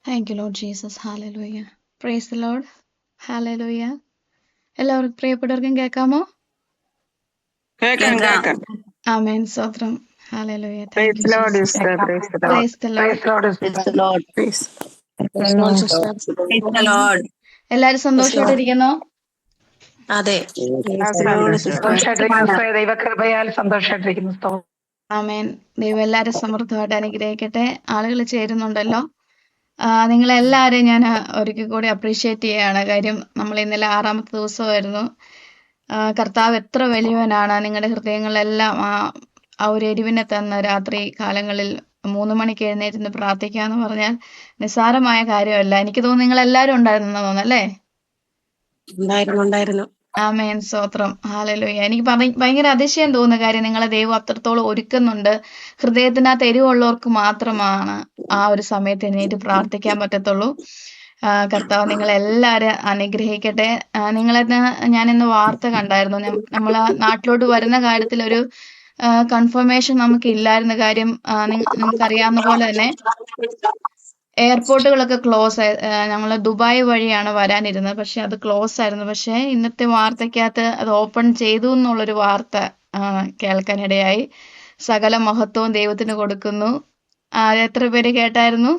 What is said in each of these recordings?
Thank you Lord Jesus. Hallelujah. Praise the Lord. Hallelujah. എല്ലാവർക്കും പ്രിയപ്പെട്ടവർക്കും കേൾക്കാമോ? കേക്കാം കേൾക്കാം. കേക്കാം. ആമേൻ. സ്തോത്രം. Hallelujah. Thank Praise you the Lord, Jesus. sister. Praise the Lord. Praise the Lord. Praise the Lord, Praise sister. the Lord. Please. Praise the Lord, sister. Praise the Lord. എല്ലാവരും സന്തോഷമായിട്ടിരിക്കുന്നോ? അതെ. അതിനോട് സന്തോഷം. സന്തോഷമായിട്ടിരിക്കുന്നു. ദൈവകൃപയാൽ സന്തോഷമായിട്ടിരിക്കുന്നു. ആമേൻ. ദൈവം എല്ലാവരും സമൃദ്ധമായിട്ട് അനുഗ്രഹിക്കട്ടെ. ആളുകൾ ചേരുന്നുണ്ടല്ലോ. നിങ്ങളെല്ലാവരെയും ഞാൻ ഒരിക്കൽ കൂടി അപ്രീഷിയേറ്റ് ചെയ്യുകയാണ്. കാര്യം നമ്മൾ ഇന്നലെ 6ാമത്തെ ദിവസമായിരുന്നു. കർത്താവ് എത്ര വലിയവനാണ്. നിങ്ങളുടെ ഹൃദയങ്ങളിലെല്ലാം ആ ഒരു എരിവിനെ തന്ന രാത്രി കാലങ്ങളിൽ 3 മണിക്ക് എഴുന്നേറ്റ് പ്രാർത്ഥിക്കുക എന്ന് പറഞ്ഞാൽ നിസ്സാരമായ കാര്യമല്ല. എനിക്ക് തോന്നുന്നു നിങ്ങളെല്ലാവരും ഉണ്ടായിരുന്നു തോന്നുന്നു അല്ലേ? ഉണ്ടായിരുന്നു. ആമേൻ. സ്തോത്രം. ഹാലലൂയ. എനിക്ക് ഭയങ്കര അതിശയം തോന്നുന്ന കാര്യം, നിങ്ങളെ ദൈവം അത്രത്തോളം ഒരുക്കുന്നുണ്ട്. ഹൃദയത്തിനകത്ത് എരിവുള്ളവർക്ക് മാത്രമാണ് ആ ഒരു സമയത്ത് എഴുന്നേറ്റ് പ്രാർത്ഥിക്കാൻ പറ്റത്തുള്ളൂ. കർത്താവ് നിങ്ങളെല്ലാവരും അനുഗ്രഹിക്കട്ടെ. ഞാനിന്ന് വാർത്ത കണ്ടായിരുന്നു. നമ്മൾ നാട്ടിലോട്ട് വരുന്ന കാര്യത്തിൽ ഒരു കൺഫർമേഷൻ നമുക്ക് ഇല്ലായിരുന്ന കാര്യം നിങ്ങൾക്കറിയാവുന്ന പോലെ തന്നെ എയർപോർട്ടുകളൊക്കെ ക്ലോസ് ആയി. ഞങ്ങൾ ദുബായ് വഴിയാണ് വരാനിരുന്നത്, പക്ഷെ അത് ക്ലോസ് ആയിരുന്നു. പക്ഷെ ഇന്നത്തെ വാർത്തക്കകത്ത് അത് ഓപ്പൺ ചെയ്തു എന്നുള്ളൊരു വാർത്ത കേൾക്കാനിടയായി. സകല മഹത്വവും ദൈവത്തിന് കൊടുക്കുന്നു. എത്ര പേര് കേട്ടായിരുന്നു?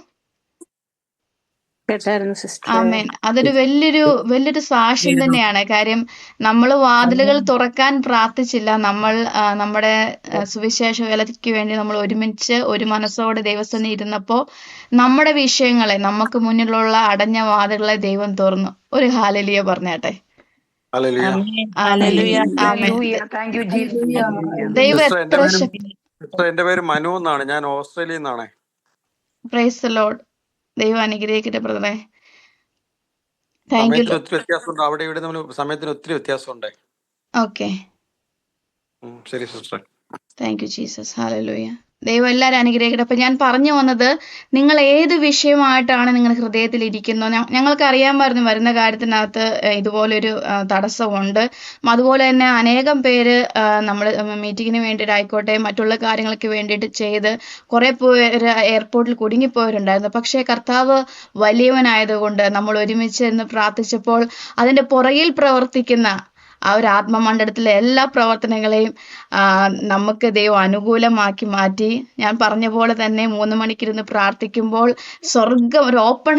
കേട്ടായിരുന്നു സിസ്റ്റർ. ആമേൻ. അതൊരു വലിയൊരു സാക്ഷ്യം തന്നെയാണ്. കാര്യം നമ്മൾ വാതിലുകൾ തുറക്കാൻ പ്രാർത്ഥിച്ചില്ല. നമ്മൾ നമ്മുടെ സുവിശേഷ വേലയ്ക്ക് വേണ്ടി നമ്മൾ ഒരുമിച്ച് ഒരു മനസ്സോടെ ദൈവസന്നിധിയിൽ ഇരുന്നപ്പോൾ നമ്മുടെ വിഷയങ്ങളെ, നമുക്ക് മുന്നിലുള്ള അടഞ്ഞ വാതിലുകളെ ദൈവം തുറന്നു. ഒരു ഹല്ലേലൂയ പറഞ്ഞാട്ടെ. Hallelujah. Hallelujah. Thank you, Jesus. ദൈവം സിസ്റ്റർ, എത്ര എന്റെ പേര് മനു എന്നാണ്. ഞാൻ ഓസ്ട്രേലിയയിൽ നിന്നാണ്. Price the Lord. ദൈവം അനുഗ്രഹിക്കട്ടെ ബ്രദറെ. Thank you. സമയത്തിന് ഒത്തിരി വ്യത്യാസമുണ്ട്. അവിടെ ഇവിടെ നമ്മൾ സമയത്തിന് ഒത്തിരി വ്യത്യാസമുണ്ട്. ഓക്കെ. ശരി sister. Thank you Jesus. Hallelujah. ദൈവം എല്ലാവരും അനുഗ്രഹിക്കട്ടെ. അപ്പം ഞാൻ പറഞ്ഞു വന്നത്, നിങ്ങൾ ഏത് വിഷയമായിട്ടാണ് നിങ്ങൾ ഹൃദയത്തിൽ ഇരിക്കുന്നത്? ഞങ്ങൾക്ക് അറിയാമായിരുന്നു വരുന്ന കാര്യത്തിനകത്ത് ഇതുപോലൊരു തടസ്സമുണ്ട്. അതുപോലെ തന്നെ അനേകം പേര് നമ്മൾ മീറ്റിങ്ങിന് വേണ്ടിയിട്ടായിക്കോട്ടെ മറ്റുള്ള കാര്യങ്ങൾക്ക് വേണ്ടിയിട്ട് ചെയ്ത് കുറേ പേര് എയർപോർട്ടിൽ കുടുങ്ങിപ്പോയവരുണ്ടായിരുന്നു. പക്ഷേ കർത്താവ് വലിയവനായതുകൊണ്ട് നമ്മൾ ഒരുമിച്ച് എന്ന് പ്രാർത്ഥിച്ചപ്പോൾ അതിൻ്റെ പുറകിൽ പ്രവർത്തിക്കുന്ന ആ ഒരു ആത്മമണ്ഡലത്തിലെ എല്ലാ പ്രവർത്തനങ്ങളെയും നമുക്ക് ദൈവം അനുകൂലമാക്കി മാറ്റി. ഞാൻ പറഞ്ഞ പോലെ തന്നെ 3 മണിക്കിരുന്ന് പ്രാർത്ഥിക്കുമ്പോൾ സ്വർഗം, ഒരു ഓപ്പൺ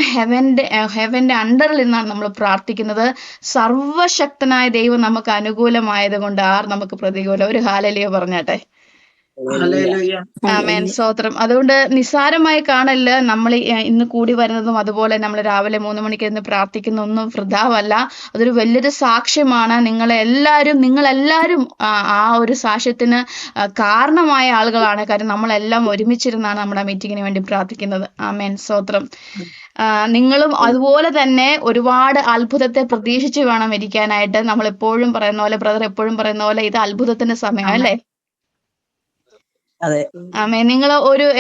ഹെവന്റെ അണ്ടറിൽ നിന്നാണ് നമ്മൾ പ്രാർത്ഥിക്കുന്നത്. സർവശക്തനായ ദൈവം നമുക്ക് അനുകൂലമായത് കൊണ്ട് നമുക്ക് പ്രതികൂലം. ഒരു ഹല്ലേലൂയ പറഞ്ഞാട്ടെ. ആമേൻ. സ്തോത്രം. അതുകൊണ്ട് നിസ്സാരമായി കാണല്ല. നമ്മൾ ഇന്ന് കൂടി വരുന്നതും അതുപോലെ നമ്മൾ രാവിലെ 3 മണിക്ക് ഇരുന്ന് പ്രാർത്ഥിക്കുന്ന ഒന്നും വൃഥാവല്ല. അതൊരു വലിയൊരു സാക്ഷ്യമാണ്. നിങ്ങളെല്ലാവരും ആ ഒരു സാക്ഷ്യത്തിന് കാരണമായ ആളുകളാണ്. കാര്യം നമ്മളെല്ലാം ഒരുമിച്ചിരുന്നാണ് നമ്മുടെ മീറ്റിങ്ങിന് വേണ്ടി പ്രാർത്ഥിക്കുന്നത്. ആമേൻ. സ്തോത്രം. നിങ്ങളും അതുപോലെ തന്നെ ഒരുപാട് അത്ഭുതത്തെ പ്രതീക്ഷിച്ച് വേണം ഇരിക്കാനായിട്ട്. നമ്മൾ എപ്പോഴും പറയുന്ന പോലെ, ബ്രദർ എപ്പോഴും പറയുന്ന പോലെ, ഇത് അത്ഭുതത്തിന്റെ സമയം അല്ലേ? അതെ. ആമേൻ. നിങ്ങൾ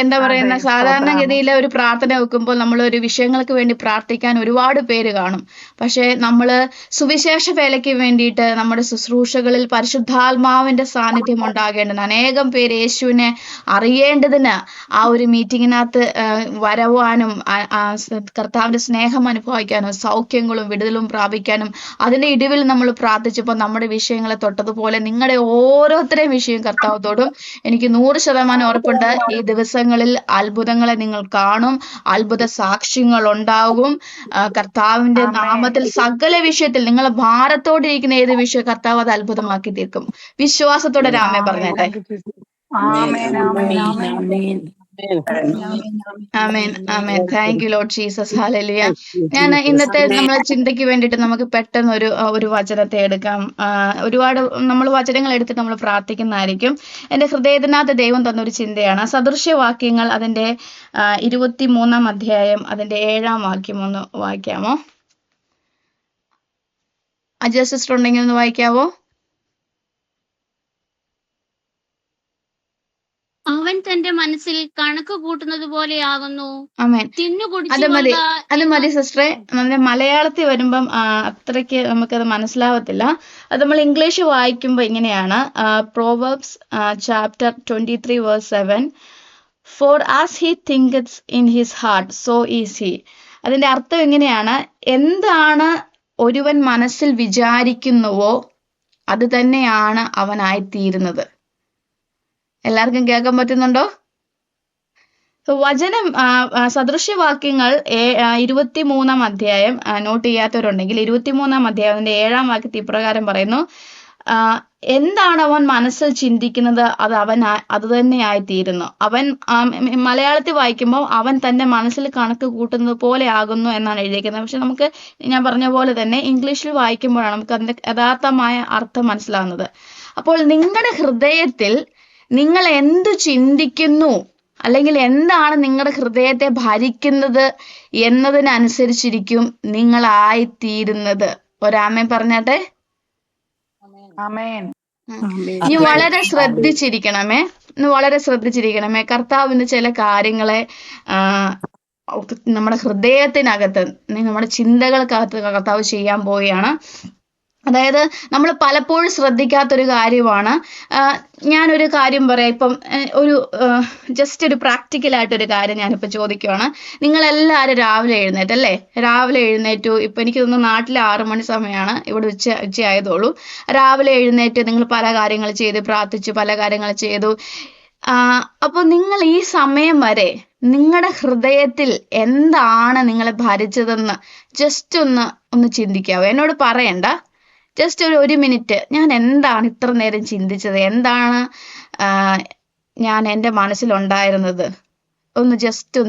എന്താ പറയുന്ന സാധാരണഗതിയിലെ ഒരു പ്രാർത്ഥന വെക്കുമ്പോൾ നമ്മൾ ഒരു വിഷയങ്ങൾക്ക് വേണ്ടി പ്രാർത്ഥിക്കാൻ ഒരുപാട് പേര് കാണും. പക്ഷെ നമ്മൾ സുവിശേഷ വേലയ്ക്ക് വേണ്ടിയിട്ട് നമ്മുടെ ശുശ്രൂഷകളിൽ പരിശുദ്ധാത്മാവിന്റെ സാന്നിധ്യം ഉണ്ടാകേണ്ടത്, അനേകം പേര് യേശുവിനെ അറിയേണ്ടതിന് ആ ഒരു മീറ്റിങ്ങിനകത്ത് വരവാനും കർത്താവിന്റെ സ്നേഹം അനുഭവിക്കാനും സൗഖ്യങ്ങളും വിടുതലും പ്രാപിക്കാനും അതിന്റെ ഇടിവിൽ നമ്മൾ പ്രാർത്ഥിച്ചപ്പോൾ നമ്മുടെ വിഷയങ്ങളെ തൊട്ടതുപോലെ നിങ്ങളുടെ ഓരോരുത്തരെയും വിഷയം കർത്താവത്തോടും എനിക്ക് 100% ഉറപ്പുണ്ട്. ഈ ദിവസങ്ങളിൽ അത്ഭുതങ്ങളെ നിങ്ങൾ കാണും, അത്ഭുത സാക്ഷ്യങ്ങൾ ഉണ്ടാകും. കർത്താവിന്റെ നാമത്തിൽ സകല വിഷയത്തിൽ നിങ്ങൾ ഭാരത്തോടിരിക്കുന്ന ഏത് വിഷയം കർത്താവ് അത് അത്ഭുതമാക്കി തീർക്കും. വിശ്വാസത്തോടെ രാമേ പറഞ്ഞേട്ടെ. Amen. Amen. Thank you Lord Jesus. Hallelujah. ഞാൻ ഇന്നത്തെ നമ്മളെ ചിന്തയ്ക്ക് വേണ്ടിയിട്ട് നമുക്ക് പെട്ടെന്ന് ഒരു വചനത്തെ എടുക്കാം. ഒരുപാട് നമ്മൾ വചനങ്ങൾ എടുത്തിട്ട് നമ്മൾ പ്രാർത്ഥിക്കുന്നതായിരിക്കും. എൻ്റെ ഹൃദയത്തിനകത്ത് ദൈവം തന്നൊരു ചിന്തയാണ്. സദൃശ്യവാക്യങ്ങൾ അതിൻ്റെ 23-ാം അധ്യായം അതിൻ്റെ 7-ാം വാക്യം ഒന്ന് വായിക്കാമോ? അജയ സിസ്റ്റർ ഉണ്ടെങ്കിൽ ഒന്ന് വായിക്കാവോ? അവൻ തന്റെ മനസ്സിൽ കണക്ക് കൂട്ടുന്നത് പോലെയാകുന്നു. ആമേൻ. അത് മതി സിസ്റ്ററെ. നമ്മുടെ മലയാളത്തിൽ വരുമ്പം അത്രയ്ക്ക് നമുക്കത് മനസ്സിലാവത്തില്ല. അത് നമ്മൾ ഇംഗ്ലീഷ് വായിക്കുമ്പോൾ ഇങ്ങനെയാണ്. Proverbs chapter 23 verse 7. For as he thinketh in his heart, so is he. അതിന്റെ അർത്ഥം എങ്ങനെയാണ്? എന്താണ് ഒരുവൻ മനസ്സിൽ വിചാരിക്കുന്നുവോ അത് തന്നെയാണ് അവനായിത്തീരുന്നത്. എല്ലാവർക്കും കേൾക്കാൻ പറ്റുന്നുണ്ടോ? വചനം സദൃശ്യവാക്യങ്ങൾ 23-ാം അധ്യായം നോട്ട് ചെയ്യാത്തവരുണ്ടെങ്കിൽ 23-ാം അധ്യായം അതിന്റെ 7-ാം വാക്യത്തിൽ ഇപ്രകാരം പറയുന്നു, എന്താണ് അവൻ മനസ്സിൽ ചിന്തിക്കുന്നത് അത് തന്നെയായി തീരുന്നു. അവൻ മലയാളത്തിൽ വായിക്കുമ്പോൾ അവൻ തന്റെ മനസ്സിൽ കണക്ക് കൂട്ടുന്നത് പോലെ ആകുന്നു എന്നാണ് എഴുതിയിരിക്കുന്നത്. പക്ഷെ നമുക്ക് ഞാൻ പറഞ്ഞ പോലെ തന്നെ ഇംഗ്ലീഷിൽ വായിക്കുമ്പോഴാണ് നമുക്ക് അതിന്റെ യഥാർത്ഥമായ അർത്ഥം മനസ്സിലാവുന്നത്. അപ്പോൾ നിങ്ങളുടെ ഹൃദയത്തിൽ നിങ്ങൾ എന്തു ചിന്തിക്കുന്നു അല്ലെങ്കിൽ എന്താണ് നിങ്ങളുടെ ഹൃദയത്തെ ഭരിക്കുന്നത് എന്നതിനനുസരിച്ചിരിക്കും നിങ്ങളായിത്തീരുന്നത്. ഒരാമേൻ പറഞ്ഞാട്ടെ. ആമേൻ. ഇനി വളരെ ശ്രദ്ധിച്ചിരിക്കണമേ. കർത്താവിന് ചില കാര്യങ്ങളെ നമ്മുടെ ഹൃദയത്തിനകത്ത്, നമ്മുടെ ചിന്തകൾക്കകത്ത് കർത്താവ് ചെയ്യാൻ പോവുകയാണ്. അതായത് നമ്മൾ പലപ്പോഴും ശ്രദ്ധിക്കാത്തൊരു കാര്യമാണ്. ഞാനൊരു കാര്യം പറയാം. ഇപ്പം ഒരു ജസ്റ്റ് ഒരു പ്രാക്ടിക്കലായിട്ടൊരു കാര്യം ഞാനിപ്പോൾ ചോദിക്കുവാണ്. നിങ്ങളെല്ലാവരും രാവിലെ എഴുന്നേറ്റു. ഇപ്പം എനിക്ക് തോന്നുന്നു നാട്ടിൽ 6 മണി സമയമാണ്, ഇവിടെ ഉച്ചയായതുള്ളൂ. രാവിലെ എഴുന്നേറ്റ് നിങ്ങൾ പല കാര്യങ്ങൾ ചെയ്ത് പ്രാർത്ഥിച്ചു, പല കാര്യങ്ങൾ ചെയ്തു. അപ്പോൾ നിങ്ങൾ ഈ സമയം വരെ നിങ്ങളുടെ ഹൃദയത്തിൽ എന്താണ് നിങ്ങളെ ഭരിച്ചതെന്ന് ജസ്റ്റ് ഒന്ന് ചിന്തിക്കാവോ? എന്നോട് പറയണ്ട, ജസ്റ്റ് ഒരു മിനിറ്റ് ഞാൻ എന്താണ് ഇത്ര നേരം ചിന്തിച്ചത്, എന്താണ് ഞാൻ എൻ്റെ മനസ്സിലുണ്ടായിരുന്നത്, ജസ്റ്റ്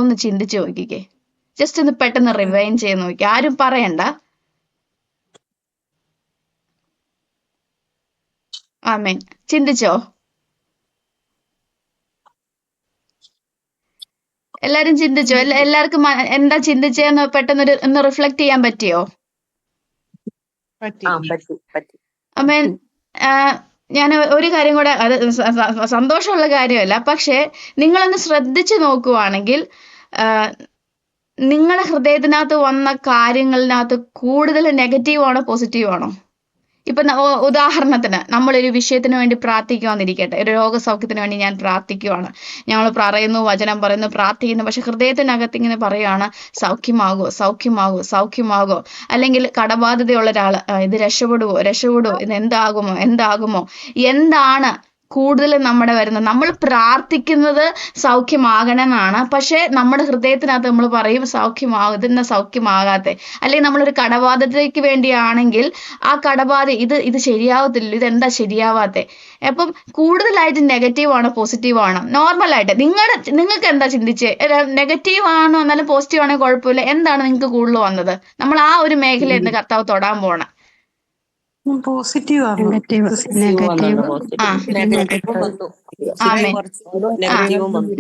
ഒന്ന് ചിന്തിച്ചു നോക്കിക്കേ. ജസ്റ്റ് ഒന്ന് പെട്ടെന്ന് റിവൈൻഡ് ചെയ്ത് നോക്കി. ആരും പറയണ്ട. ആമേൻ. ചിന്തിച്ചോ? എല്ലാരും ചിന്തിച്ചോ? എല്ലാവർക്കും എന്താ ചിന്തിച്ചതെന്ന് പെട്ടെന്ന് ഒന്ന് റിഫ്ലക്ട് ചെയ്യാൻ പറ്റിയോ? ആമേൻ. ഞാൻ ഒരു കാര്യം കൂടെ, അത് സന്തോഷമുള്ള കാര്യമല്ല, പക്ഷെ നിങ്ങളൊന്ന് ശ്രദ്ധിച്ചു നോക്കുവാണെങ്കിൽ നിങ്ങളുടെ ഹൃദയത്തിനകത്ത് വന്ന കാര്യങ്ങളിനകത്ത് കൂടുതൽ നെഗറ്റീവ് ആണോ പോസിറ്റീവ് ആണോ? ഇപ്പൊ ഉദാഹരണത്തിന് നമ്മളൊരു വിഷയത്തിന് വേണ്ടി പ്രാർത്ഥിക്കുവാന്നിരിക്കട്ടെ, ഒരു രോഗസൗഖ്യത്തിന് വേണ്ടി ഞാൻ പ്രാർത്ഥിക്കുവാണ്. ഞങ്ങൾ പറയുന്നു, വചനം പറയുന്നു, പ്രാർത്ഥിക്കുന്നു, പക്ഷെ ഹൃദയത്തിനകത്ത് ഇങ്ങനെ പറയുകയാണ്, സൗഖ്യമാകോ. അല്ലെങ്കിൽ കടബാധ്യതയുള്ള ഒരാൾ, ഇത് രക്ഷപ്പെടുവോ, ഇത് എന്താകുമോ. എന്താണ് കൂടുതലും നമ്മുടെ വരുന്നത്? നമ്മൾ പ്രാർത്ഥിക്കുന്നത് സൗഖ്യമാകണമെന്നാണ്, പക്ഷെ നമ്മുടെ ഹൃദയത്തിനകത്ത് നമ്മൾ പറയും ഇതെന്നാ സൗഖ്യമാകാത്തെ. അല്ലെങ്കിൽ നമ്മളൊരു കടബാധ്യതയ്ക്ക് വേണ്ടിയാണെങ്കിൽ ആ കടബാധ ഇത് ശരിയാവത്തില്ലല്ലോ, ഇതെന്താ ശരിയാവാത്തെ. അപ്പം കൂടുതലായിട്ട് നെഗറ്റീവ് ആണോ പോസിറ്റീവ് ആണോ? നോർമലായിട്ട് നിങ്ങൾക്ക് എന്താ ചിന്തിച്ചേ? നെഗറ്റീവ് ആണോ എന്നാലും പോസിറ്റീവ് ആണോ കുഴപ്പമില്ല, എന്താണ് നിങ്ങൾക്ക് കൂടുതൽ വന്നത്? നമ്മൾ ആ ഒരു മേഖലയാണ് കർത്താവ് തൊടാൻ പോണേ. പോസിറ്റീവ്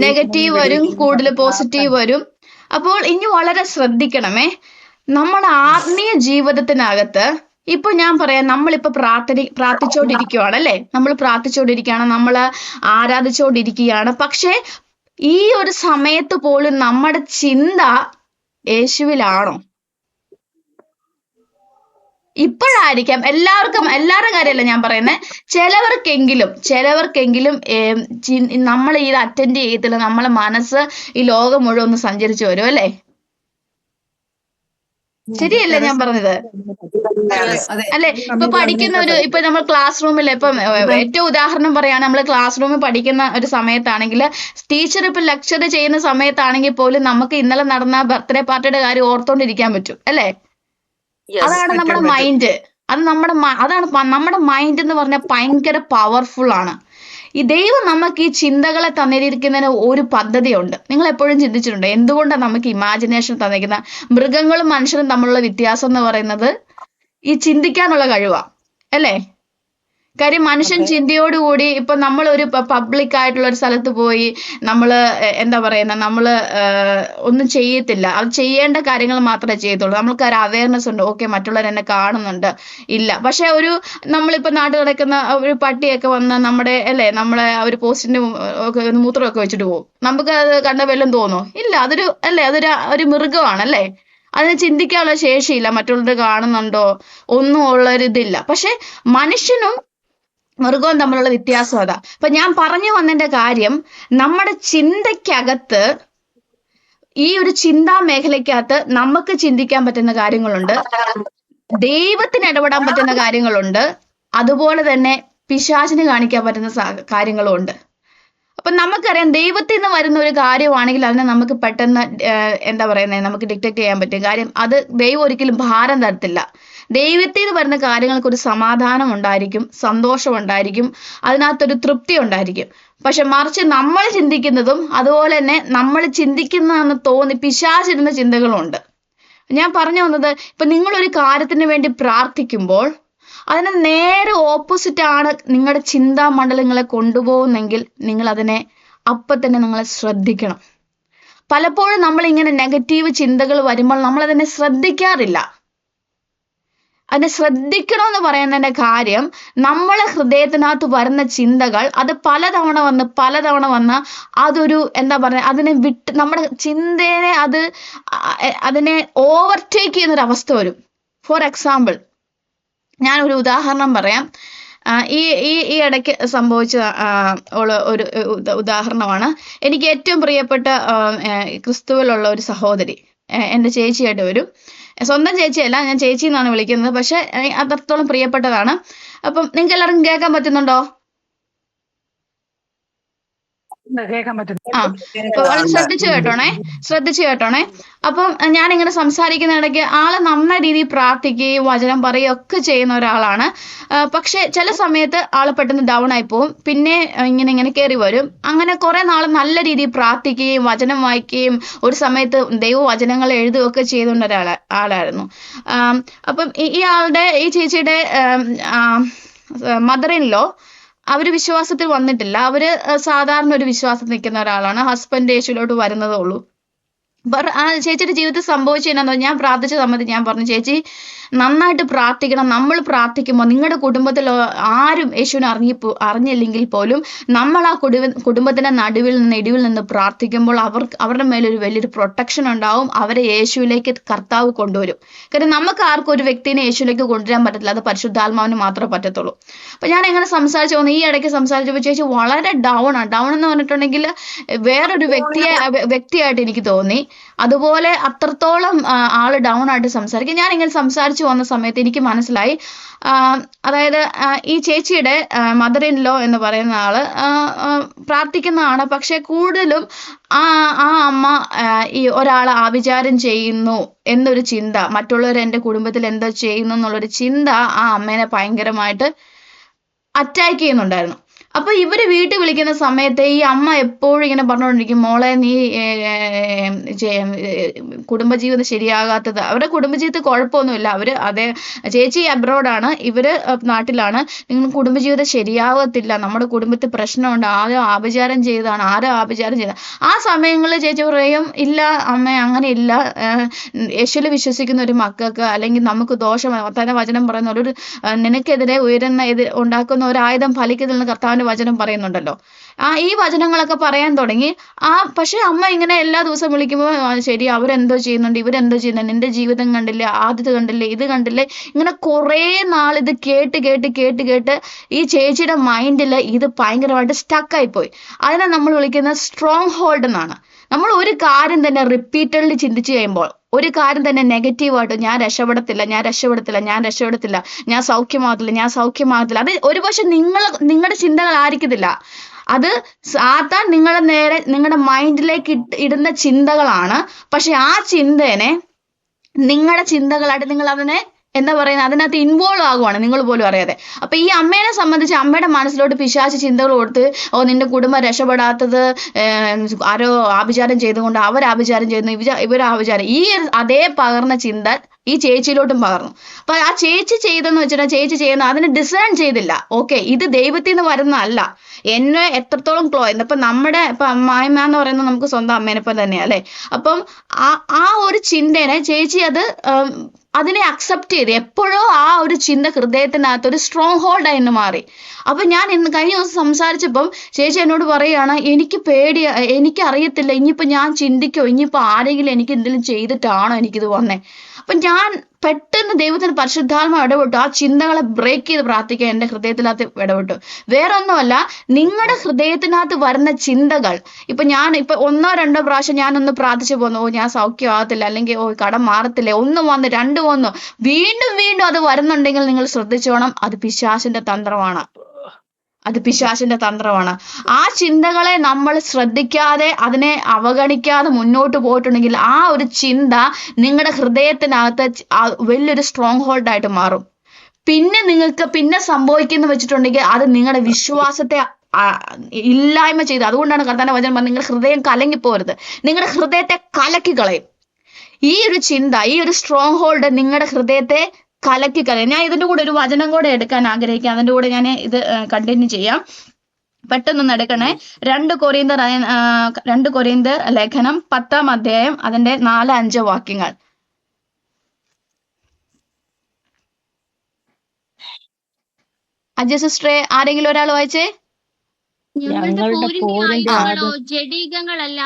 നെഗറ്റീവ് വരും, കൂടുതൽ പോസിറ്റീവ് വരും. അപ്പോൾ ഇനി വളരെ ശ്രദ്ധിക്കണമേ. നമ്മുടെ ആത്മീയ ജീവിതത്തിനകത്ത് ഇപ്പൊ ഞാൻ പറയാം, നമ്മളിപ്പോ പ്രാർത്ഥിച്ചോണ്ടിരിക്കുകയാണ് അല്ലേ? നമ്മൾ ആരാധിച്ചോണ്ടിരിക്കുകയാണ്. പക്ഷെ ഈ ഒരു സമയത്ത് പോലും നമ്മുടെ ചിന്ത യേശുവിലാണോ? ഇപ്പോഴായിരിക്കാം എല്ലാവരുടെ കാര്യമല്ല ഞാൻ പറയുന്നത്, ചിലവർക്കെങ്കിലും നമ്മൾ ഇത് അറ്റൻഡ് ചെയ്യത്തില്ല. നമ്മളെ മനസ്സ് ഈ ലോകം മുഴുവൻ ഒന്ന് സഞ്ചരിച്ചു വരും അല്ലേ? ശരിയല്ലേ ഞാൻ പറഞ്ഞത്? അല്ലെ? ഇപ്പൊ ഇപ്പൊ നമ്മൾ ക്ലാസ് റൂമിൽ ഇപ്പം ഏറ്റവും ഉദാഹരണം പറയാണ്, നമ്മൾ ക്ലാസ് റൂമിൽ പഠിക്കുന്ന ഒരു സമയത്താണെങ്കിൽ ടീച്ചർ ഇപ്പൊ ലെക്ചർ ചെയ്യുന്ന സമയത്താണെങ്കിൽ പോലും നമുക്ക് ഇന്നലെ നടന്ന ബർത്ത്ഡേ പാർട്ടിയുടെ കാര്യം ഓർത്തോണ്ടിരിക്കാൻ പറ്റും അല്ലേ? അതാണ് നമ്മുടെ മൈൻഡ്. അതാണ് നമ്മുടെ മൈൻഡ് എന്ന് പറഞ്ഞാൽ ഭയങ്കര പവർഫുൾ ആണ്. ഈ ദൈവം നമുക്ക് ഈ ചിന്തകളെ തന്നിരിക്കുന്നതിന് ഒരു പദ്ധതിയുണ്ട്. നിങ്ങൾ എപ്പോഴും ചിന്തിച്ചിട്ടുണ്ടോ എന്തുകൊണ്ടാണ് നമുക്ക് ഇമാജിനേഷൻ തന്നിരിക്കുന്നത്? മൃഗങ്ങളും മനുഷ്യരും തമ്മിലുള്ള വ്യത്യാസം എന്ന് പറയുന്നത് ഈ ചിന്തിക്കാനുള്ള കഴിവാ അല്ലേ? കാര്യം മനുഷ്യൻ ചിന്തയോടുകൂടി ഇപ്പൊ നമ്മളൊരു പബ്ലിക് ആയിട്ടുള്ള ഒരു സ്ഥലത്ത് പോയി നമ്മള് ഒന്നും ചെയ്യത്തില്ല. അത് ചെയ്യേണ്ട കാര്യങ്ങൾ മാത്രമേ ചെയ്യത്തുള്ളൂ. നമ്മൾക്ക് ഒരു അവയർനെസ് ഉണ്ട്, ഓക്കെ മറ്റുള്ളവർ എന്നെ കാണുന്നുണ്ട് ഇല്ല. പക്ഷെ നമ്മളിപ്പോ നാട്ടിൽ നടക്കുന്ന ഒരു പട്ടിയൊക്കെ വന്ന് നമ്മളെ ഒരു പോസ്റ്റിന്റെ മൂത്രമൊക്കെ വെച്ചിട്ട് പോകും. നമുക്ക് അത് കണ്ട വല്ലതും തോന്നോ? ഇല്ല. അതൊരു മൃഗമാണല്ലേ? അതിന് ചിന്തിക്കാനുള്ള ശേഷിയില്ല, മറ്റുള്ളവർ കാണുന്നുണ്ടോ ഒന്നും ഉള്ളൊരിതില്ല. പക്ഷെ മനുഷ്യനും മൃഗവും തമ്മിലുള്ള വ്യത്യാസം അതാ. അപ്പൊ ഞാൻ പറഞ്ഞു വന്നതിന്റെ കാര്യം, നമ്മുടെ ചിന്തയ്ക്കകത്ത് ഈ ഒരു ചിന്താ മേഖലയ്ക്കകത്ത് നമുക്ക് ചിന്തിക്കാൻ പറ്റുന്ന കാര്യങ്ങളുണ്ട്, ദൈവത്തിന് ഇടപെടാൻ പറ്റുന്ന കാര്യങ്ങളുണ്ട്, അതുപോലെ തന്നെ പിശാചിന് കാണിക്കാൻ പറ്റുന്ന കാര്യങ്ങളും ഉണ്ട്. അപ്പൊ നമുക്കറിയാം ദൈവത്തിൽ നിന്ന് വരുന്ന ഒരു കാര്യമാണെങ്കിൽ അതിനെ നമുക്ക് പെട്ടെന്ന് എന്താ പറയുന്നത്, നമുക്ക് ഡിറ്റക്ട് ചെയ്യാൻ പറ്റും. കാര്യം അത് ദൈവം ഒരിക്കലും ഭാരം തരത്തില്ല. ദൈവത്തിൽ നിന്ന് വരുന്ന കാര്യങ്ങൾക്ക് ഒരു സമാധാനം ഉണ്ടായിരിക്കും, സന്തോഷം ഉണ്ടായിരിക്കും, അതിനകത്തൊരു തൃപ്തി ഉണ്ടായിരിക്കും. പക്ഷെ മറിച്ച് നമ്മൾ ചിന്തിക്കുന്നതും അതുപോലെ തന്നെ നമ്മൾ ചിന്തിക്കുന്നതെന്ന് തോന്നി പിശാചിരുന്ന ചിന്തകളുണ്ട്. ഞാൻ പറഞ്ഞു വന്നത്, ഇപ്പൊ നിങ്ങളൊരു കാര്യത്തിന് വേണ്ടി പ്രാർത്ഥിക്കുമ്പോൾ അതിന് നേരെ ഓപ്പോസിറ്റ് ആണ് നിങ്ങളുടെ ചിന്താ മണ്ഡലങ്ങളെ കൊണ്ടുപോകുന്നെങ്കിൽ നിങ്ങൾ അതിനെ അപ്പം തന്നെ നിങ്ങൾ ശ്രദ്ധിക്കണം. പലപ്പോഴും നമ്മൾ ഇങ്ങനെ നെഗറ്റീവ് ചിന്തകൾ വരുമ്പോൾ നമ്മൾ അതിനെ ശ്രദ്ധിക്കാറില്ല. അതിനെ ശ്രദ്ധിക്കണമെന്ന് പറയുന്നതിന്റെ കാര്യം, നമ്മളെ ഹൃദയത്തിനകത്ത് വരുന്ന ചിന്തകൾ അത് പലതവണ വന്ന് അതൊരു എന്താ പറയുക, അതിനെ വിട്ട് നമ്മുടെ ചിന്തയെ അതിനെ ഓവർടേക്ക് ചെയ്യുന്നൊരു അവസ്ഥ വരും. ഫോർ എക്സാമ്പിൾ, ഞാനൊരു ഉദാഹരണം പറയാം. ഈ ഇടയ്ക്ക് സംഭവിച്ച ഒരു ഉദാഹരണമാണ്. എനിക്ക് ഏറ്റവും പ്രിയപ്പെട്ട ക്രിസ്തുവിലുള്ള ഒരു സഹോദരി എൻ്റെ ചേച്ചിയായിട്ട് വരും. സ്വന്തം ചേച്ചിയല്ല, ഞാൻ ചേച്ചി എന്നാണ് വിളിക്കുന്നത്, പക്ഷെ അത്രത്തോളം പ്രിയപ്പെട്ടതാണ്. അപ്പം നിങ്ങൾക്ക് എല്ലാവർക്കും കേൾക്കാൻ പറ്റുന്നുണ്ടോ? കേൾക്കാൻ പറ്റും. ശ്രദ്ധിച്ചു കേട്ടോണേ. അപ്പം ഞാനിങ്ങനെ സംസാരിക്കുന്ന ഇടയ്ക്ക് ആള് നന്ന രീതിയിൽ പ്രാർത്ഥിക്കുകയും വചനം പറയുകയും ഒക്കെ ചെയ്യുന്ന ഒരാളാണ്. പക്ഷെ ചില സമയത്ത് ആള് പെട്ടെന്ന് ഡൗൺ ആയി പോവും, പിന്നെ ഇങ്ങനെ കയറി വരും. അങ്ങനെ കുറെ നാൾ നല്ല രീതിയിൽ പ്രാർത്ഥിക്കുകയും വചനം വായിക്കുകയും ഒരു സമയത്ത് ദൈവവചനങ്ങൾ എഴുതുകയൊക്കെ ചെയ്തുകൊണ്ട് ആളായിരുന്നു. അപ്പം ഈ ചേച്ചിയുടെ മദർ ഇൻ ലോ അവര് വിശ്വാസത്തിൽ വന്നിട്ടില്ല. അവര് സാധാരണ ഒരു വിശ്വാസത്തിൽ നിൽക്കുന്ന ഒരാളാണ്. ഹസ്ബൻഡ് യേശുവിലോട്ട് വരുന്നതേ ഉള്ളൂ. ആ ചേച്ചിയുടെ ജീവിതത്തിൽ സംഭവിച്ചതെന്നു ഞാൻ പ്രാർത്ഥിച്ച സമയത്ത് ഞാൻ പറഞ്ഞു, ചേച്ചി നന്നായിട്ട് പ്രാർത്ഥിക്കണം. നമ്മൾ പ്രാർത്ഥിക്കുമ്പോൾ നിങ്ങളുടെ കുടുംബത്തിൽ ആരും യേശുവിനെ അറിഞ്ഞില്ലെങ്കിൽ പോലും നമ്മൾ ആ കുടുംബത്തിന്റെ ഇടിവിൽ നിന്ന് പ്രാർത്ഥിക്കുമ്പോൾ അവരുടെ മേലൊരു വലിയൊരു പ്രൊട്ടക്ഷൻ ഉണ്ടാവും. അവരെ യേശുവിലേക്ക് കർത്താവ് കൊണ്ടുവരും. കാരണം നമുക്ക് ആർക്കും ഒരു വ്യക്തിനെ യേശുവിലേക്ക് കൊണ്ടുവരാൻ പറ്റത്തില്ല, അത് പരിശുദ്ധാത്മാവിന് മാത്രമേ പറ്റത്തുള്ളൂ. അപ്പൊ ഞാൻ എങ്ങനെ സംസാരിച്ചു പോകുന്നു, ഈ ഇടയ്ക്ക് സംസാരിച്ചപ്പോൾ ചേച്ചി വളരെ ഡൗൺ എന്ന് പറഞ്ഞിട്ടുണ്ടെങ്കിൽ വേറൊരു വ്യക്തിയായിട്ട് എനിക്ക് തോന്നി. അതുപോലെ അത്രത്തോളം ആള് ഡൗൺ ആയിട്ട് സംസാരിക്കും. ഞാൻ ഇങ്ങനെ സംസാരിച്ചു വന്ന സമയത്ത് എനിക്ക് മനസ്സിലായി, അതായത് ഈ ചേച്ചിയുടെ മദർ ഇൻ ലോ എന്ന് പറയുന്ന ആള് പ്രാർത്ഥിക്കുന്നതാണ്. പക്ഷെ കൂടുതലും ആ അമ്മ ഈ ഒരാളെ ആഭിചാരം ചെയ്യുന്നു എന്നൊരു ചിന്ത, മറ്റുള്ളവർ എൻ്റെ കുടുംബത്തിൽ എന്തോ ചെയ്യുന്നു എന്നുള്ളൊരു ചിന്ത ആ അമ്മേനെ ഭയങ്കരമായിട്ട് അറ്റാക്ക് ചെയ്യുന്നുണ്ടായിരുന്നു. അപ്പൊ ഇവര് വീട്ടിൽ വിളിക്കുന്ന സമയത്ത് ഈ അമ്മ എപ്പോഴും ഇങ്ങനെ പറഞ്ഞുകൊണ്ടിരിക്കും, മോളെ നീ കുടുംബജീവിതം ശരിയാകാത്തത്. അവരുടെ കുടുംബജീവിതത്തിൽ കുഴപ്പമൊന്നുമില്ല, അവര് അതേ ചേച്ചി അബ്രോഡാണ്, ഇവര് നാട്ടിലാണ്. നിങ്ങൾ കുടുംബജീവിതം ശരിയാകത്തില്ല, നമ്മുടെ കുടുംബത്തിൽ പ്രശ്നമുണ്ട്, ആരോ ആഭിചാരം ചെയ്ത. ആ സമയങ്ങളിൽ ചേച്ചി പറയും, ഇല്ല അമ്മ അങ്ങനെ ഇല്ല, യേശുവിൽ വിശ്വസിക്കുന്ന ഒരു മക്കൾക്ക് അല്ലെങ്കിൽ നമുക്ക് ദോഷം തന്നെ വചനം പറയുന്ന ഒരു നിനക്കെതിരെ ഉണ്ടാക്കുന്ന ഒരു ആയുധം ഫലിക്കത്തില്ലെന്ന് കർത്താവിന്റെ വചനം പറയുന്നുണ്ടല്ലോ. ഈ വചനങ്ങളൊക്കെ പറയാൻ തുടങ്ങി. പക്ഷെ അമ്മ ഇങ്ങനെ എല്ലാ ദിവസവും വിളിക്കുമ്പോൾ ശരി അവരെന്തോ ചെയ്യുന്നുണ്ട്, ഇവരെന്തോ ചെയ്യുന്നുണ്ട്, നിന്റെ ജീവിതം കണ്ടില്ലേ, ആദ്യത്തെ കണ്ടില്ലേ, ഇത് കണ്ടില്ലേ, ഇങ്ങനെ കുറേ നാൾ ഇത് കേട്ട് ഈ ചേച്ചിയുടെ മൈൻഡിൽ ഇത് ഭയങ്കരമായിട്ട് സ്റ്റക്കായി പോയി. അതിനെ നമ്മൾ വിളിക്കുന്നത് സ്ട്രോങ് ഹോൾഡ് എന്നാണ്. നമ്മൾ ഒരു കാര്യം തന്നെ റിപ്പീറ്റഡ്ലി ചിന്തിച്ചു കഴിയുമ്പോൾ, ഒരു കാര്യം തന്നെ നെഗറ്റീവായിട്ട് ഞാൻ രക്ഷപ്പെടത്തില്ല, ഞാൻ സൗഖ്യമാകത്തില്ല, അത് ഒരുപക്ഷെ നിങ്ങളുടെ ചിന്തകൾ ആയിരിക്കത്തില്ല, അത് സാത്താൻ നിങ്ങളുടെ നേരെ നിങ്ങളുടെ മൈൻഡിലേക്ക് ഇടുന്ന ചിന്തകളാണ്. പക്ഷെ ആ ചിന്തേനെ നിങ്ങളുടെ ചിന്തകളായിട്ട് നിങ്ങൾ അതിനെ എന്താ പറയുന്നത്, അതിനകത്ത് ഇൻവോൾവ് ആകുവാണ് നിങ്ങൾ പോലും അറിയാതെ. അപ്പൊ ഈ അമ്മേനെ സംബന്ധിച്ച് അമ്മയുടെ മനസ്സിലോട്ട് പിശാച് ചിന്തകൾ കൊടുത്ത്, നിന്റെ കുടുംബം രക്ഷപ്പെടാത്തത് ആരോ ആഭിചാരം ചെയ്തുകൊണ്ട്, അവരാഭിചാരം ചെയ്യുന്നു, ഇവരാഭിചാരം, ഈ അതേ പകർന്ന ചിന്ത ഈ ചേച്ചിയിലോട്ടും പകർന്നു. അപ്പൊ ആ ചേച്ചി ചെയ്തെന്ന് വെച്ചിട്ട് ചേച്ചി ചെയ്യുന്ന അതിനെ ഡിസേൺ ചെയ്തില്ല. ഓക്കെ, ഇത് ദൈവത്തിൽ നിന്ന് വരുന്നതല്ല, എന്നെ എത്രത്തോളം ഇപ്പൊ ഇപ്പൊ അമ്മായിമ്മ എന്ന് പറയുന്നത് നമുക്ക് സ്വന്തം അമ്മേനെപ്പം തന്നെയാ അല്ലെ. അപ്പം ആ ഒരു ചിന്തേനെ ചേച്ചി അതിനെ അക്സെപ്റ്റ് ചെയ്ത് എപ്പോഴോ ആ ഒരു ചിന്ത ഹൃദയത്തിനകത്ത് ഒരു സ്ട്രോങ് ഹോൾഡായി എന്ന് മാറി. അപ്പൊ ഞാൻ കഴിഞ്ഞ ദിവസം സംസാരിച്ചപ്പം ചേച്ചി എന്നോട് പറയുകയാണ്, എനിക്ക് പേടിയാ, എനിക്കറിയത്തില്ല ഇനിയിപ്പോ ഞാൻ ചിന്തിക്കോ, ഇനിയിപ്പോ ആരെങ്കിലും എനിക്ക് എന്തെങ്കിലും ചെയ്തിട്ടാണോ എനിക്കിത് വന്നേ. അപ്പൊ ഞാൻ പെട്ടെന്ന് ദൈവത്തിന് പരിശുദ്ധാത്മ ഇടപെട്ടു. ആ ചിന്തകളെ ബ്രേക്ക് ചെയ്ത് പ്രാർത്ഥിക്കാൻ എന്റെ ഹൃദയത്തിനകത്ത് ഇടപെട്ടു. വേറെ ഒന്നുമല്ല, നിങ്ങളുടെ ഹൃദയത്തിനകത്ത് വരുന്ന ചിന്തകൾ, ഞാൻ ഒന്നോ രണ്ടോ പ്രാവശ്യം ഞാനൊന്ന് പ്രാർത്ഥിച്ചു പോന്നു, ഞാൻ സൗഖ്യമാകത്തില്ല, അല്ലെങ്കിൽ കടം മാറത്തില്ല, ഒന്ന് വന്ന് രണ്ട് വന്നു, വീണ്ടും വീണ്ടും അത് വരുന്നുണ്ടെങ്കിൽ നിങ്ങൾ ശ്രദ്ധിച്ചോണം, അത് പിശാചിന്റെ തന്ത്രമാണ്. ആ ചിന്തകളെ നമ്മൾ ശ്രദ്ധിക്കാതെ, അതിനെ അവഗണിക്കാതെ മുന്നോട്ട് പോയിട്ടുണ്ടെങ്കിൽ ആ ഒരു ചിന്ത നിങ്ങളുടെ ഹൃദയത്തിനകത്ത് വലിയൊരു സ്ട്രോങ് ഹോൾഡ് ആയിട്ട് മാറും. പിന്നെ സംഭവിക്കുന്ന വെച്ചിട്ടുണ്ടെങ്കിൽ അത് നിങ്ങളുടെ വിശ്വാസത്തെ ഇല്ലായ്മ ചെയ്ത്, അതുകൊണ്ടാണ് കർത്താവിന്റെ വചനം പറഞ്ഞത് നിങ്ങളുടെ ഹൃദയം കലങ്ങിപ്പോരുത്, നിങ്ങളുടെ ഹൃദയത്തെ കലക്കി കളയും. ഈ ഒരു ചിന്ത, ഈ ഒരു സ്ട്രോങ് ഹോൾഡ് നിങ്ങളുടെ ഹൃദയത്തെ കലക്കിക്കളയും. ഞാൻ ഇതിന്റെ കൂടെ ഒരു വചനം കൂടെ എടുക്കാൻ ആഗ്രഹിക്കാം, അതിന്റെ കൂടെ ഞാൻ ഇത് കണ്ടിന്യൂ ചെയ്യാം. പെട്ടെന്നൊന്ന് എടുക്കണേ. 2 കൊരിന്ത്യർ ലേഖനം 10-ാം അധ്യായം അതിന്റെ 4-5 വാക്യങ്ങൾ. അജയ സിസ്റ്ററെ, ആരെങ്കിലും ഒരാൾ വായിച്ചേ? ഞങ്ങളുടെ പോരിന്റെ ആയുധങ്ങളോ ജഡീകങ്ങളല്ല,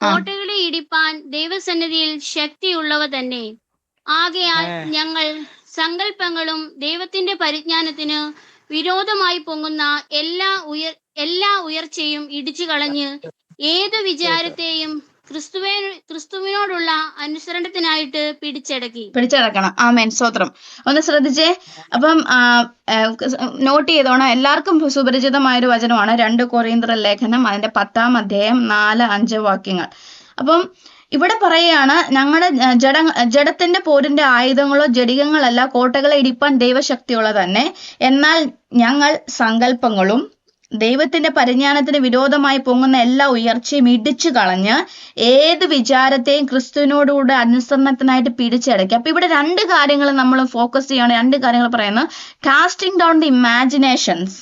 കോട്ടകളെ ഇടിപ്പാൻ ദൈവസന്നിധിയിൽ ശക്തിയുള്ളവ തന്നെ. ആകയാൽ ഞങ്ങൾ സങ്കല്പങ്ങളും ദൈവത്തിന്റെ പരിജ്ഞാനത്തിന് വിരോധമായി പൊങ്ങുന്ന എല്ലാ ഉയർച്ചയും ഇടിച്ചു കളഞ്ഞ് ഏതു വിചാരത്തെയും ക്രിസ്തുവിനോടുള്ള അനുസരണത്തിനായിട്ട് പിടിച്ചടക്കണം. ആമേൻ, സ്തോത്രം. ഒന്ന് ശ്രദ്ധിച്ചേ. അപ്പം നോട്ട് ചെയ്തോണം, എല്ലാവർക്കും സുപരിചിതമായൊരു വചനമാണ് 2 കൊരിന്ത്യർ ലേഖനം അതിന്റെ 10-ാം അധ്യായം 4-5 വാക്യങ്ങൾ. അപ്പം ഇവിടെ പറയുകയാണ്, ഞങ്ങളുടെ ജഡത്തിന്റെ പോരിന്റെ ആയുധങ്ങളോ ജഡികങ്ങളല്ല, കോട്ടകളെ ഇടിപ്പാൻ ദൈവശക്തിയുള്ള തന്നെ. എന്നാൽ ഞങ്ങൾ സങ്കല്പങ്ങളും ദൈവത്തിന്റെ പരിജ്ഞാനത്തിന് വിരോധമായി പൊങ്ങുന്ന എല്ലാ ഉയർച്ചയും ഇടിച്ചു കളഞ്ഞ് ഏത് വിചാരത്തെയും ക്രിസ്തുവിനോടുകൂടെ അനുസരണത്തിനായിട്ട് പിടിച്ചടക്കി. അപ്പൊ ഇവിടെ 2 കാര്യങ്ങൾ നമ്മൾ ഫോക്കസ് ചെയ്യണം. 2 കാര്യങ്ങൾ പറയുന്നു. Casting down the imaginations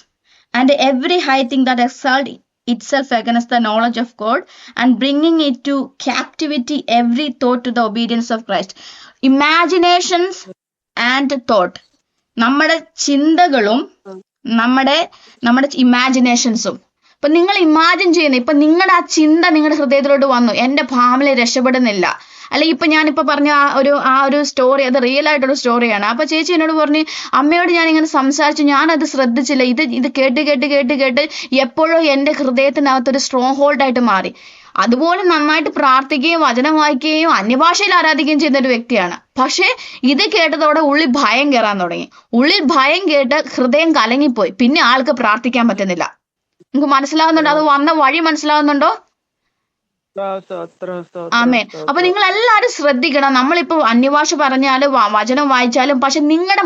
and every high thing that exalt itself against the knowledge of God and bringing it to captivity every thought to the obedience of Christ. Imaginations and thought, നമ്മുടെ ചിന്തകളും നമ്മുടെ ഇമാജിനേഷൻസും. ഇപ്പൊ നിങ്ങൾ imagine ചെയ്യുന്ന, ഇപ്പൊ നിങ്ങളുടെ ആ ചിന്ത നിങ്ങളുടെ ഹൃദയത്തിലോട്ട് വന്നു, എന്റെ ഫാമിലി രക്ഷപ്പെടുന്നില്ല, അല്ലെങ്കിൽ ഞാനിപ്പോ പറഞ്ഞ ആ ഒരു സ്റ്റോറി, അത് റിയൽ ആയിട്ടൊരു സ്റ്റോറിയാണ്. അപ്പൊ ചേച്ചി എന്നോട് പറഞ്ഞു, അമ്മയോട് ഞാൻ ഇങ്ങനെ സംസാരിച്ചു, ഞാനത് ശ്രദ്ധിച്ചില്ല, ഇത് കേട്ട് എപ്പോഴോ എന്റെ ഹൃദയത്തിനകത്തൊരു സ്ട്രോങ് ഹോൾഡ് ആയിട്ട് മാറി. അതുപോലെ നന്നായിട്ട് പ്രാർത്ഥിക്കുകയും വചനം വായിക്കുകയും അന്യഭാഷയിൽ ആരാധിക്കുകയും ചെയ്യുന്ന ഒരു വ്യക്തിയാണ്. പക്ഷെ ഇത് കേട്ടതോടെ ഉള്ളിൽ ഭയം കയറാൻ തുടങ്ങി. ഉള്ളിൽ ഭയം കേട്ട് ഹൃദയം കലങ്ങിപ്പോയി. പിന്നെ ആൾക്ക് പ്രാർത്ഥിക്കാൻ പറ്റുന്നില്ല. നിങ്ങൾക്ക് മനസ്സിലാവുന്നുണ്ടോ? അത് വന്ന വഴി മനസ്സിലാവുന്നുണ്ടോ? ആമേൻ. അപ്പൊ നിങ്ങൾ എല്ലാവരും ശ്രദ്ധിക്കണം. നമ്മളിപ്പോ അന്യഭാഷ പറഞ്ഞാലും വചനം വായിച്ചാലും, പക്ഷെ നിങ്ങളുടെ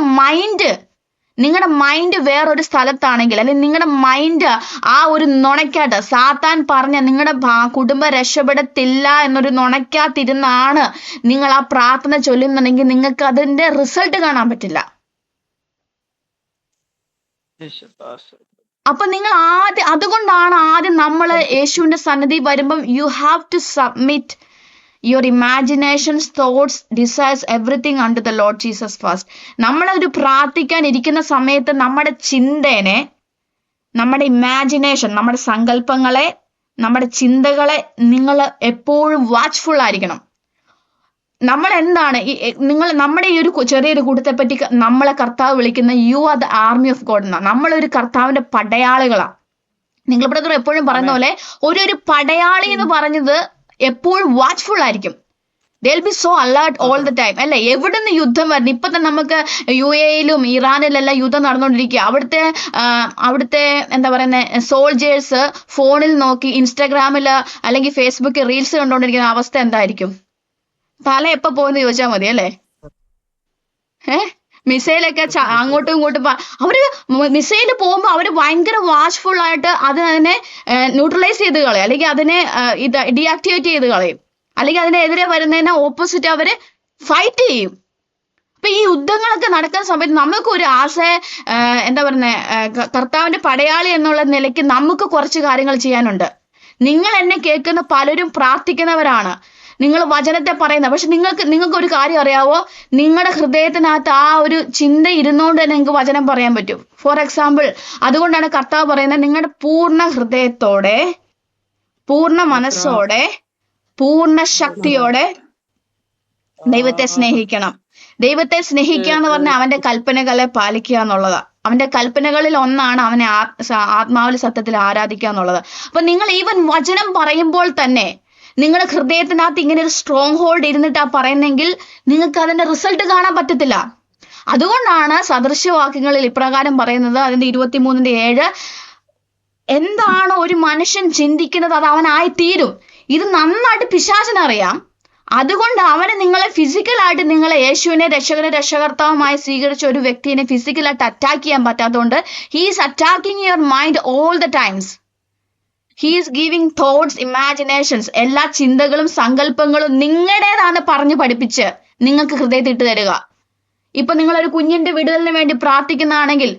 മൈൻഡ് വേറൊരു സ്ഥലത്താണെങ്കിൽ, അല്ലെങ്കിൽ നിങ്ങളുടെ മൈൻഡ് ആ ഒരു നുണയ്ക്കാട്ട്, സാത്താൻ പറഞ്ഞ നിങ്ങളുടെ കുടുംബം രക്ഷപ്പെടത്തില്ല എന്നൊരു നുണയ്ക്കാത്തിരുന്നാണ് നിങ്ങൾ ആ പ്രാർത്ഥന ചൊല്ലുന്നുണ്ടെങ്കിൽ നിങ്ങൾക്ക് അതിന്റെ റിസൾട്ട് കാണാൻ പറ്റില്ല. അപ്പൊ നിങ്ങൾ അതുകൊണ്ടാണ് ആദ്യം നമ്മൾ യേശുവിന്റെ സന്നിധി വരുമ്പം you have to submit your imaginations, thoughts, desires, everything under the Lord Jesus first. നമ്മളൊരു പ്രാർത്ഥിക്കാൻ ഇരിക്കുന്ന സമയത്ത് നമ്മുടെ ചിന്തേനെ, നമ്മുടെ ഇമാജിനേഷൻ, നമ്മുടെ സങ്കല്പങ്ങളെ, നമ്മുടെ ചിന്തകളെ നിങ്ങൾ എപ്പോഴും വാച്ച്ഫുൾ ആയിരിക്കണം. നമ്മൾ എന്താണ് നമ്മുടെ ഈ ഒരു ചെറിയൊരു കൂട്ടത്തെ പറ്റി നമ്മളെ കർത്താവ് വിളിക്കുന്ന you are the army of God എന്നാണ്. നമ്മളൊരു കർത്താവിന്റെ പടയാളികളാണ്. നിങ്ങൾ ബ്രദർ എപ്പോഴും പറയുന്ന പോലെ ഒരു പടയാളി എന്ന് പറഞ്ഞത് എപ്പോഴും വാച്ച്ഫുൾ ആയിരിക്കും. they'll be so alert all the time, അല്ലെ? എവിടുന്ന് യുദ്ധം വരുന്നു? ഇപ്പൊ തന്നെ നമുക്ക് UAE-യിലും ഇറാനിലെല്ലാം യുദ്ധം നടന്നുകൊണ്ടിരിക്കുക. അവിടുത്തെ എന്താ പറയുന്നത്, സോൾജേഴ്സ് ഫോണിൽ നോക്കി ഇൻസ്റ്റാഗ്രാമില് അല്ലെങ്കിൽ ഫേസ്ബുക്കിൽ റീൽസ് കണ്ടുകൊണ്ടിരിക്കുന്ന അവസ്ഥ എന്തായിരിക്കും? തല എപ്പോ പോയെന്ന് ചോദിച്ചാൽ മതി, അല്ലേ? മിസൈലൊക്കെ അങ്ങോട്ടും ഇങ്ങോട്ടും അവര് മിസൈൽ പോകുമ്പോൾ അവര് ഭയങ്കര വാച്ച്ഫുൾ ആയിട്ട് അതിനെ ന്യൂട്രലൈസ് ചെയ്ത് കളയും, അല്ലെങ്കിൽ അതിനെ ഡീആക്ടിവേറ്റ് ചെയ്ത് കളയും, അല്ലെങ്കിൽ അതിനെതിരെ വരുന്നതിനെ ഓപ്പോസിറ്റ് അവര് ഫൈറ്റ് ചെയ്യും. അപ്പൊ ഈ യുദ്ധങ്ങളൊക്കെ നടക്കുന്ന സമയത്ത് നമുക്കൊരു എന്താ പറയുന്നത്, കർത്താവിന്റെ പടയാളി എന്നുള്ള നിലയ്ക്ക് നമുക്ക് കുറച്ച് കാര്യങ്ങൾ ചെയ്യാനുണ്ട്. നിങ്ങൾ എന്നെ കേൾക്കുന്ന പലരും പ്രാർത്ഥിക്കുന്നവരാണ്, നിങ്ങൾ വചനത്തെ പറയുന്നത്. പക്ഷെ നിങ്ങൾക്ക് ഒരു കാര്യം അറിയാവോ? നിങ്ങളുടെ ഹൃദയത്തിനകത്ത് ആ ഒരു ചിന്ത ഇരുന്നുകൊണ്ട് തന്നെ നിങ്ങൾക്ക് വചനം പറയാൻ പറ്റും. ഫോർ എക്സാമ്പിൾ, അതുകൊണ്ടാണ് കർത്താവ് പറയുന്നത്, നിങ്ങളുടെ പൂർണ്ണ ഹൃദയത്തോടെ, പൂർണ്ണ മനസ്സോടെ, പൂർണ്ണ ശക്തിയോടെ ദൈവത്തെ സ്നേഹിക്കണം. ദൈവത്തെ സ്നേഹിക്കുക എന്ന് പറഞ്ഞാൽ അവന്റെ കൽപ്പനകളെ പാലിക്കുക എന്നുള്ളതാ. അവന്റെ കൽപ്പനകളിൽ ഒന്നാണ് അവനെ ആത്മാവിൽ സത്യത്തിൽ ആരാധിക്കുക എന്നുള്ളത്. അപ്പൊ നിങ്ങൾ ഈവൻ വചനം പറയുമ്പോൾ തന്നെ നിങ്ങളുടെ ഹൃദയത്തിനകത്ത് ഇങ്ങനെ ഒരു സ്ട്രോങ് ഹോൾഡ് ഇരുന്നിട്ടാ പറയുന്നെങ്കിൽ നിങ്ങൾക്ക് അതിന്റെ റിസൾട്ട് കാണാൻ പറ്റത്തില്ല. അതുകൊണ്ടാണ് സദൃശ്യവാക്യങ്ങളിൽ ഇപ്രകാരം പറയുന്നത്, അതിന്റെ 23:7, എന്താണോ ഒരു മനുഷ്യൻ ചിന്തിക്കുന്നത് അത് അവനായി തീരും. ഇത് നന്നായിട്ട് പിശാചിനറിയാം. അതുകൊണ്ട് അവന് നിങ്ങളെ ഫിസിക്കലായിട്ട്, നിങ്ങളെ യേശുവിനെ രക്ഷകർത്താവുമായി സ്വീകരിച്ച ഒരു വ്യക്തിയെ ഫിസിക്കലായിട്ട് അറ്റാക്ക് ചെയ്യാൻ പറ്റാത്തതുകൊണ്ട് he's attacking your mind all the times. He's giving thoughts, imaginations, എല്ലാ ചിന്തകളും സങ്കല്പങ്ങളും നിങ്ങളുടേതാണ് പറഞ്ഞ് പഠിപ്പിച്ച് നിങ്ങൾക്ക് ഹൃദയത്തിൽ ഇട്ട് തരിക. ഇപ്പൊ നിങ്ങളൊരു കുഞ്ഞിന്റെ വിടുതലിന് വേണ്ടി പ്രാർത്ഥിക്കുന്നതാണെങ്കിൽ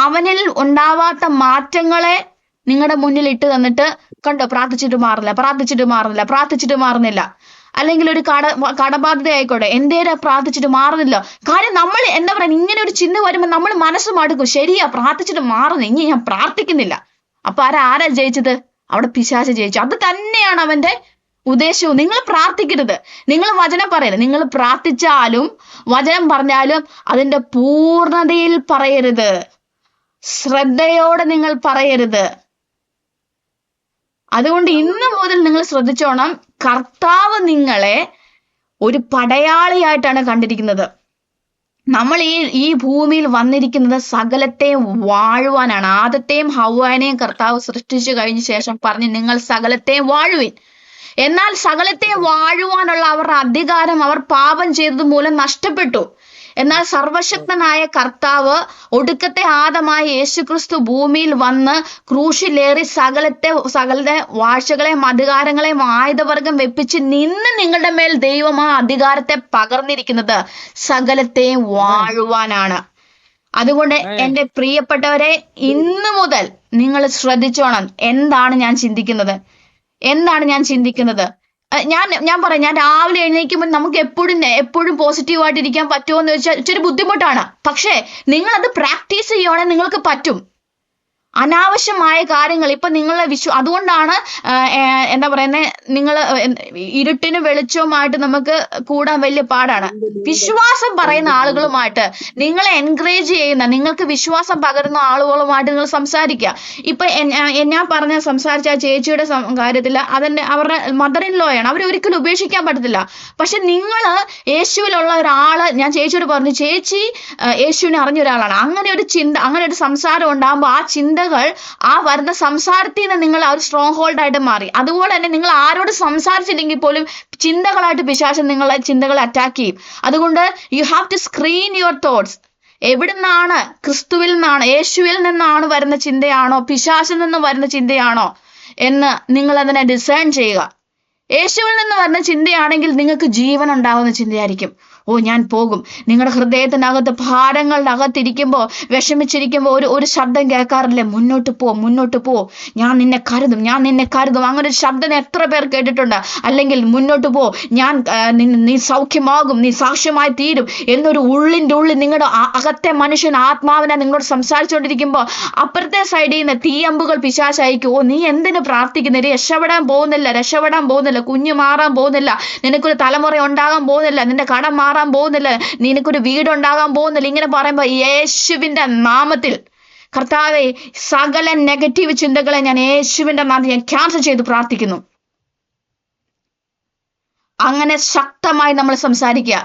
അവനിൽ ഉണ്ടാവാത്ത മാറ്റങ്ങളെ നിങ്ങളുടെ മുന്നിൽ ഇട്ട് തന്നിട്ട്, കണ്ടോ പ്രാർത്ഥിച്ചിട്ട് മാറുന്നില്ല. അല്ലെങ്കിൽ ഒരു കടബാധ്യത ആയിക്കോട്ടെ, എന്തേരാ പ്രാർത്ഥിച്ചിട്ട് മാറുന്നില്ല. കാര്യം നമ്മൾ എന്താ പറയുക, ഇങ്ങനെ ഒരു ചിന്ത വരുമ്പോൾ നമ്മൾ മനസ്സ് മടുക്കും. ശരിയാ, പ്രാർത്ഥിച്ചിട്ട് മാറുന്നു, ഇനി ഞാൻ പ്രാർത്ഥിക്കുന്നില്ല. അപ്പൊ ആരാ ജയിച്ചത്? അവിടെ പിശാച് ജയിച്ചു. അത് തന്നെയാണ് അവന്റെ ഉദ്ദേശവും. നിങ്ങൾ പ്രാർത്ഥിക്കരുത്, നിങ്ങൾ വചനം പറയരുത്. നിങ്ങൾ പ്രാർത്ഥിച്ചാലും വചനം പറഞ്ഞാലും അതിന്റെ പൂർണ്ണതയിൽ പറയരുത്, ശ്രദ്ധയോടെ നിങ്ങൾ പറയരുത്. അതുകൊണ്ട് ഇന്നു മുതൽ നിങ്ങൾ ശ്രദ്ധിച്ചോണം, കർത്താവ് ഒരു പടയാളിയായിട്ടാണ് കണ്ടിരിക്കുന്നത്. നമ്മൾ ഈ ഭൂമിയിൽ വന്നിരിക്കുന്നത് സകലത്തെയും വാഴുവാനാണ്. ആദത്തെയും ഹവ്വാനെയും കർത്താവ് സൃഷ്ടിച്ചു കഴിഞ്ഞ ശേഷം പറഞ്ഞു, നിങ്ങൾ സകലത്തെയും വാഴുവിൻ. എന്നാൽ സകലത്തെയും വാഴുവാനുള്ള അവരുടെ അധികാരം അവർ പാപം ചെയ്തത് മൂലം നഷ്ടപ്പെട്ടു. എന്നാൽ സർവശക്തനായ കർത്താവ് ഒടുക്കത്തെ ആദമായ യേശുക്രിസ്തു ഭൂമിയിൽ വന്ന് ക്രൂശിലേറി സകലത്തെ വാഴ്ചകളെയും അധികാരങ്ങളെയും ആയുധവർഗം വെപ്പിച്ച് നിന്ന് നിങ്ങളുടെ മേൽ ദൈവം ആ അധികാരത്തെ പകർന്നിരിക്കുന്നത് സകലത്തെയും വാഴുവാനാണ്. അതുകൊണ്ട് എന്റെ പ്രിയപ്പെട്ടവരെ, ഇന്നു മുതൽ നിങ്ങൾ ശ്രദ്ധിച്ചോണം, എന്താണ് ഞാൻ ചിന്തിക്കുന്നത്. ഞാൻ പറയാം, ഞാൻ രാവിലെ എഴുന്നേൽക്കുമ്പോൾ നമുക്ക് എപ്പോഴും പോസിറ്റീവായിട്ട് ഇരിക്കാൻ പറ്റുമോ എന്ന് വെച്ചാൽ ഇച്ചിരി ബുദ്ധിമുട്ടാണ്. പക്ഷേ നിങ്ങൾ അത് പ്രാക്ടീസ് ചെയ്യുവാണെങ്കിൽ നിങ്ങൾക്ക് പറ്റും. അനാവശ്യമായ കാര്യങ്ങൾ ഇപ്പൊ നിങ്ങളെ അതുകൊണ്ടാണ് എന്താ പറയുന്നത്, നിങ്ങൾ ഇരുട്ടിന് വെളിച്ചവുമായിട്ട് നമുക്ക് കൂടാൻ വലിയ പാടാണ്. വിശ്വാസം പറയുന്ന ആളുകളുമായിട്ട്, നിങ്ങളെ എൻകറേജ് ചെയ്യുന്ന, നിങ്ങൾക്ക് വിശ്വാസം പകരുന്ന ആളുകളുമായിട്ട് നിങ്ങൾ സംസാരിക്കുക. ഇപ്പൊ ഞാൻ സംസാരിച്ച ആ ചേച്ചിയുടെ കാര്യത്തിൽ അവരുടെ മദർ ഇൻ ലോയാണ്, അവർ ഒരിക്കലും ഉപേക്ഷിക്കാൻ പറ്റത്തില്ല. പക്ഷെ നിങ്ങൾ യേശുവിലുള്ള ഒരാള്, ഞാൻ ചേച്ചിയോട് പറഞ്ഞു, ചേച്ചി യേശുവിനെ അറിഞ്ഞ ഒരാളാണ്. അങ്ങനെ ഒരു സംസാരം ഉണ്ടാകുമ്പോൾ ആ ചിന്തകൾ, ആ വരുന്ന സംസാരത്തിൽ നിന്ന് നിങ്ങൾ ആ ഒരു സ്ട്രോങ് ഹോൾഡ് ആയിട്ട് മാറി. അതുപോലെ തന്നെ നിങ്ങൾ ആരോട് സംസാരിച്ചില്ലെങ്കിൽ പോലും ചിന്തകളായിട്ട് പിശാചൻ നിങ്ങളെ ചിന്തകളെ അറ്റാക്ക് ചെയ്യും. അതുകൊണ്ട് you have to screen your thoughts. എവിടുന്നാണ്, ക്രിസ്തുവിൽ നിന്നാണ്, യേശുവിൽ നിന്നാണ് വരുന്ന ചിന്തയാണോ പിശാചിൽ നിന്ന് വരുന്ന ചിന്തയാണോ എന്ന് നിങ്ങൾ അതിനെ ഡിസേൺ ചെയ്യുക. യേശുവിൽ നിന്ന് വരുന്ന ചിന്തയാണെങ്കിൽ നിങ്ങൾക്ക് ജീവൻ ഉണ്ടാകുന്ന ചിന്തയായിരിക്കും. ഞാൻ പോകും. നിങ്ങളുടെ ഹൃദയത്തിനകത്ത് ഭാരങ്ങളുടെ അകത്തിരിക്കുമ്പോൾ, വിഷമിച്ചിരിക്കുമ്പോൾ ഒരു ശബ്ദം കേൾക്കാറില്ലേ, മുന്നോട്ട് പോ, ഞാൻ നിന്നെ കരുതും. അങ്ങനെ ഒരു ശബ്ദം എത്ര പേർ കേട്ടിട്ടുണ്ട്? അല്ലെങ്കിൽ മുന്നോട്ട് പോ, നീ സൗഖ്യമാകും, നീ സാക്ഷ്യമായി തീരും എന്നൊരു ഉള്ളിൻ്റെ ഉള്ളിൽ നിങ്ങളുടെ അകത്തെ മനുഷ്യൻ ആത്മാവിനെ നിങ്ങളോട് സംസാരിച്ചുകൊണ്ടിരിക്കുമ്പോൾ അപ്പുറത്തെ സൈഡിൽ നിന്ന് തീയമ്പുകൾ പിശാചയക്കും. നീ എന്തിനു പ്രാർത്ഥിക്കുന്നത്? രക്ഷപ്പെടാൻ പോകുന്നില്ല, കുഞ്ഞ് മാറാൻ പോകുന്നില്ല, നിനക്കൊരു തലമുറ ഉണ്ടാകാൻ പോകുന്നില്ല, നിന്റെ കടം മാറാൻ പോകുന്നില്ല, നിനക്കൊരു വീടുണ്ടാകാൻ പോകുന്നില്ല. ഇങ്ങനെ പറയുമ്പോൾ യേശുവിന്റെ നാമത്തിൽ കർത്താവേ, സകല നെഗറ്റീവ് ചിന്തകളെ ഞാൻ യേശുവിന്റെ നാമത്തിൽ ഞാൻ ക്യാൻസൽ ചെയ്ത് പ്രാർത്ഥിക്കുന്നു. അങ്ങനെ ശക്തമായി നമ്മൾ സംസാരിക്കുക.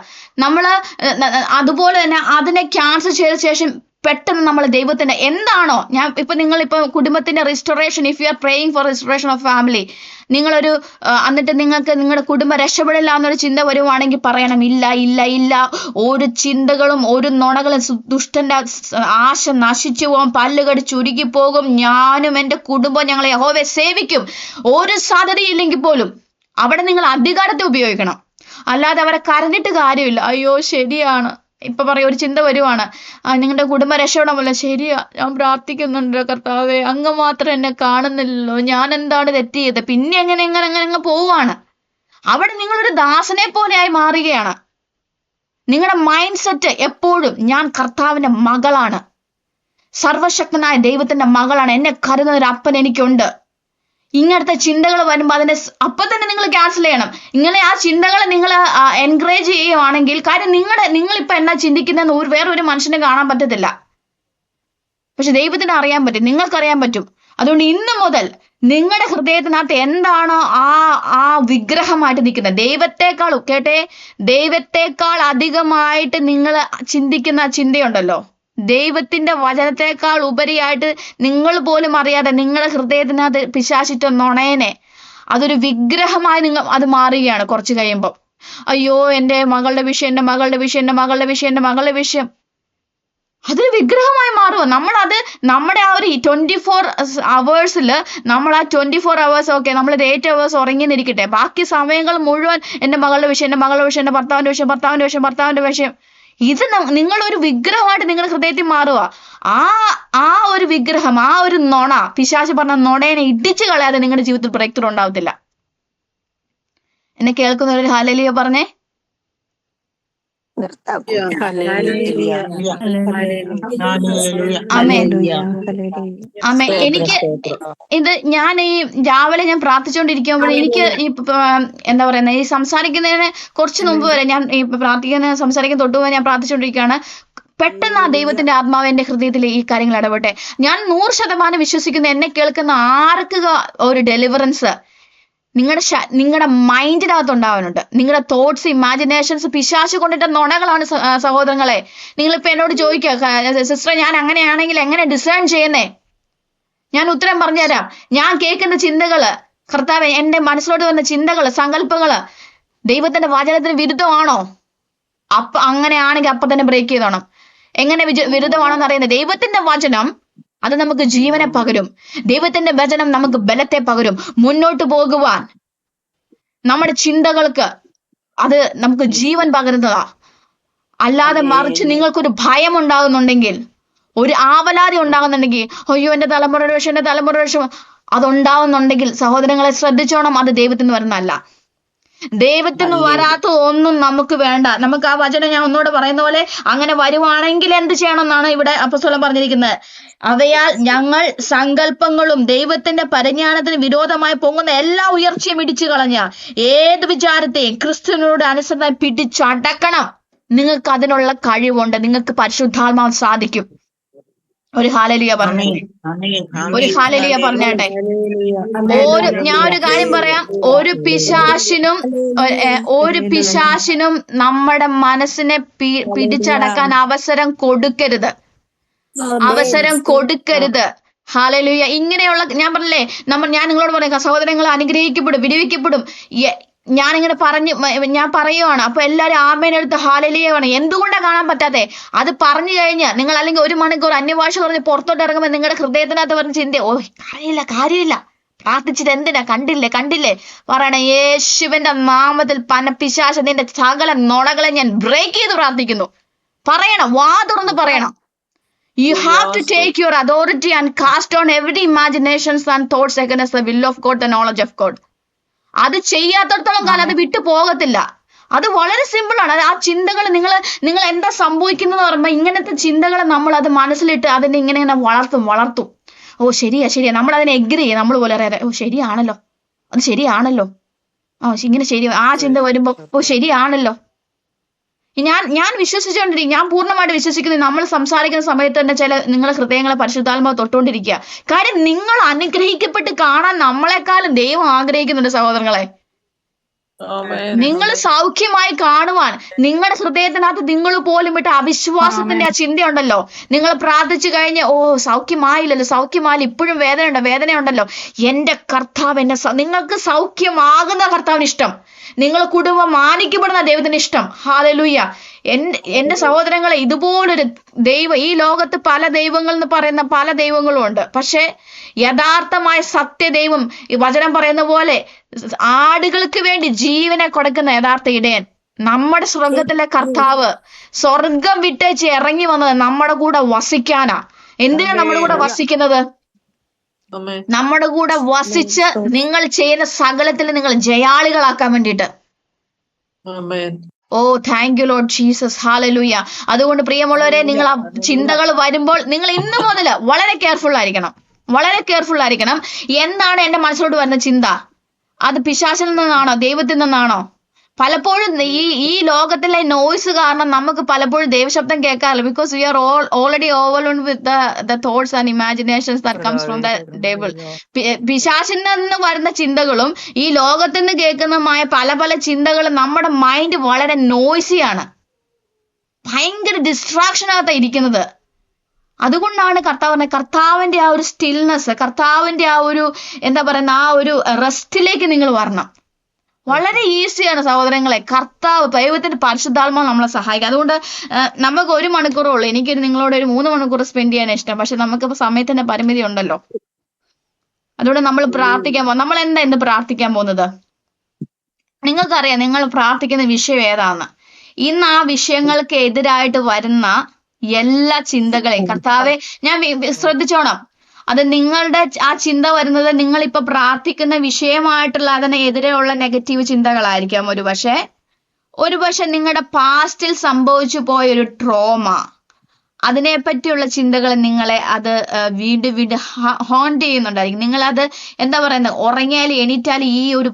അതുപോലെ തന്നെ അതിനെ ക്യാൻസൽ ചെയ്ത ശേഷം പെട്ടെന്ന് നമ്മൾ ദൈവത്തിന്റെ എന്താണോ, നിങ്ങളിപ്പോ കുടുംബത്തിന്റെ restoration, if you are praying four restoration of family, നിങ്ങളൊരു എന്നിട്ട് നിങ്ങൾക്ക് നിങ്ങളുടെ കുടുംബം രക്ഷപ്പെടില്ല എന്നൊരു ചിന്ത വരുവാണെങ്കിൽ പറയണം, ഇല്ല, ഒരു ചിന്തകളും ഒരു നുണകളും, ദുഷ്ടന്റെ ആശ നശിച്ചു പോകും, പല്ലുകടി ചുരുക്കി പോകും, ഞാനും എൻ്റെ കുടുംബവും ഞങ്ങളെ യഹോവയെ സേവിക്കും. ഒരു സാധ്യതയില്ലെങ്കിൽ പോലും അവിടെ നിങ്ങൾ അധികാരത്തെ ഉപയോഗിക്കണം. അല്ലാതെ അവരെ കരഞ്ഞിട്ട് കാര്യമില്ല. അയ്യോ ശരിയാണ്, ഇപ്പൊ ഒരു ചിന്ത വരുവാണ്, നിങ്ങളുടെ കുടുംബം രക്ഷപ്പെടാമല്ലോ, ശരിയാ, ഞാൻ പ്രാർത്ഥിക്കുന്നുണ്ട് കർത്താവേ, അങ്ങ് മാത്രം എന്നെ കാണുന്നില്ലല്ലോ, ഞാൻ എന്താണ് തെറ്റ് ചെയ്തത്, പിന്നെ എങ്ങനെ പോവാണ്. അവിടെ നിങ്ങളൊരു ദാസനെ പോലെയായി മാറുകയാണ്. നിങ്ങളുടെ മൈൻഡ് സെറ്റ് എപ്പോഴും ഞാൻ കർത്താവിന്റെ മകളാണ്, സർവശക്തനായ ദൈവത്തിന്റെ മകളാണ്, എന്നെ കരുതുന്ന ഒരു അപ്പൻ എനിക്കുണ്ട്. ഇങ്ങനത്തെ ചിന്തകൾ വരുമ്പോൾ അതിന്റെ അപ്പൊ തന്നെ നിങ്ങൾ ക്യാൻസൽ ചെയ്യണം. ഇങ്ങനെ ആ ചിന്തകളെ നിങ്ങൾ എൻകറേജ് ചെയ്യുവാണെങ്കിൽ, കാര്യം നിങ്ങളിപ്പോ എന്നാ ചിന്തിക്കുന്നതെന്ന് വേറൊരു മനുഷ്യനെ കാണാൻ പറ്റത്തില്ല. പക്ഷെ ദൈവത്തിന് അറിയാൻ പറ്റും, നിങ്ങൾക്കറിയാൻ പറ്റും. അതുകൊണ്ട് ഇന്ന് മുതൽ നിങ്ങളുടെ ഹൃദയത്തിനകത്ത് എന്താണോ ആ വിഗ്രഹമായിട്ട് നിൽക്കുന്നത്, ദൈവത്തെക്കാൾ അധികമായിട്ട് നിങ്ങൾ ചിന്തിക്കുന്ന ചിന്തയുണ്ടല്ലോ, ദൈവത്തിന്റെ വചനത്തെക്കാൾ ഉപരിയായിട്ട് നിങ്ങൾ പോലും അറിയാതെ നിങ്ങളുടെ ഹൃദയത്തിനകത്ത് പിശാചിട്ട നുണയനെ അതൊരു വിഗ്രഹമായി അത് മാറുകയാണ്. കുറച്ച് കഴിയുമ്പോൾ അയ്യോ എൻ്റെ മകളുടെ വിഷയം, എൻ്റെ മകളുടെ വിഷയം, എൻ്റെ മകളുടെ വിഷയം, എൻ്റെ മകളുടെ വിഷയം, അതൊരു വിഗ്രഹമായി മാറുമോ? നമ്മളത് നമ്മുടെ ആ ഒരു 24 hours നമ്മൾ ആ 24 hours ഓക്കെ, നമ്മളൊരു 8 hours ഉറങ്ങിന്നിരിക്കട്ടെ, ബാക്കി സമയങ്ങൾ മുഴുവൻ എൻ്റെ മകളുടെ വിഷയം, എൻ്റെ മകളുടെ വിഷയം, എൻ്റെ ഭർത്താവിന്റെ വിഷയം, ഭർത്താവിന്റെ വിഷയം, ഭർത്താവിന്റെ വിഷയം, ഇത് നിങ്ങളൊരു വിഗ്രഹമായിട്ട് നിങ്ങളുടെ ഹൃദയത്തിൽ മാറുക. ആ ഒരു വിഗ്രഹം, ആ ഒരു നുണ, പിശാച് പറഞ്ഞ നുണേനെ ഇടിച്ചു കളയാതെ നിങ്ങളുടെ ജീവിതത്തിൽ ബ്രേക്ക് ത്രൂ ഉണ്ടാവത്തില്ല. എന്നെ കേൾക്കുന്നവർ ഹല്ലേലൂയ പറഞ്ഞേ. ആമേൻ. എനിക്ക് ഇത് ഞാൻ ഈ രാവിലെ ഞാൻ പ്രാർത്ഥിച്ചുകൊണ്ടിരിക്കുമ്പോൾ എനിക്ക് ഈ എന്താ പറയുന്നത്, ഈ സംസാരിക്കുന്നതിന് കുറച്ച് മുമ്പ് വരെ ഞാൻ ഈ സംസാരിക്കുന്ന തൊട്ടുപോയി ഞാൻ പ്രാർത്ഥിച്ചുകൊണ്ടിരിക്കുകയാണ്. പെട്ടെന്ന് ആ ദൈവത്തിന്റെ ആത്മാവ് എന്റെ ഹൃദയത്തിൽ ഈ കാര്യങ്ങൾ ഇടപെട്ടെ. ഞാൻ 100% വിശ്വസിക്കുന്ന, എന്നെ കേൾക്കുന്ന ആർക്ക് ഒരു ഡെലിവറൻസ് നിങ്ങളുടെ മൈൻഡിനകത്ത് ഉണ്ടാവാനുണ്ട്. നിങ്ങളുടെ തോട്ട്സ്, ഇമാജിനേഷൻസ് പിശാച് കൊണ്ടിട്ട നുണകളാണ് സഹോദരങ്ങളെ. നിങ്ങളിപ്പോ എന്നോട് ചോദിക്കുക, സിസ്റ്റർ ഞാൻ അങ്ങനെയാണെങ്കിൽ എങ്ങനെ ഡിസേൺ ചെയ്യുന്നേ? ഞാൻ ഉത്തരം പറഞ്ഞുതരാം. ഞാൻ കേൾക്കുന്ന ചിന്തകള്, കർത്താവേ, എന്റെ മനസ്സിലോട്ട് വന്ന ചിന്തകള്, സങ്കല്പങ്ങള് ദൈവത്തിന്റെ വചനത്തിന് വിരുദ്ധമാണോ? അങ്ങനെയാണെങ്കിൽ അപ്പൊ തന്നെ ബ്രേക്ക് ചെയ്തോണം. എങ്ങനെ വിരുദ്ധമാണോന്ന് അറിയുന്നത്? ദൈവത്തിന്റെ വചനം അത് നമുക്ക് ജീവനെ പകരും. ദൈവത്തിന്റെ വചനം നമുക്ക് ബലത്തെ പകരും, മുന്നോട്ട് പോകുവാൻ. നമ്മുടെ ചിന്തകൾക്ക് അത് നമുക്ക് ജീവൻ പകരുന്നതാ. അല്ലാതെ മറിച്ച് നിങ്ങൾക്കൊരു ഭയം ഉണ്ടാകുന്നുണ്ടെങ്കിൽ, ഒരു ആവലാതി ഉണ്ടാകുന്നുണ്ടെങ്കിൽ, അയ്യോ എന്റെ തലമുറയുടെ വിഷയം, എന്റെ തലമുറയുടെ വിഷയം, അതുണ്ടാവുന്നുണ്ടെങ്കിൽ സഹോദരങ്ങളെ ശ്രദ്ധിച്ചോണം, അത് ദൈവത്തിന് വരുന്നതല്ല. ദൈവത്തിന് വരാത്ത ഒന്നും നമുക്ക് വേണ്ട. നമുക്ക് ആ വചനം ഞാൻ ഒന്നുകൂടെ പറയുന്ന പോലെ, അങ്ങനെ വരുവാണെങ്കിൽ എന്ത് ചെയ്യണമെന്നാണ് ഇവിടെ അപ്പോസ്തലൻ പറഞ്ഞിരിക്കുന്നത്. അവയാൽ ഞങ്ങൾ സങ്കല്പങ്ങളും ദൈവത്തിന്റെ പരിജ്ഞാനത്തിന് വിരോധമായി പൊങ്ങുന്ന എല്ലാ ഉയർച്ചയും ഇടിച്ചു കളഞ്ഞ ഏത് വിചാരത്തെയും ക്രിസ്തുവിനോട് അനുസരണമായി പിടിച്ചടക്കണം. നിങ്ങൾക്ക് അതിനുള്ള കഴിവുണ്ട്. നിങ്ങൾക്ക് പരിശുദ്ധാത്മാവ് സാധിക്കും. ഒരു ഹല്ലേലൂയ പറഞ്ഞേ, ഒരു ഹല്ലേലൂയ പറഞ്ഞേട്ടെ. ഞാൻ ഒരു കാര്യം പറയാം, ഒരു പിശാചിനും നമ്മുടെ മനസ്സിനെ പിടിച്ചടക്കാൻ അവസരം കൊടുക്കരുത്. ഹല്ലേലൂയ. ഇങ്ങനെയുള്ള, ഞാൻ പറഞ്ഞില്ലേ, ഞാൻ നിങ്ങളോട് പറയാം, സഹോദരങ്ങൾ അനുഗ്രഹിക്കപ്പെടും, വിടുവിക്കപ്പെടും. ഞാൻ പറയുവാണ്. അപ്പൊ എല്ലാരും ആമേനെടുത്ത് ഹല്ലേലൂയ ആണ്. എന്തുകൊണ്ടാണ് കാണാൻ പറ്റാത്തെ? അത് പറഞ്ഞു കഴിഞ്ഞാൽ നിങ്ങൾ അല്ലെങ്കിൽ 1 മണിക്കൂർ അന്യഭാഷ പറഞ്ഞ് പുറത്തോട്ട് ഇറങ്ങുമ്പോൾ നിങ്ങളുടെ ഹൃദയത്തിനകത്ത് പറഞ്ഞ ചിന്ത, ഓ കാര്യമില്ല, പ്രാർത്ഥിച്ചിട്ട് എന്തിനാ, കണ്ടില്ലേ പറയണേ, യേശുവിന്റെ നാമത്തിൽ പിശാച് നിന്റെ സകല നുണകളെ ഞാൻ ബ്രേക്ക് ചെയ്ത് പ്രാർത്ഥിക്കുന്നു. പറയണം, വാ തുറന്ന് പറയണം. You have to take your authority and cast down every imaginations and thoughts against the will of God, the knowledge of God. അത് ചെയ്യാത്തടത്തോളം കാലം അത് വിട്ടു പോകത്തില്ല. അത് വളരെ സിമ്പിൾ ആണ്. ആ ചിന്തകൾ നിങ്ങൾ എന്താ സംഭവിക്കുന്നത് പറയുമ്പോൾ, ഇങ്ങനത്തെ ചിന്തകൾ നമ്മൾ അത് മനസ്സിലിട്ട് അതിനെ ഇങ്ങനെ വളർത്തും. ഓ ശരിയാ, നമ്മൾ അതിനെ എഗ്രി ചെയ്യും. നമ്മൾ പോലെ അറിയാതെ, ഓ ശരിയാണല്ലോ, അത് ശരിയാണല്ലോ, ഇങ്ങനെ ശരി. ആ ചിന്ത വരുമ്പോ, ഓ ശരിയാണല്ലോ. ഞാൻ വിശ്വസിച്ചുകൊണ്ടിരിക്കും, ഞാൻ പൂർണ്ണമായിട്ട് വിശ്വസിക്കുന്നത്, നമ്മൾ സംസാരിക്കുന്ന സമയത്ത് തന്നെ നിങ്ങളുടെ ഹൃദയങ്ങളെ പരിശുദ്ധാത്മാവ് തൊട്ടുകൊണ്ടിരിക്കുക. കാര്യം നിങ്ങൾ അനുഗ്രഹിക്കപ്പെട്ട് കാണാൻ നമ്മളെക്കാളും ദൈവം ആഗ്രഹിക്കുന്നുണ്ട് സഹോദരങ്ങളെ. നിങ്ങൾ സൗഖ്യമായി കാണുവാൻ നിങ്ങളുടെ ഹൃദയത്തിനകത്ത് നിങ്ങൾ പോലും വിട്ട അവിശ്വാസത്തിന്റെ ആ ചിന്തയുണ്ടല്ലോ. നിങ്ങൾ പ്രാർത്ഥിച്ചു കഴിഞ്ഞ്, ഓ സൗഖ്യമായില്ല, ഇപ്പോഴും വേദനയുണ്ടല്ലോ, എന്റെ കർത്താവ് നിങ്ങൾക്ക് സൗഖ്യമാകുന്ന കർത്താവിന് ഇഷ്ടം. നിങ്ങൾ കുടുംബം മാനിക്കപ്പെടുന്ന ദൈവത്തിന് ഇഷ്ടം. ഹല്ലേലൂയ. എന്റെ സഹോദരങ്ങളെ, ഇതുപോലൊരു ദൈവം, ഈ ലോകത്ത് പല ദൈവങ്ങൾ എന്ന് പറയുന്ന പല ദൈവങ്ങളും ഉണ്ട്. പക്ഷെ യഥാർത്ഥമായ സത്യദൈവം, ഈ വചനം പറയുന്ന പോലെ ആടുകൾക്ക് വേണ്ടി ജീവനെ കൊടുക്കുന്ന യഥാർത്ഥ ഇടയൻ, നമ്മുടെ സ്വർഗത്തിലെ കർത്താവ്, സ്വർഗം വിട്ടേച്ച് ഇറങ്ങി വന്നത് നമ്മുടെ കൂടെ വസിക്കാനാ. എന്തിനാ നമ്മുടെ കൂടെ വസിക്കുന്നത്? നമ്മുടെ കൂടെ വസിച്ച് നിങ്ങൾ ചെയ്യുന്ന സകലത്തിൽ നിങ്ങൾ ജയാളികളാക്കാൻ വേണ്ടിയിട്ട്. Oh thank you Lord Jesus. Hallelujah. അതുകൊണ്ട് പ്രിയമുള്ളവരെ, നിങ്ങൾ ആ ചിന്തകൾ വരുമ്പോൾ നിങ്ങൾ ഇന്ന് മുതൽ വളരെ കെയർഫുൾ ആയിരിക്കണം. വളരെ കെയർഫുൾ ആയിരിക്കണം. എന്താണ് എന്റെ മനസ്സിലോട്ട് വരുന്ന ചിന്ത? അത് പിശാചിൽ നിന്നാണോ ദൈവത്തിൽ നിന്നാണോ? പലപ്പോഴും ഈ ലോകത്തിലെ നോയ്സ് കാരണം നമുക്ക് പലപ്പോഴും ദൈവശബ്ദം കേൾക്കാറില്ല. Because we are already overload with the thoughts and imaginations that comes from the devil. പിശാചിൽ നിന്ന് വരുന്ന ചിന്തകളും ഈ ലോകത്തിൽ നിന്ന് കേൾക്കുന്നതുമായ പല പല ചിന്തകളും നമ്മുടെ മൈൻഡ് വളരെ നോയ്സിയാണ്, ഭയങ്കര ഡിസ്ട്രാക്ഷനകത്താണ് ഇരിക്കുന്നത്. അതുകൊണ്ടാണ് കർത്താവ് പറഞ്ഞത്, കർത്താവിന്റെ ആ ഒരു സ്റ്റിൽനെസ്, കർത്താവിന്റെ ആ ഒരു എന്താ പറയുന്ന ആ ഒരു റെസ്റ്റിലേക്ക് നിങ്ങൾ വരണം. വളരെ ഈസിയാണ് സഹോദരങ്ങളെ. കർത്താവ് ദൈവത്തിന്റെ പരിശുദ്ധാത്മാവ് നമ്മളെ സഹായിക്കും. അതുകൊണ്ട് നമുക്ക് 1 മണിക്കൂറേ ഉള്ളൂ. എനിക്കൊരു നിങ്ങളോട് ഒരു 3 മണിക്കൂർ സ്പെൻഡ് ചെയ്യാൻ ഇഷ്ടം. പക്ഷെ നമുക്കിപ്പോ സമയത്തിന്റെ പരിമിതി ഉണ്ടല്ലോ. അതുകൊണ്ട് നമ്മൾ പ്രാർത്ഥിക്കാൻ പോകും. നമ്മൾ എന്താ ഇന്ന് പ്രാർത്ഥിക്കാൻ പോകുന്നത്? നിങ്ങൾക്കറിയാം നിങ്ങൾ പ്രാർത്ഥിക്കുന്ന വിഷയം ഏതാന്ന്. ഇന്ന് ആ വിഷയങ്ങൾക്ക് എതിരായിട്ട് വരുന്ന എല്ലാ ചിന്തകളെയും കർത്താവെ ഞാൻ ശ്രദ്ധിച്ചോണം. അത് നിങ്ങളുടെ ആ ചിന്ത വരുന്നത് നിങ്ങളിപ്പോ പ്രാർത്ഥിക്കുന്ന വിഷയമായിട്ടുള്ള അതിനെതിരെയുള്ള നെഗറ്റീവ് ചിന്തകളായിരിക്കാം. ഒരുപക്ഷെ നിങ്ങളുടെ പാസ്റ്റിൽ സംഭവിച്ചു പോയ ഒരു ട്രോമ, അതിനെ പറ്റിയുള്ള ചിന്തകൾ നിങ്ങളെ അത് വീണ്ടും വീണ്ടും ഹോണ്ട് ചെയ്യുന്നുണ്ടായിരിക്കും. നിങ്ങളത് എന്താ പറയുന്നത്, ഉറങ്ങിയാലും എണീറ്റാലും ഈ ഒരു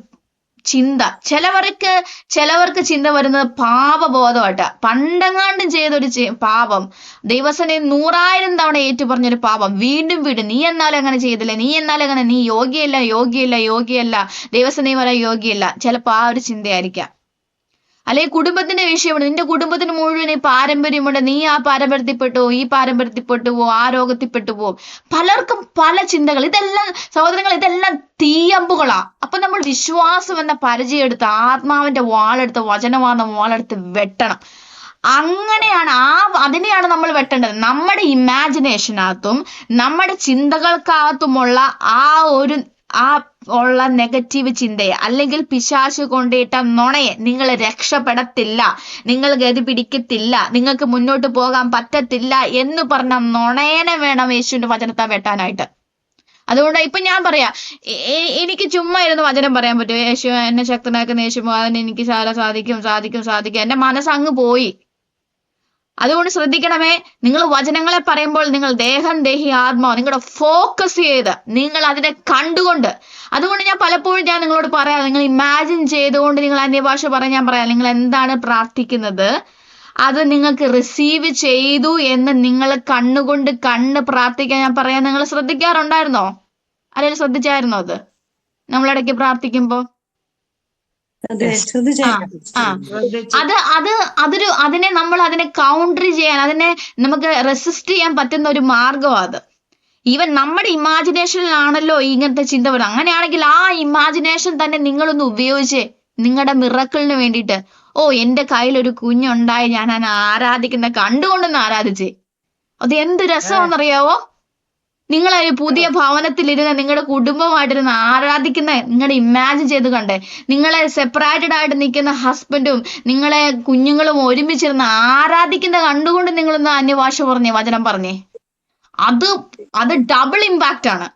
ചിന്ത. ചിലവർക്ക് ചിന്ത വരുന്നത് പാപബോധമായിട്ട്, പണ്ടെങ്ങാണ്ടും ചെയ്തൊരു പാപം, ദൈവസനെ 100,000 തവണ ഏറ്റു പറഞ്ഞൊരു പാപം വീണ്ടും വീണ്ടും, നീ എന്നാലും അങ്ങനെ ചെയ്തില്ല, നീ എന്നാലും അങ്ങനെ, നീ യോഗ്യല്ല, ദൈവസനെ വരാൻ യോഗ്യല്ല. ചിലപ്പോ ആ ഒരു ചിന്തയായിരിക്കാം. അല്ലെങ്കിൽ കുടുംബത്തിന്റെ വിഷയമുണ്ട്, നിന്റെ കുടുംബത്തിന് മുഴുവൻ ഈ പാരമ്പര്യമുണ്ട്, നീ ആ പാരമ്പര്യത്തിൽപ്പെട്ടു ഈ പാരമ്പര്യത്തിൽപ്പെട്ടു പോവും, ആ രോഗത്തിൽപ്പെട്ടു പോവും. പലർക്കും പല ചിന്തകൾ. ഇതെല്ലാം സഹോദരങ്ങൾ, ഇതെല്ലാം തീയമ്പുകളാ. അപ്പൊ നമ്മൾ വിശ്വാസം എന്ന പരിചയം എടുത്ത്, ആത്മാവിന്റെ വാളെടുത്ത്, വചനമാർന്ന വാളെടുത്ത് വെട്ടണം. അങ്ങനെയാണ് അതിനെയാണ് നമ്മൾ വെട്ടേണ്ടത്. നമ്മുടെ ഇമാജിനേഷനകത്തും നമ്മുടെ ചിന്തകൾക്കകത്തുമുള്ള ആ ഉള്ള നെഗറ്റീവ് ചിന്തയെ, അല്ലെങ്കിൽ പിശാച് കൊണ്ടിട്ട നുണയെ നിങ്ങൾ രക്ഷപ്പെടത്തില്ല, നിങ്ങൾ ഗതി പിടിക്കത്തില്ല, നിങ്ങൾക്ക് മുന്നോട്ട് പോകാൻ പറ്റത്തില്ല എന്ന് പറഞ്ഞ നുണയനെ വേണം യേശുവിന്റെ വചനത്തെ വെട്ടാനായിട്ട്. അതുകൊണ്ട് ഇപ്പൊ ഞാൻ പറയാ, എനിക്ക് ചുമ്മാ ഇരുന്ന് വചനം പറയാൻ പറ്റും. യേശു എന്നെ ശക്തനാക്കുന്ന യേശു, അതിന് എനിക്ക് സാധിക്കും. എന്റെ മനസ്സങ്ങ് പോയി. അതുകൊണ്ട് ശ്രദ്ധിക്കണമേ, നിങ്ങൾ വചനങ്ങളെ പറയുമ്പോൾ നിങ്ങൾ ദേഹം, ദേഹി, ആത്മാവ് നിങ്ങളുടെ ഫോക്കസ് ചെയ്ത് നിങ്ങൾ അതിനെ കണ്ടുകൊണ്ട്, അതുകൊണ്ട് ഞാൻ പലപ്പോഴും നിങ്ങളോട് പറയാം, നിങ്ങൾ ഇമാജിൻ ചെയ്തുകൊണ്ട് നിങ്ങൾ അന്യഭാഷ ഞാൻ പറയാം, നിങ്ങൾ എന്താണ് പ്രാർത്ഥിക്കുന്നത് അത് നിങ്ങൾക്ക് റിസീവ് ചെയ്തു എന്ന് നിങ്ങൾ കണ്ണുകൊണ്ട് പ്രാർത്ഥിക്കാൻ ഞാൻ പറയാൻ നിങ്ങൾ ശ്രദ്ധിക്കാറുണ്ടായിരുന്നോ? അല്ലെങ്കിൽ ശ്രദ്ധിച്ചായിരുന്നോ? അത് നമ്മളിടയ്ക്ക് പ്രാർത്ഥിക്കുമ്പോ അതിനെ കൗണ്ടർ ചെയ്യാൻ, അതിനെ നമുക്ക് റെസിസ്റ്റ് ചെയ്യാൻ പറ്റുന്ന ഒരു മാർഗമാണ് അത്. ഈവൻ നമ്മുടെ ഇമാജിനേഷനിലാണല്ലോ ഇങ്ങനത്തെ ചിന്ത വരുന്നത്. അങ്ങനെയാണെങ്കിൽ ആ ഇമാജിനേഷൻ തന്നെ നിങ്ങളൊന്ന് ഉപയോഗിച്ചേ നിങ്ങളുടെ മിറക്കിളിന് വേണ്ടിയിട്ട്. എന്റെ കയ്യിലൊരു കുഞ്ഞുണ്ടായി, ഞാൻ അതിനെ ആരാധിക്കുന്ന കണ്ടുകൊണ്ടൊന്ന് ആരാധിച്ചേ. അത് എന്ത് രസമാണെന്നറിയാവോ? നിങ്ങളെ പുതിയ ഭവനത്തിലിരുന്ന് നിങ്ങളുടെ കുടുംബമായിട്ടിരുന്ന് ആരാധിക്കുന്ന, നിങ്ങളുടെ ഇമാജിൻ ചെയ്ത് കണ്ടേ, നിങ്ങളെ സെപ്പറേറ്റഡ് ആയിട്ട് നിൽക്കുന്ന ഹസ്ബൻഡും നിങ്ങളെ കുഞ്ഞുങ്ങളും ഒരുമിച്ചിരുന്ന് ആരാധിക്കുന്ന കണ്ടുകൊണ്ട് നിങ്ങളൊന്ന് അന്യഭാഷ പറഞ്ഞേ, വചനം പറഞ്ഞേ. അത് ഡബിൾ ഇമ്പാക്റ്റ് ആണ്.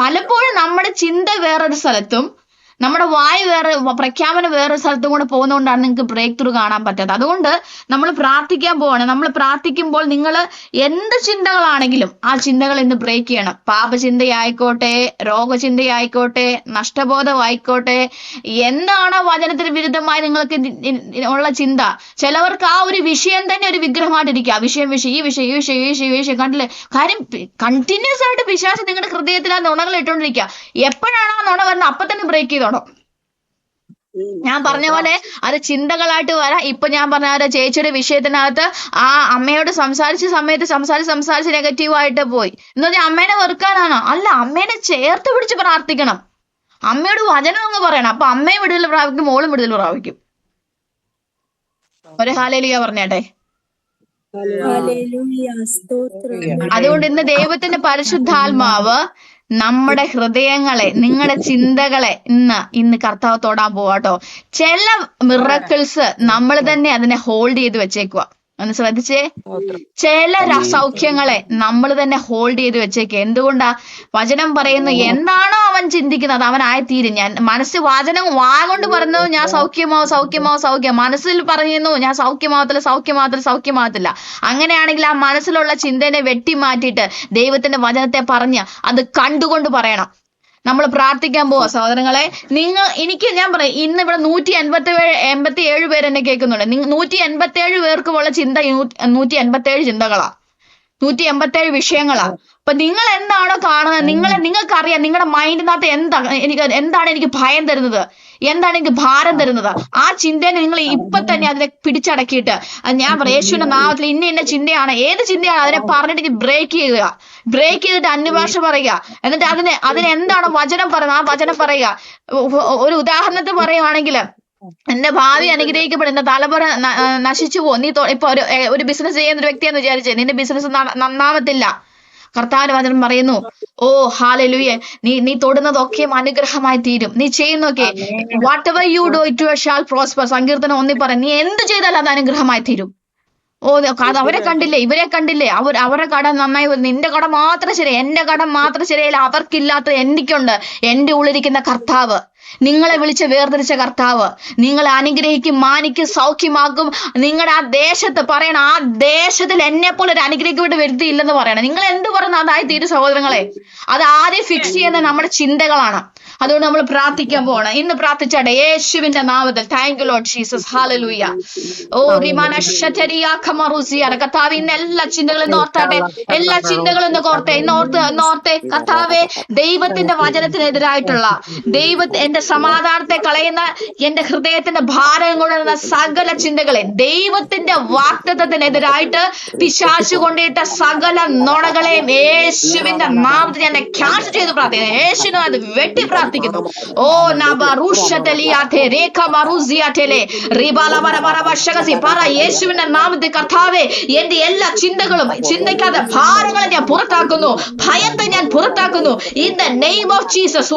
പലപ്പോഴും നമ്മുടെ ചിന്ത വേറൊരു സ്ഥലത്തും നമ്മുടെ വായ് പ്രഖ്യാപനം വേറൊരു സ്ഥലത്തും കൂടെ പോകുന്നതുകൊണ്ടാണ് നിങ്ങൾക്ക് ബ്രേക്ക് ത്രൂ കാണാൻ പറ്റാത്തത്. അതുകൊണ്ട് നമ്മൾ പ്രാർത്ഥിക്കാൻ പോവാണ്. നമ്മൾ പ്രാർത്ഥിക്കുമ്പോൾ നിങ്ങൾ എന്ത് ചിന്തകളാണെങ്കിലും ആ ചിന്തകൾ ഇന്ന് ബ്രേക്ക് ചെയ്യണം. പാപചിന്തയായിക്കോട്ടെ, രോഗചിന്തയായിക്കോട്ടെ, നഷ്ടബോധമായിക്കോട്ടെ, എന്താണോ വചനത്തിന് വിരുദ്ധമായി നിങ്ങൾക്ക് ഉള്ള ചിന്ത. ചിലവർക്ക് ആ ഒരു വിഷയം തന്നെ ഒരു വിഗ്രഹമായിട്ടിരിക്കുക. ഈ വിഷയം കണ്ടില്ലേ? കാര്യം കണ്ടിന്യൂസ് ആയിട്ട് പിശാച് നിങ്ങളുടെ ഹൃദയത്തിൽ ആ നുണകൾ ഇട്ടുകൊണ്ടിരിക്കുക. എപ്പോഴാണ് ആ നുണ വരുന്നത് അപ്പൊ തന്നെ ബ്രേക്ക് ചെയ്തോണം. ഞാൻ പറഞ്ഞ പോലെ അത് ചിന്തകളായിട്ട് വരാം. ഇപ്പൊ ഞാൻ പറഞ്ഞ ചേച്ചിയുടെ വിഷയത്തിനകത്ത് ആ അമ്മയോട് സംസാരിച്ച് നെഗറ്റീവായിട്ട് പോയി എന്ന് പറഞ്ഞാൽ അമ്മേനെ വെറുക്കാനാണോ? അല്ല, അമ്മേനെ ചേർത്ത് പിടിച്ച് പ്രാർത്ഥിക്കണം. അമ്മയോട് വചനം അങ്ങ് പറയണം. അപ്പൊ അമ്മയും വിടുതൽ പ്രാപിക്കും, മോളും വിടുതൽ പ്രാപിക്കും. ഒരു ഹല്ലേലൂയ പറഞ്ഞേട്ടെ. അതുകൊണ്ട് ഇന്ന് ദൈവത്തിന്റെ പരിശുദ്ധാത്മാവ് നമ്മുടെ ഹൃദയങ്ങളെ, നിങ്ങളുടെ ചിന്തകളെ ഇന്ന് കർത്താവ് തൊടാൻ പോവാട്ടോ. ചില മിറക്കിൾസ് നമ്മൾ തന്നെ അതിനെ ഹോൾഡ് ചെയ്ത് വെച്ചേക്കുക. ഒന്ന് ശ്രദ്ധിച്ചേ. സ്തോത്രം. ചില സൗഖ്യങ്ങളെ നമ്മൾ തന്നെ ഹോൾഡ് ചെയ്ത് വെച്ചേക്ക്. എന്തുകൊണ്ടാ? വചനം പറയുന്നു, എന്താണോ അവൻ ചിന്തിക്കുന്നത് അവനായിത്തീരും. ഞാൻ മനസ്സ് വചനം വാഗൊണ്ട് പറഞ്ഞു ഞാൻ സൗഖ്യം, മനസ്സിൽ പറയുന്നു ഞാൻ സൗഖ്യമാകത്തില്ല. അങ്ങനെയാണെങ്കിൽ ആ മനസ്സിലുള്ള ചിന്തനെ വെട്ടി മാറ്റിയിട്ട് ദൈവത്തിന്റെ വചനത്തെ പറഞ്ഞ് അത് കണ്ടുകൊണ്ട് പറയണം. നമ്മൾ പ്രാർത്ഥിക്കാൻ പോവാ സഹോദരങ്ങളെ. ഞാൻ പറയാം, ഇന്ന് ഇവിടെ 187 പേര് എന്നെ കേൾക്കുന്നുണ്ട്. 187 പേർക്കുമുള്ള ചിന്ത 187 ചിന്തകളാ, 187 വിഷയങ്ങളാ. അപ്പൊ നിങ്ങൾ എന്താണോ കാണുന്നത്, നിങ്ങൾക്കറിയാം നിങ്ങളുടെ മൈൻഡിനകത്ത് എന്താണ് എനിക്ക് ഭയം തരുന്നത്, എന്താണ് എനിക്ക് ഭാരം തരുന്നത്. ആ ചിന്തേനെ നിങ്ങൾ ഇപ്പൊ തന്നെ അതിനെ പിടിച്ചടക്കിയിട്ട് ഞാൻ പറയാം, യേശുവിന്റെ നാമത്തിൽ ഇന്ന ചിന്തയാണ്, ഏത് ചിന്തയാണ് അതിനെ പറഞ്ഞിട്ട് ബ്രേക്ക് ചെയ്തിട്ട് അന്യഭാഷ പറയുക. എന്നിട്ട് അതിനെന്താണോ വചനം പറയുന്നത് ആ വചനം പറയുക. ഒരു ഉദാഹരണത്തിന് പറയുവാണെങ്കിൽ, എന്റെ ഭാവി അനുഗ്രഹിക്കപ്പെടും, എന്റെ തലമുറ നശിച്ചു പോകും. നീ ഇപ്പൊ ഒരു ബിസിനസ് ചെയ്യുന്ന ഒരു വ്യക്തിയെന്ന് വിചാരിച്ചേ, നിന്റെ ബിസിനസ് നന്നാവത്തില്ല. കർത്താവിന്റെ വചനം പറയുന്നു, ഓ ഹല്ലേലൂയ, നീ തൊടുന്നതൊക്കെയും അനുഗ്രഹമായി തീരും. നീ ചെയ്യുന്നൊക്കെ whatever you do it shall prosper. സങ്കീർത്തനം 1 പറയും, നീ എന്ത് ചെയ്താലും അത് അനുഗ്രഹമായി തീരും. ഓ, അവരെ കണ്ടില്ലേ, ഇവരെ കണ്ടില്ലേ, അവരുടെ കടം നന്നായി വരും, നിന്റെ കടം മാത്രം ശരി, എന്റെ കടം മാത്രം ശരിയല്ല, അവർക്കില്ലാത്തത് എനിക്കുണ്ട്. എന്റെ ഉള്ളിരിക്കുന്ന കർത്താവ്, നിങ്ങളെ വിളിച്ച് വേർതിരിച്ച കർത്താവ് നിങ്ങളെ അനുഗ്രഹിക്കും, മാനിക്കും, സൗഖ്യമാക്കും. നിങ്ങളുടെ ആ ദേശത്ത് പറയണം, ആ ദേശത്തിൽ എന്നെ പോലെ ഒരു അനുഗ്രഹിക്കപ്പെട്ട വ്യക്തി ഇല്ലെന്ന് പറയണം. നിങ്ങൾ എന്ത് പറയുന്നു അതായി തീരും സഹോദരങ്ങളെ. അത് ആദ്യം ഫിക്സ് ചെയ്യുന്ന നമ്മുടെ ചിന്തകളാണ്. അതുകൊണ്ട് നമ്മൾ പ്രാർത്ഥിക്കാൻ പോകണം. ഇന്ന് പ്രാർത്ഥിച്ചാട്ടെ യേശുവിന്റെ നാമത്തിൽ. Thank you Lord Jesus, hallelujah. Oh കർത്താവ് ഇന്ന് എല്ലാ ചിന്തകളും ഓർത്താട്ടെ, എല്ലാ ചിന്തകളും ഇന്ന് ഓർത്തെ കർത്താവെ, ദൈവത്തിന്റെ വചനത്തിനെതിരായിട്ടുള്ള എന്റെ സമാധാനത്തെ കളയുന്ന, എന്റെ ഹൃദയത്തിന്റെ ഭാരം കൊണ്ടുവരുന്ന സകല ചിന്തകളെ, ദൈവത്തിന്റെ വാഗ്ദത്തത്തിനെതിരായിട്ട് പിശാചു കൊണ്ടിട്ട സകല നുണകളെയും യേശുവിന്റെ നാമത്തിൽ ഞാൻ ക്യാൻസൽ ചെയ്ത് പ്രാർത്ഥിക്കുന്നു. യേശുവിനെ അത് വെട്ടി പ്രാർത്ഥിക്കുന്നു. ഓ യേശുവിന്റെ നാമത്തിൽ കർത്താവേ, എന്റെ എല്ലാ ചിന്തിക്കാതെ ഭാരങ്ങളെ ഞാൻ പുറത്താക്കുന്നു, ഭയത്തെ ഞാൻ പുറത്താക്കുന്നു. In the name of Jesus.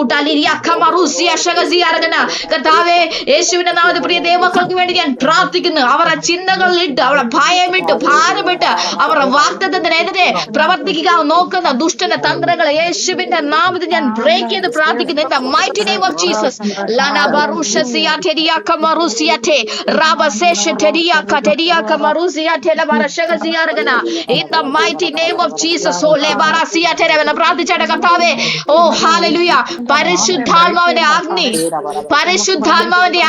കർത്താവേ, യേശുവിന്റെ നാമത്തിൽ പ്രിയ ദൈവമക്കൾക്ക് വേണ്ടി ഞാൻ പ്രാർത്ഥിക്കുന്നു. അവരുടെ ചിന്തകളിലിട്ട്, അവരുടെ ഭയമിട്ട്, ഭാരമിട്ട്, അവരുടെ വാഗ്ദത്തത്തിനെതിരെ പ്രവർത്തിക്കുക നോക്കുന്ന ദുഷ്ടന്റെ തന്ത്രങ്ങളെ യേശുവിന്റെ നാമത്തിൽ ഞാൻ ബ്രേക്ക് ചെയ്ത് പ്രാർത്ഥിക്കുന്നു. In the mighty name of Jesus. Lana barusha siateria kamarusiate rabasesha teria kateria kamarusiate la barashaga siaragana. In the mighty name of Jesus. Oh le barasiate revela പ്രാർത്ഥിച്ചട കർത്താവേ. ഓ ഹല്ലേലൂയ. പരിശുദ്ധാത്മാവിന്റെ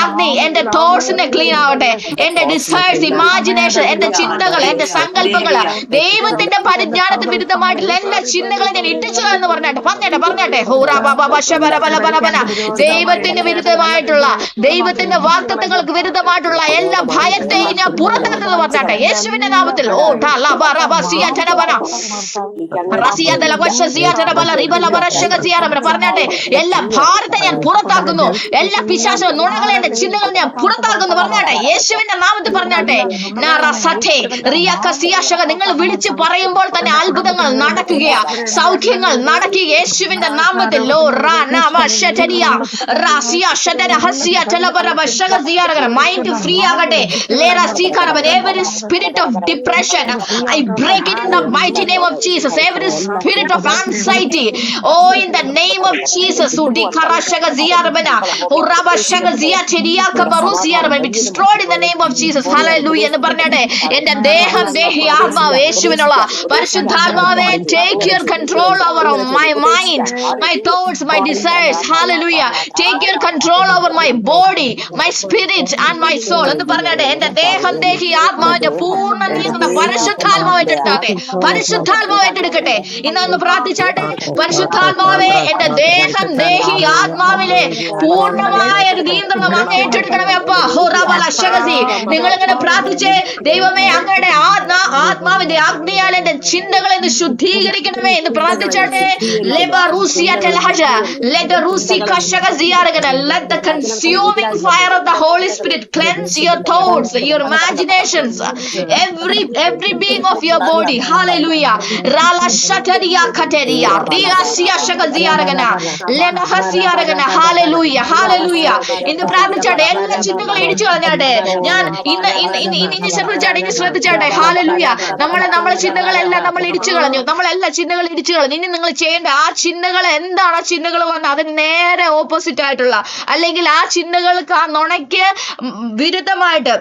അഗ്നി എന്റെ തോട്ട്സിനെ ക്ലീൻ ആവട്ടെ. എന്റെ ഡിസൈർസ്, ഇമാജിനേഷൻ, എന്റെ ചിന്തകൾ, എന്റെ സങ്കല്പങ്ങൾ, ദൈവത്തിന്റെ പരിജ്ഞാനത്തിന് വിരുദ്ധമായിട്ടുള്ള എല്ലാ ചിന്തകളും ഞാൻ ഇട്ടിച്ചു എന്ന് പറഞ്ഞാട്ടെ. ദൈവത്തിന് വിരുദ്ധമായിട്ടുള്ള, ദൈവത്തിന്റെ വാഗ്ദത്തങ്ങൾക്ക് വിരുദ്ധമായിട്ടുള്ള എല്ലാ ഭയത്തെയും ഞാൻ പുറത്താക്കുന്നത് പറഞ്ഞാട്ടെ യേശുവിന്റെ നാമത്തിൽ. ഓ പറഞ്ഞാട്ടെ, എല്ലാ ഭാരത്തെ ഞാൻ പുറത്താക്കുന്നു, എല്ലാ പിശാച നുണകളെ, എന്റെ ചിന്തകൾ ഞാൻ പുറത്താക്കുന്നു പറഞ്ഞാട്ടെ യേശുവിന്റെ നാമത്തിൽ പറഞ്ഞാട്ടെ. നിങ്ങൾ വിളിച്ച് പറയുമ്പോൾ തന്നെ അത്ഭുതങ്ങൾ നടക്കുകയാ, സൗഖ്യങ്ങൾ നടക്കുക യേശുവിന്റെ നാമത്തിൽ. മൈൻഡ് ഫ്രീ ആകട്ടെ. Every spirit of depression, I break it in the mighty name of Jesus. Every spirit of anxiety, oh in the name of Jesus, be destroyed in the name of Jesus. Hallelujah എന്ന് പറഞ്ഞാട്ടെ. എന്റെ ദേഹം, ദേഹി, ആത്മാവ് യേശുവിനുള്ള പരിശുദ്ധാത്മാവേ, take your control over my mind, my thoughts, my desires. Hallelujah. Take your control over my body, my spirit and my soul എന്ന് പറഞ്ഞാട്ടെ. എന്റെ ദേഹം, ദേഹി, ആത്മാവിന്റെ പൂർണ്ണ നിയന്ത്രണം പരിശുദ്ധാത്മാവായിട്ടെടുക്കട്ടെ. ഇന്നൊന്ന് പ്രാർത്ഥിച്ചാട്ടെ. പരിശുദ്ധാത്മാവേ, എന്റെ ദേഹം, ദേഹി, ആത്മാവിലെ പൂർണ്ണമായ ഒരു നിയന്ത്രണം അങ്ങ് ഏറ്റെടുക്കണമേ അപ്പ. നിങ്ങളിങ്ങനെ പ്രാർത്ഥിച്ചേ, ദൈവമേ അങ്ങയുടെ ആത്മാവിന്റെ അഗ്നിയാൽ എന്റെ ചിന്തകളെ ഒന്ന് ശുദ്ധീകരിക്കണമേ എന്ന് പ്രാർത്ഥിച്ചാട്ടെ. Let the consuming fire of the Holy Spirit cleanse your thoughts, your imaginations, every being of your body. Hallelujah. Hallelujah. Hallelujah hallelujah. ഇന്ന് പ്രാർത്ഥിച്ചാട്ടെ, എല്ലാ ചിന്തകളും ഇടിച്ചു കളഞ്ഞാട്ടെ. ഞാൻ ഇനി ശ്രദ്ധിച്ചാട്ടെ. ഹാലലൂയ. നമ്മളെ ചിന്തകളെല്ലാം നമ്മൾ ഇടിച്ചു കളഞ്ഞു. നമ്മളെല്ലാ ചിന്തകൾ ഇടിച്ചു കളഞ്ഞു. ഇനി നിങ്ങൾ ചെയ്യേണ്ട ആ ചിന്തകൾ എന്താണ്? ആ ചിന്തകൾ വന്ന് അതിന് നേരെ ഓപ്പോസിറ്റ് ആയിട്ടുള്ള, അല്ലെങ്കിൽ ആ ചിന്തകൾക്ക്, ആ നുണയ്ക്ക് വിരുദ്ധമായിട്ട്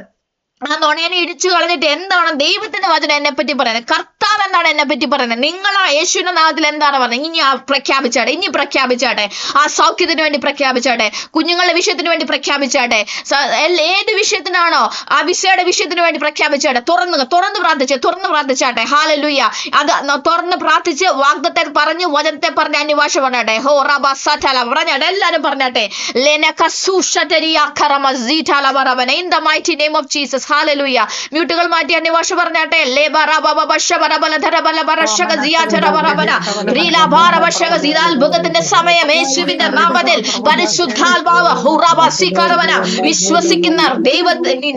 ആ നുണയനെ ഇടിച്ചു കളഞ്ഞിട്ട് എന്താണ് ദൈവത്തിന്റെ വചനം എന്നെ പറ്റി പറയുന്നത്? കർത്താവ് എന്താണ് എന്നെ പറ്റി പറയുന്നത്? നിങ്ങൾ ആ യേശുവിന്റെ നാമത്തിൽ എന്താണ് പറയുന്നത്? ഇനി പ്രഖ്യാപിച്ചാട്ടെ. ആ സൗഖ്യത്തിന് വേണ്ടി പ്രഖ്യാപിച്ചാട്ടെ, കുഞ്ഞുങ്ങളുടെ വിഷയത്തിന് വേണ്ടി പ്രഖ്യാപിച്ചാട്ടെ, ഏത് വിഷയത്തിനാണോ ആ വിസയുടെ വിഷയത്തിന് വേണ്ടി പ്രഖ്യാപിച്ചാട്ടെ. തുറന്ന് പ്രാർത്ഥിച്ചാട്ടെ. ഹാലലൂയ. അത് തുറന്ന് പ്രാർത്ഥിച്ച് വാഗ്ദത്തെ പറഞ്ഞു, വചനത്തെ പറഞ്ഞ് അന്യഭാഷ പറഞ്ഞാട്ടെ. ഹോ റബ സറ്റല പറഞ്ഞാട്ടെ. എല്ലാരും പറഞ്ഞാട്ടെ. In the mighty name of Jesus. Hallelujah. മ്യൂട്ടുകൾ മാറ്റി അന്യഭാഷ പറഞ്ഞാട്ടെ. അത്ഭുതത്തിന്റെ സമയം യേശുവിന്റെ നാമത്തിൽ പരിശുദ്ധാത്മാവ് വിശ്വസിക്കുന്ന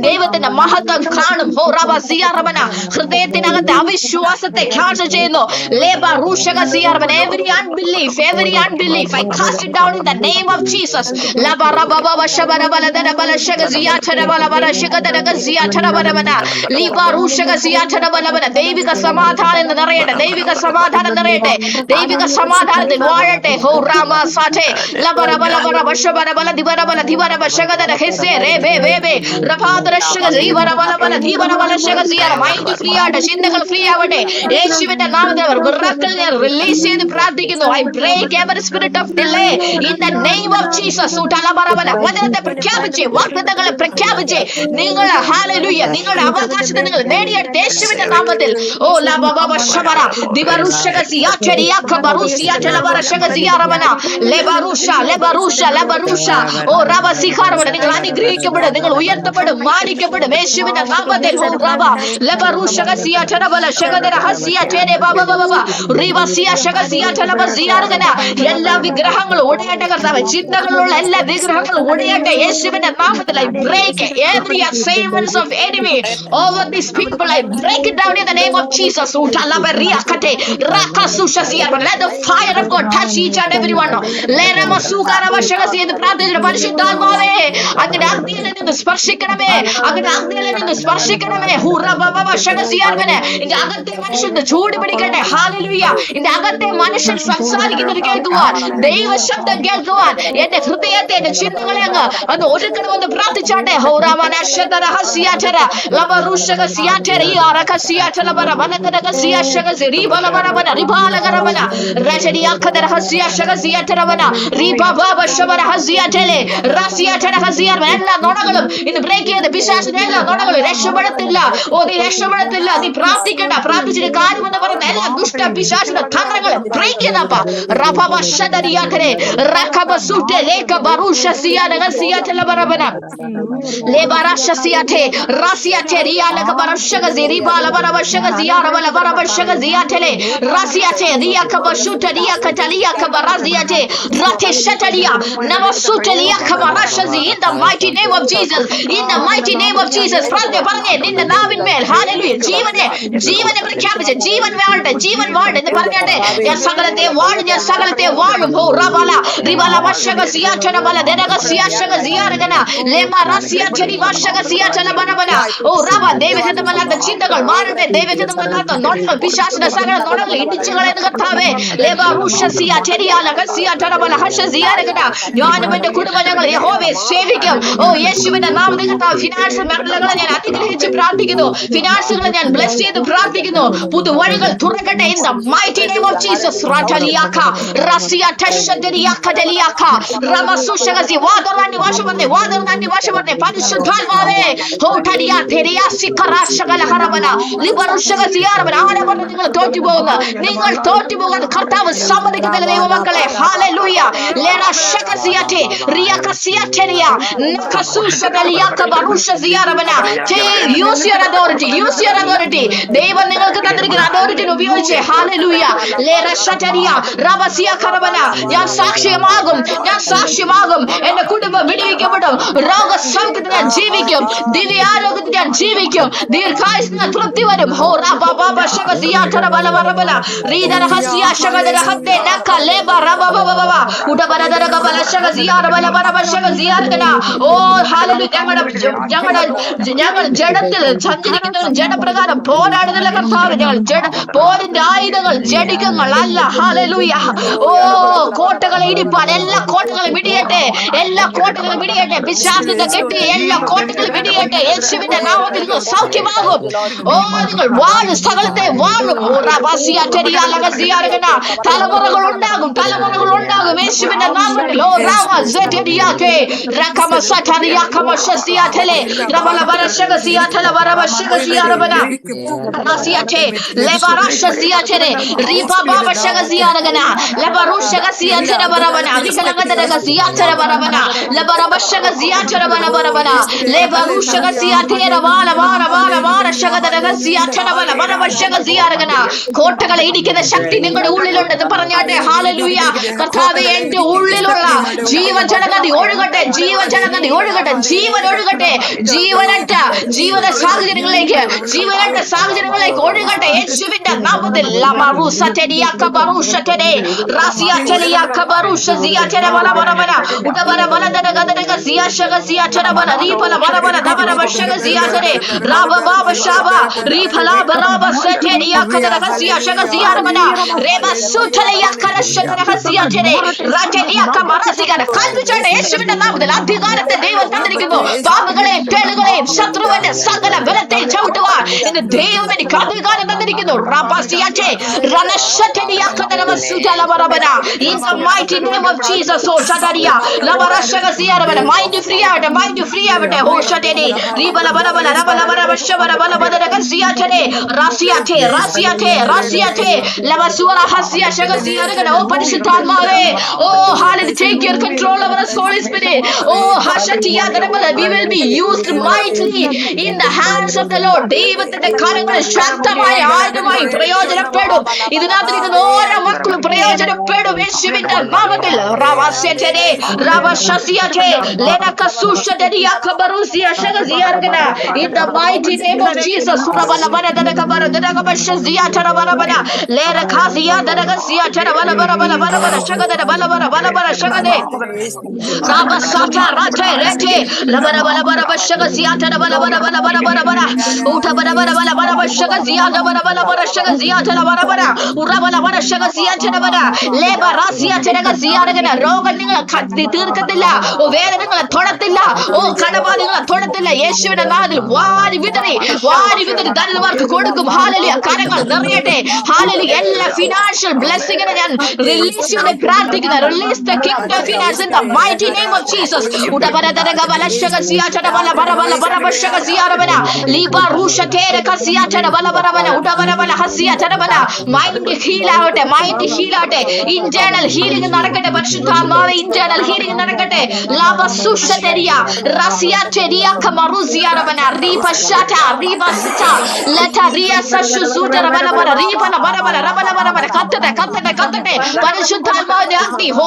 ദൈവത്തിന്റെ മഹത്വം കാണും. ഹൃദയത്തിനകത്തെ അവിശ്വാസത്തെ ക്യാൻസൽ ചെയ്യുന്നു. Every unbelief, I cast it down in the name of Jesus. ദൈവിക സമാധാനം നിറയട്ടെ. ദൈവിക സമാധാനത്തിൽ വാഴട്ടെ. ചിന്തകൾ ഫ്രീ ആവട്ടെ. യേശുവിന്റെ നാമത്തിൽ റിലീസ് ചെയ്ത് പ്രാർത്ഥിക്കുന്നു. I break every spirit of delay in the name of Jesus. വചനത്തെ പ്രഖ്യാപിച്ച്, വാഗ്ദത്തങ്ങളെ പ്രഖ്യാപിച്ച് നിങ്ങൾ ഹാലലൂയ നിങ്ങളുടെ അവകാശത്തെ നിങ്ങൾ നേടിയെടുത്ത യേശുവിന്റെ നാമത്തിൽ. ഓ ലബബബശബറ ദിവറുഷക സിയാചരിയാക ബറുസിയാചല ബറഷക സിയാറവന ലെബറുഷ ഓ റബ സിഖാറവന. നിങ്ങൾ അനുഗ്രഹിക്കപ്പെടും, നിങ്ങൾ ഉയർത്തപ്പെടും, മാനിക്കപ്പെടും യേശുവിന്റെ നാമത്തിൽ. ഓ റബ ലബറുഷക സിയാചല ബലശകദര ഹസിയാചേരെ ബബബബബ റിവസിയാശക സിയാചല ബസിയാർഗന. എല്ലാ വിഗ്രഹങ്ങളും ഉടയട്ടെ കർത്താവേ. ചിന്തകളുള്ള എല്ലാ വിഗ്രഹങ്ങളും ഉടയട്ടെ യേശുവിന്റെ നാമത്തിൽ. I break every assignments of enemy over these people. I break it down in the name of Jesus. Let the fire of God touch each and every one. പരിശുദ്ധാത്മാവേ, അങ്ങയുടെ അഗ്നിയിൽ നിന്ന് സ്പർശിക്കണമേ. എന്റെ അകത്തെ മനുഷ്യന് ചൂട് പിടിക്കട്ടെ. ഹാലലൂയ. എന്റെ അകത്തെ മനുഷ്യൻ സംസാരിക്കുന്നത് കേൾക്കുവാൻ, ദൈവശബ്ദം കേൾക്കുവാൻ, എന്റെ ഹൃദയത്തെ, എന്റെ ചിന്തകളെ അങ്ങ് ഒരുക്കണമെന്ന് പ്രാർത്ഥിച്ചാട്ടെ. എല്ലാ നുണകളും ഇന്ന് ബ്രേക്ക് ചെയ്ത് പിശാചിന്റെ എല്ലാ നുണകളും രക്ഷപ്പെടത്തില്ല. ഓ നീ രക്ഷപ്പെടത്തില്ല, നീ പ്രാർത്ഥിക്കണ്ട. പ്രാർത്ഥിച്ചിട്ട് കാര്യമെന്ന് പറയുന്ന എല്ലാ ദുഷ്ട പിശാചിന്റെ തന്ത്രങ്ങളും break ചെയ്തപ്പ in the mighty name of Jesus. In the mighty name of Jesus. പറഞ്ഞേ നിന്റെ നാവിന്മേൽ ഹാലലൂയ ജീവനെ പ്രഖ്യാപിച്ച് ജീവൻ വാഴട്ടെ എന്ന് പറഞ്ഞാട്ടെ. ഞാൻ സകലത്തെ വാഴും. ഓ റബല റിബല വശക സിയാചന ബല ദരക സിയാശക സിയാരഗന ലേമ റസിയ ചരി വശക സിയാചന ബനബന. ഓ റബ ദൈവഹിതമല്ലാത്ത ചിന്തകൾ മാറട്ടെ. ദൈവഹിതമല്ലാത്ത നുണകൾ, പിശാചിന്റെ സകല നുണകൾ ഇടിച്ചു കളയുന്ന കർത്താവേ. ലേബ റുഷസിയ ചരിയാല ഗസിയാചന ബല ഹശ സിയാരഗന. ഞാനും എന്റെ കുടുംബം ഞങ്ങൾ യഹോവയെ സേവിക്കും. ഓ യേശുവിന്റെ നാമത്തിൽ കർത്താവ് ഫിനാൻസ് മേഖലകളെ ഞാൻ അനുഗ്രഹിച്ച് പ്രാർത്ഥിക്കുന്നു. ഫിനാൻസുകളെ ഞാൻ ബ്ലെസ് ചെയ്ത് പ്രാർത്ഥിക്കുന്നു. പുതുവഴികൾ തുറക്കട്ടെ in the mighty name of Jesus. റതലിയാക Raziya തശദരിയാക ദലിയാക റമസുഷഗസി വാദർനാനി വാശവന്നെ പരിശുദ്ധാത്മാവേ. ഹോഠരിയ തെരിയ സിഖറാശകല ഹറബന ലിബറുഷഗസി ആരബന. ആരബന നിങ്ങൾ തോറ്റുപോകുന്ന കർത്താവ് സമ്മതിക്കുന്നില്ല ദൈവമക്കളെ. ഹാലലൂയ. ലേന ശകസിയത്തെ റിയകസിയതെരിയ നകസുഷഗലിയാക ബറുഷസിയാരബന. use your authority. ദൈവം നിങ്ങൾക്ക് തന്നിരിക്കുന്ന അതോറിറ്റി ഉപയോഗിച്ച് ഹാലലൂയ ലേന ശതരിയ റബസിയ ഖറബന. ഞാൻ സാക്ഷ്യമാകും. എന്റെ കുടുംബം വിടുവിക്കപ്പെടും. രോഗസൗഖ്യത്തിൽ ഞാൻ ജീവിക്കും. ദിവ്യാരോഗ്യത്തിൽ ഞാൻ ജീവിക്കും. ദീർഘായുസ്സിന് തൃപ്തി വരും. ഹോ റബബബ bashaka ziyatara bala barabala ridara hasiya shagadara hatte nakale barababa udabara daraga bala shaga ziyara bala barabashaka ziyargana. Oh hallelujah. ഞങ്ങൾ ജഡത്തിൽ സഞ്ചരിക്കുന്നവരും ജഡപ്രകാരം പോരാടുന്നില്ല കർത്താവ്. ഞങ്ങൾ പോരിന്റെ ആയുധങ്ങൾ ജഡികങ്ങൾ അല്ല. ഹല്ലേലൂയ. ഓ കോട്ടകളെ ഇടിപ്പാൻ എല്ലാ കോട്ടകളും ഇടിയട്ടെ, എല്ലാ കോട്ടകളും ഇടിയട്ടെ. പിശാചിന്റെ കെട്ടിയ എല്ലാ കോട്ടകളും ഇടിയട്ടെ. യേശുവിന്റെ നാമത്തിൽ നിങ്ങൾ സൗഖ്യമാകും. ഓ നിങ്ങൾ വാഴും, സകലത്തെ വാഴും. തലമുറകൾ ഉണ്ടാകും, തലമുറകൾ ഉണ്ടാകും യേശുവിന്റെ നാമത്തിൽ. ഓ രാമ സെറ്റരിയാകെ രകമ സതരിയാകമ ശസിയാതലെ രബല ബരശകസിയാതല ബരബശകസിയാരബന നസിയാതെ ലെബറശസിയാതലെ റിബബബശകസിയാരഗന ലബറുശകസിയാതല ബരബന റികലഗദരഗസിയാതല ബരബന ലബറബശകസിയാതല ബരബന ലെബറുശകസിയാതല വാല വാല വാല വാല ശകദരഗസിയാതല ബല ബരബശകസിയാരഗന. കോട്ടകളെ ഇടിക്കുന്ന ശക്തി നിങ്ങളുടെ ഉള്ളിലുണ്ടെന്ന് പറഞ്ഞാട്ടെ. ഹല്ലേലൂയ. കർത്താവേ, എന്റെ ഉള്ളിലുള്ള ജീവജലനദി ഒഴുകട്ടെ, ജീവജലനദി ഒഴുകട്ടെ, ജീവൻ ഒഴുകട്ടെ. ജീവനറ്റ ജീവിത സാഹചര്യങ്ങളിലേക്ക്, ജീവനറ്റ സാഹചര്യങ്ങളിലേക്ക് ഒഴുകട്ടെ യേശുവിന്റെ നാമത്തിൽ. യേശുവിന്റെ നാമത്തിൽ അധികാരത്തെ ദൈവം തന്നിരിക്കുന്നു. പാപങ്ങളെയും കേടുകളെയും ശത്രുവിന്റെ സകല ബലത്തെ ചവിട്ടുവാൻ എന്റെ ദൈവം എനിക്ക് അധികാരം തന്നിരിക്കുന്നു. In the mighty name of Jesus, oh Shadaria, Labarashaga Sierra, mind you free out, mind you free out, oh Shadeni, Ribala Balabala, Rabalabala, Shabala Balabala, Siate, Rasiate, Rasiate, Rasiate, Lavasura Hasia Shagasia, oh Padishitan Mare, oh hallelujah, take your control over us, Holy Spirit, oh Hashatia, we will be used mightily in the hands of the Lord. ദൈവത്തിന്റെ കരങ്ങൾ ശക്തമായ ആയുധമായി പ്രയോജനപ്പെടും. ഇതിനകത്ത് നിൽക്കുന്ന ഓരോ മക്കളും പ്രയോജനപ്പെടും യേശുവിന്റെ നാമത്തിൽ. In the mighty name of Jesus. രോഗം നിങ്ങളെ തീർക്കത്തില്ല, വേദനകളെ തൊടത്തില്ല, കടബാധകളെ തൊടത്തില്ല. യേശുവിന്റെ നാമത്തിൽ വാരി വിതറി ദരിദ്രർക്ക് കൊടുക്കും. ഹല്ലേലൂയ. കരങ്ങൾ നിറയട്ടെ. ഹല്ലേലൂയ. എല്ലാ ഫിനാൻഷ്യൽ ബ്ലെസ്സിങ്ങിനെ ഞാൻ റിലീസ് ചെയ്ത് പ്രാർത്ഥിക്കുന്നു. Release the kingdom finance in the mighty name of Jesus. Mind heal ആവട്ടെ, മൈൻഡ് ഹീൽ ആവട്ടെ. ഇന്റേണൽ ഹീലിംഗ് നടക്കട്ടെ. പരിശുദ്ധാത്മാവേ, ഇന്റേണൽ ഹീലിംഗ് നടക്കട്ടെ. പരിശുദ്ധാത്മാവിന്റെ അഗ്നി ഹോ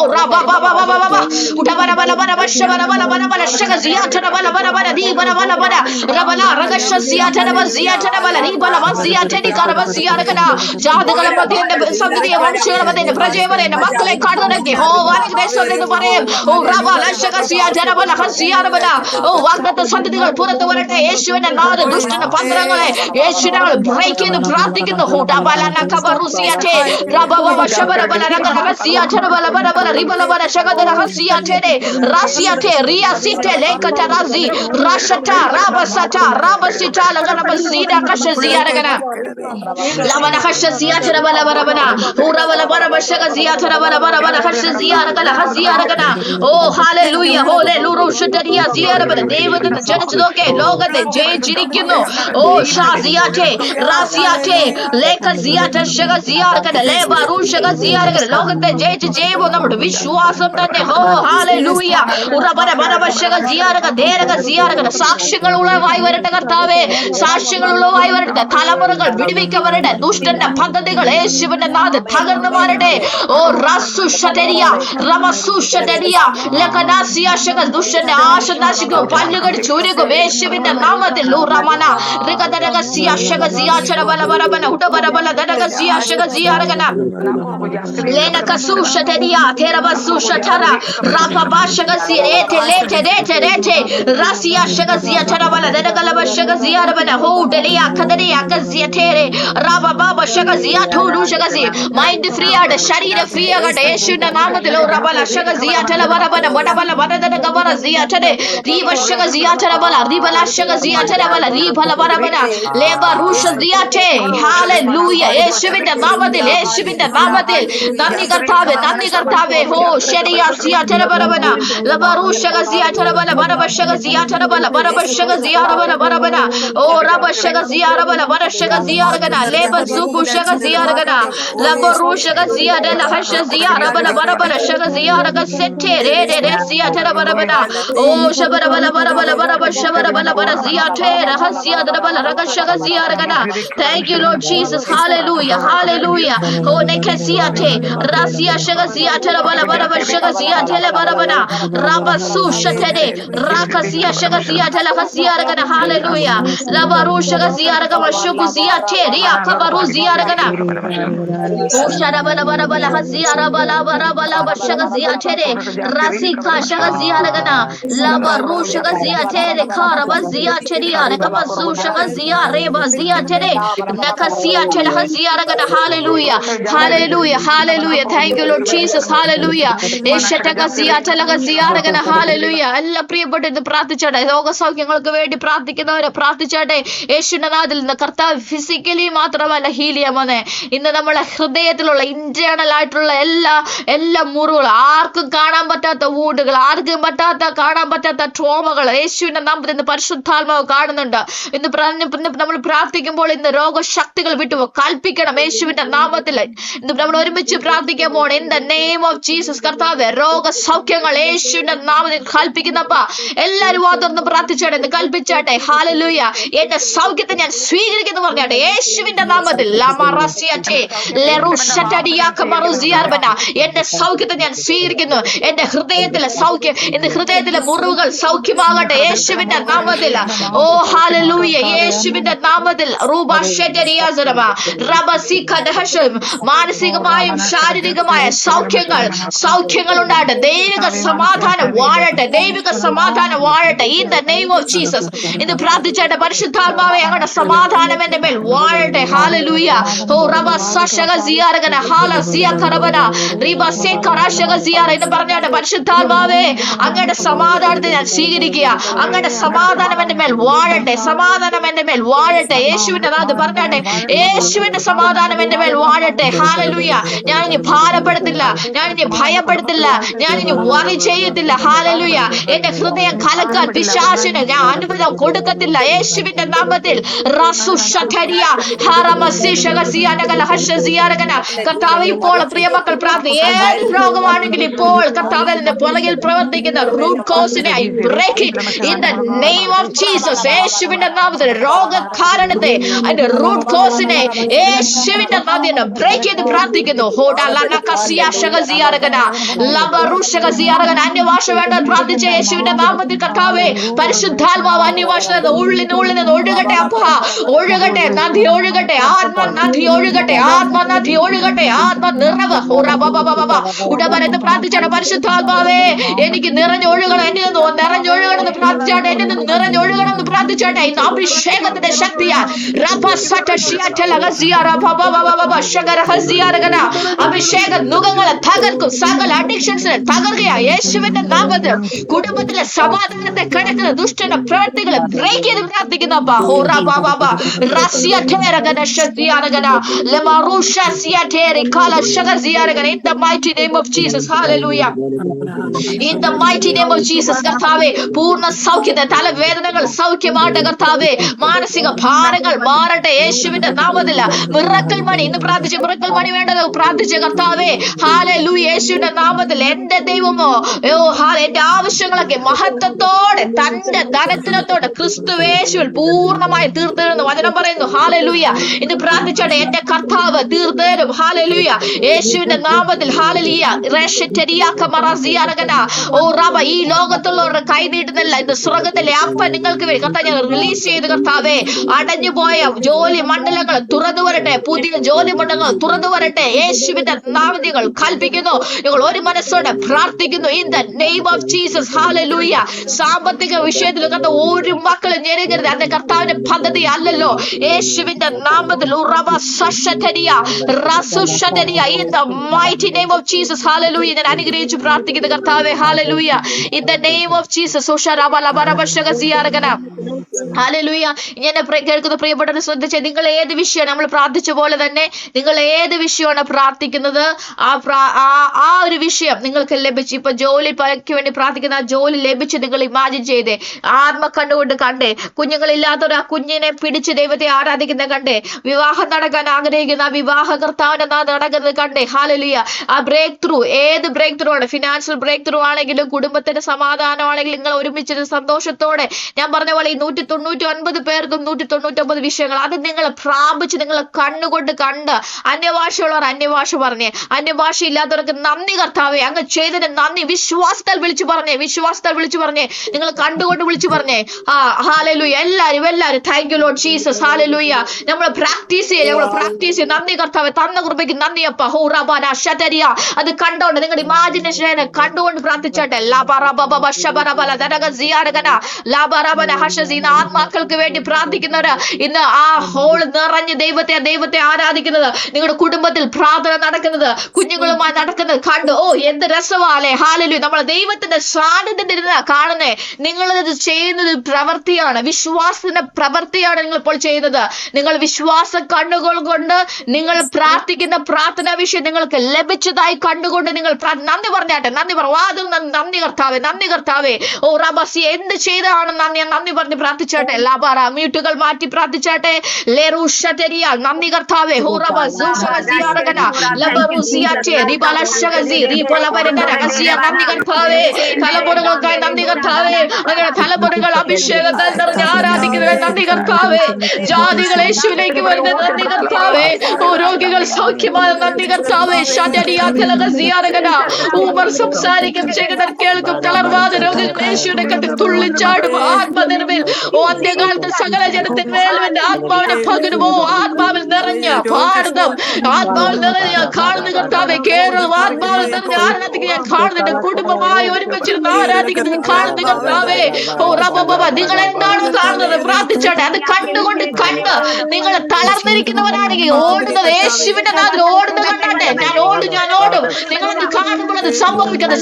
ജാതികളെ മധ്യന്റെ സന്തതിയെ മനുഷ്യരുടെ മധ്യന്റെ പ്രജയെ പറയുന്ന മക്കളെ കടന്നിറക്കി ഹോ വാനദേശമെന്ന് പറയും. ഓ വാഗ്ദത്ത സന്തതികൾ പുറത്തു വരട്ടെ. യേശുവിന്റെ നാട് ദുഷ്ടന്റെ പന്ത്രങ്ങളെ യേശുവിനെ ബ്രേക്ക് ചെയ്ത് പ്രാർത്ഥിക്കുന്നു. ദൈവത്തിന് ജനിച്ചതൊക്കെ ലോകത്തെ ജയിച്ചിരിക്കുന്നു. ഓ ലോകത്തെ ജയിച്ച് ചെയ്യുമ്പോൾ നമ്മുടെ വിശ്വാസം തന്നെ. ഓ ഹല്ലേലൂയ. സാക്ഷ്യങ്ങൾ ഉള്ളവ സാക്ഷ്യങ്ങളുള്ളവായി വരട്ടെ കർത്താവേ, സാക്ഷ്യങ്ങളുള്ളവായി വരട്ടെ. തലമുറകൾ വിടുവിക്കവരുടെ ദുഷ്ടന്റെ പദ്ധതികൾ യേശുവിന്റെ നാഥൻ തകർന്നു മാറട്ടെ. ഓ റസുഷരിയ റമസുഷരിയ ലകനാസിയാശകൾ ദുഷ്ടന്റെ ആശ നശിക്കും, പല്ലുകൾ ചുരുക്കും യേശുവിന്റെ നാമത്തിൽ. ലൂറമന റിഗദരഗസിയാശഗസിയാചര ബലബലബല ഉടബലബല ദരഗസിയാശഗസിയാരഗന ലേനകസുഷരിയ തെരബസുഷതര റപബാശഗസി രേതെ ലേതെ രേതെ രേതെ റസിയാശഗസിയാചര ബല ദരഗലബശഗസിയാരബന ഹോഡലിയ കദരിയ ഗസിയതേരെ റബബബശഗസിയ ഥൂലുശഗസി. മൈൻഡ് ഫ്രീ ആട്, ശരീര ഫ്രീ ആകട്ടെ യേശുവിന്റെ നാമത്തിൽ. റബല ശഗസിയാചല ബലബല വടബല വദദന ഗവറസിയാചരെ റീവശഗസിയാചര ബല റിബലശഗസിയാചര ബല റിബല വടബല ലേബറുഷസിയാചേ. ഹല്ലേലൂയ. യേശുവിന്റെ നാമത്തിൽ, യേശുവിന്റെ നാമത്തിൽ. നന്ദി കർത്താവേ, നന്ദി കർത്താവേ. ഹോ ശരിയാസിയാചര ബലബന ലബറുഷഗസിയാചര ബല വടബശഗസിയാചര ബല വടബശഗസിയാര ബല വടബന ഓ റബശഗസിയാര ബല വടശഗസിയാരഗന ലേബസുകുഷഗസിയാരഗന ലബറുഷഗസിയാര ലഹശസിയാര ബല വടബല ശഗസിയാരഗ സെറ്റേ രേ രേ രേ സിയാചര ബലബന ഓ ശബര ബല വടബല വടബ ശബര ബല വടസിയാചേ രഹസ്യാദര ബല രഗശഗസിയാരഗന. Thank you Lord Jesus. Hallelujah, hallelujah. Oh nekesiate rasia shagasiate bala bala shagasiate le bala bala rabasu shatede rakasia shagasiate la hasiaragana. Hallelujah. Labaru shagasiaragama shugusiate ria kabaru ziaragana oh shara bala bala bala hasiara bala bala bala shagasiate rasika shagasiaragana labaru shagasiate re karabaziate ria kabasu shagasiare baziate nakasiate la hasiaragana. Hallelujah, hallelujah, hallelujah. Thank you Lord Jesus. Hallelujah. യേശുട്ടകസിയാറ്റ ലഗസിയാരഗന. Hallelujah. എല്ലാ പ്രിയപ്പെട്ടവരും പ്രാർത്ഥിച്ചാട്ടെ. രോഗസൗഖ്യങ്ങൾക്ക് വേണ്ടി പ്രാർത്ഥിക്കുന്നവരെ പ്രാർത്ഥിച്ചാട്ടെ. യേശുവിന്റെ നാമത്തിൽ നിന്ന് കർത്താവ് physically മാത്രമല്ല heal ചെയ്യാൻ വന്നേ. ഇന്ന് നമ്മളെ ഹൃദയത്തിലുള്ള ഇന്റേണൽ ആയിട്ടുള്ള എല്ലാ മുറിവുകളും, ആർക്കും കാണാൻ പറ്റാത്ത വൂണ്ടുകൾ, ആർക്കും കാണാൻ പറ്റാത്ത ട്രോമകൾ യേശുവിന്റെ നാമത്തിൽ ഇന്ന് പരിശുദ്ധാത്മാവ് കാണുന്നുണ്ട്. ഇന്ന് നമ്മൾ പ്രാർത്ഥിക്കുമ്പോൾ ഇന്ന് രോഗശക്തികൾ വിട്ടു കൽപ്പിക്കണം യേശുവിന്റെ നാമത്തിൽ. ഇന്ന് നമ്മൾ ഒരുമിച്ച് പ്രാർത്ഥിക്കാൻ പോകണം. In the name of Jesus കർത്താവ് രോഗസൗഖ്യങ്ങൾ യേശുവിന്റെ നാമത്തിൽ കൽപ്പിക്കുന്നപ്പ എല്ലാവരും വാതുറന്ന് പ്രാർത്ഥിച്ചാട്ടെ, ഇന്ന് കൽപ്പിച്ചാട്ടെ. ഹല്ലേലൂയ. എന്റെ സൗഖ്യത്തെ ഞാൻ സ്വീകരിക്കുന്നു പറഞ്ഞാട്ടെ യേശുവിന്റെ നാമത്തിൽ. എന്റെ സൗഖ്യത്തെ ഞാൻ സ്വീകരിക്കുന്നു. എന്റെ ഹൃദയത്തിലെ സൗഖ്യം, എന്റെ ഹൃദയത്തിലെ മുറിവുകൾ സൗഖ്യമാകട്ടെ യേശുവിന്റെ നാമത്തിൽ. ഓ ഹല്ലേലൂയ. യേശുവിന്റെ നാമത്തിൽ. മാനസികമായും ശാരീരികമായ സൗഖ്യങ്ങൾ ഉണ്ടാകട്ടെ. ദൈവിക സമാധാനം വാഴട്ടെ, ദൈവിക സമാധാനം വാഴട്ടെ. In the name of Jesus ഇന്ന് പ്രാർത്ഥിച്ചാട്ടെ. പരിശുദ്ധാത്മാവേ ഞങ്ങളുടെ സമാധാനം എന്റെ മേൽ വാഴട്ടെ. ഹല്ലേലൂയ. ഓ റബ സശഗസിയാരഗന ഹാലസിയ കറബന റിബ സെകറശഗസിയാര എന്ന് പറഞ്ഞാട്ടെ. പരിശുദ്ധാത്മാവേ അങ്ങയുടെ സമാധാനത്തെ ഞാൻ സ്വീകരിക്കുക. അങ്ങയുടെ സമാധാനം എന്റെ മേൽ വാഴട്ടെ, സമാധാനം എന്റെ മേൽ വാഴട്ടെ. യേശുവിന്റെ നാമത്തിൽ പറഞ്ഞാട്ടെ. യേശുവിന്റെ സമാധാനം എന്റെ മേൽ വാഴട്ടെ. ഹല്ലേലൂയ. ഞാൻ ഇനി ഭാരപ്പെടുത്തില്ല, ഞാൻ ഇനി ഭയപ്പെടുത്തില്ല, ഞാൻ ഇനി വറി ചെയ്യത്തില്ല. ഹല്ലേലൂയ. എന്റെ ഹൃദയം കലക്കാൻ പിശാചിന് ഞാൻ അനുവാദം കൊടുക്കത്തില്ല യേശുവിന്റെ നാമത്തിൽ. കർത്താവ് ഇപ്പോൾ പ്രിയമക്കൾ പ്രാർത്ഥന ഏത് രോഗമാണെങ്കിലും ഇപ്പോൾ കർത്താവ് അതിന്റെ പുറകിൽ പ്രവർത്തിക്കുന്ന റൂട്ട് കോസിനെ I break it in the name of Jesus. യേശുവിന്റെ നാമത്തിൽ രോഗകാരണത്തെ അതിന്റെ റൂട്ട് കോസിനെ യേശുവിന്റെ നാമത്തിൽ ബ്രേക്ക് ചെയ്ത് പ്രാർത്ഥിക്കുന്നു. അന്യഭാഷ വേണ്ട പ്രാർത്ഥിച്ച യേശുവിന്റെ നാമത്തിൽ കർത്താവേ പരിശുദ്ധാത്മാവ് അന്യഭാഷ ഉള്ളിന് ഒഴുകട്ടെ. അപ്പ ഒഴുകട്ടെ, നദി ഒഴുകട്ടെ, ആത്മനദി ഒഴുകട്ടെ, ആത്മനദി ഒഴുകട്ടെ, ആത്മനിറവ് ഉടമരെന്ന് പ്രാർത്ഥിച്ചാണ്. പരിശുദ്ധാത്മാവേ എനിക്ക് നിറഞ്ഞൊഴുകണം, എന്നിൽ നിന്ന് നിറഞ്ഞൊഴുകണമെന്ന് പ്രാർത്ഥിച്ചാട്ടെ, എന്നിൽ നിന്ന് നിറഞ്ഞൊഴുകണമെന്ന് പ്രാർത്ഥിച്ചാട്ടെ. ഇന്ന് അഭിഷേകത്തിന്റെ ശക്തിയാ അഭിഷേക നുഖങ്ങളെ തകർക്കും, സകല അഡിക്ഷൻസിനെ തകർക്കുക യേശുവിന്റെ നാമത്തിൽ. കുടുംബത്തിലെ സമാധാനത്തെ കിടക്കുന്ന ദുഷ്ടന്റെ പ്രവൃത്തികളെ ബ്രേക്ക് ചെയ്ത് പ്രാർത്ഥിക്കുന്ന in the mighty name of Jesus. Hallelujah. In the mighty name of Jesus. കർത്താവേ പൂർണ്ണ സൗഖ്യത്തെ തലവേദനകൾ സൗഖ്യമാകട്ടെ കർത്താവേ. മാനസിക ഭാരങ്ങൾ മാറട്ടെ യേശുവിന്റെ നാമത്തിൽ. മിറക്കൽ മണി ഇന്ന് പ്രാർത്ഥിച്ച് മിറക്കൽ മണി വേണ്ടത് പ്രാർത്ഥിച്ച കർത്താവേ, ഹല്ലേലൂയ, യേശുവിന്റെ നാമത്തിൽ എന്റെ ദൈവമോ എന്റെ ആവശ്യങ്ങളൊക്കെ മഹത്വത്തോടെ തന്റെ ധനത്തിനത്തോടെ ക്രിസ്തുവേശുവിൽ പൂർണ്ണമായി തീർത്തേരുന്നു വചനം പറയുന്നു. ഹല്ലേലൂയ, ഇന്ന് പ്രാർത്ഥിച്ചോട്ടെ എന്റെ കർത്താവ് തീർത്തേരും. ഹല്ലേലൂയ, യേശുവിന്റെ നാമത്തിൽ. ഹല്ലേലൂയ. ഓ റബ, ഈ ലോകത്തുള്ളവരുടെ കൈ നീട്ടുന്നില്ല, ഇന്ന് സ്വർഗത്തിലെ അപ്പൻ നിങ്ങൾക്ക് വേണ്ടി കർത്താവ് ഞാൻ റിലീസ് ചെയ്ത് കർത്താവേ, അടഞ്ഞുപോയ ജോലി മണ്ഡലങ്ങൾ തുറന്നു വരട്ടെ, പുതിയ ജോലി മണ്ഡലങ്ങൾ തുറന്നു വരട്ടെ. യേശുവിന്റെ നാമങ്ങൾ കൽപ്പിക്കുന്നു, ഞങ്ങൾ ഒരു മനസ്സോടെ പ്രാർത്ഥിക്കുന്നു. In the name of Jesus. Hallelujah. സാമ്പത്തിക വിഷയത്തിൽ കണ്ട ഒരു മക്കളും ഞെരുങ്ങരുത്, അന്റെ കർത്താവിന്റെ പദ്ധതി അല്ലല്ലോ. യേശുവിന്റെ നാമത്തിൽ in the mighty name of Jesus. Hallelujah. ഞാൻ അനുഗ്രഹിച്ചു പ്രാർത്ഥിക്കുന്നു കർത്താവേ. Hallelujah. In the name of Jesus. Hallelujah. ഇങ്ങനെ കേൾക്കുന്ന പ്രിയപ്പെട്ടവരെ ശ്രദ്ധിച്ച്, നിങ്ങൾ ഏത് വിഷയമാണ് നമ്മൾ പ്രാർത്ഥിച്ച പോലെ തന്നെ നിങ്ങൾ ഏത് വിഷയമാണ് പ്രാർത്ഥിക്കുന്നത്, ആ ഒരു വിഷയം നിങ്ങൾക്ക് ലഭിച്ചു. ഇപ്പൊ ജോലിക്ക് വേണ്ടി പ്രാർത്ഥിക്കുന്ന ആ ജോലി ലഭിച്ച് നിങ്ങൾ ഇമാജിൻ ചെയ്തേ, ആത്മ കണ്ടുകൊണ്ട് കണ്ടേ, കുഞ്ഞുങ്ങളില്ലാത്തവർ ആ കുഞ്ഞിനെ പിടിച്ച് ദൈവത്തെ ആരാധിക്കുന്ന കണ്ടേ, വിവാഹം നടക്കാൻ ആഗ്രഹിക്കുന്ന ആ വിവാഹ കർത്താവിനെ നടക്കുന്നത് കണ്ടേ. ഹല്ലേലൂയ. ആ ബ്രേക്ക് ത്രൂ, ഏത് ബ്രേക്ക് ത്രൂ ആണ്, ഫിനാൻഷ്യൽ ബ്രേക്ക് ത്രൂ ആണെങ്കിലും കുടുംബത്തിന്റെ സമാധാനമാണെങ്കിലും നിങ്ങൾ ഒരുമിച്ച് സന്തോഷത്തോടെ, ഞാൻ പറഞ്ഞ പോലെ ഈ 199 പേർക്കും 199 വിഷയങ്ങൾ അത് നിങ്ങൾ പ്രാപിച്ച് നിങ്ങൾ കണ്ണുകൊണ്ട് കണ്ട്, അന്യഭാഷയുള്ളവർ അന്യഭാഷ പറഞ്ഞേ, അന്യഭാഷ ഇല്ലാത്തവർക്ക് നന്ദി കർത്താവേ, അങ്ങ് ചെയ്തതിന് നന്ദി, വിശ്വാസത്താൽ വിളിച്ചു പറഞ്ഞേ, വിശ്വാസത്താൽ വിളിച്ചു പറഞ്ഞേ, നിങ്ങൾ കണ്ടുകൊണ്ട് വിളിച്ചു പറഞ്ഞേ. ഹല്ലേലൂയ. എല്ലാരും thank you Lord Jesus. Hallelujah. നമ്മൾ പ്രാക്ടീസ് ചെയ്യും. നന്ദി കർത്താവേ, തന്ന കൃപയ്ക്ക് നന്ദി അപ്പ. അത് കണ്ടോണ്ട് നിങ്ങളുടെ ഇമാജിനേഷൻ കണ്ടുകൊണ്ട് പ്രാർത്ഥിച്ചോട്ടെ. ആത്മാക്കൾക്ക് വേണ്ടി പ്രാർത്ഥിക്കുന്നവര് ഇന്ന് ആ ഹോൾ നിറഞ്ഞ് ദൈവത്തെ ആരാധിക്കുന്നത്, നിങ്ങളുടെ കുടുംബത്തിൽ പ്രാർത്ഥന നടക്കുന്നത്, കുഞ്ഞുങ്ങളുമായി നടക്കുന്നത് കണ്ടു. എന്ത് രസവാലേ. ഹല്ലേലൂയ. നമ്മൾ ദൈവത്തിന്റെ സാന്നിധ്യത്തിൽ കാണുന്നേ. നിങ്ങൾ ചെയ്യുന്നത് പ്രവൃത്തിയാണ്, വിശ്വാസത്തിന്റെ പ്രവൃത്തിയാണ് നിങ്ങൾ ഇപ്പോൾ ചെയ്യുന്നത്. നിങ്ങൾ വിശ്വാസ കണ്ണുകൾ കൊണ്ട് നിങ്ങൾ പ്രാർത്ഥിക്കുന്ന പ്രാർത്ഥനാ വിഷയം നിങ്ങൾക്ക് ലഭിച്ചതായി കണ്ടുകൊണ്ട് നിങ്ങൾ നന്ദി പറഞ്ഞാട്ടെ. നന്ദി നന്ദി കർത്താവേ. ഓ റബസി, എന്ത് ചെയ്തതാണ് നന്ദി പറഞ്ഞ് പ്രാർത്ഥിച്ചാട്ടെ. ലാബാറ മ്യൂട്ടുകൾ മാറ്റി പ്രാർത്ഥിച്ചാട്ടെ. നന്ദി കർത്താവേ. നന്ദി കർത്താവേ. തലമുറകൾക്കായി നന്ദി കർത്താവേ. അങ്ങനെ തലമുറകൾ അഭിഷേകത്താൽ നിറഞ്ഞ് ആരാധിക്കുന്നത് നന്ദി കർത്താവേ. ജാതികൾ യേശുവിലേക്ക് വരുന്നത് നന്ദി കർത്താവേ. ഓ രോഗികൾ സൗഖ്യമായ നന്ദി കർത്താവേ. സംസാരിക്കും, ചെകിടർ കേൾക്കും, തളർവാദ രോഗികൾ യേശുവിനെ കണ്ട് തുള്ളിച്ചാടും. ആത്മനിർമ്മൽ അന്ത്യകാലത്ത് സകല ജനത്തിന്മേൽ എന്റെ ആത്മാവിനെ പകരുമോ. ആത്മാവിൽ നിറഞ്ഞ ഭാരതം, ആത്മാവിൽ നിറഞ്ഞ കാണുന്ന കർത്താവെ. കേരളം ആത്മാവിൽ നിറഞ്ഞ ആരാധിക്കുന്ന ഞാൻ കാണുന്നുണ്ട്. കുടുംബമായി ഒരുമിച്ചിരുന്ന് ആരാധിക്കുന്നത് കാണുന്ന കർത്താവേ. ഓ റബ്ബ, നിങ്ങൾ എന്താണ് കാണുന്നത് പ്രാർത്ഥിച്ചോട്ടെ. അത് കണ്ടുകൊണ്ട് കണ്ട് നിങ്ങൾ തളർന്നിരിക്കുന്നവരാണെങ്കിൽ ഓടുന്നത് യേശുവിന്റെ നാട്ടിൽ ഓടുന്നത് കണ്ടാട്ടെ. ഞാൻ ഓടും. നിങ്ങളത് കാണുമ്പോൾ അത് സംഭവിക്കുക.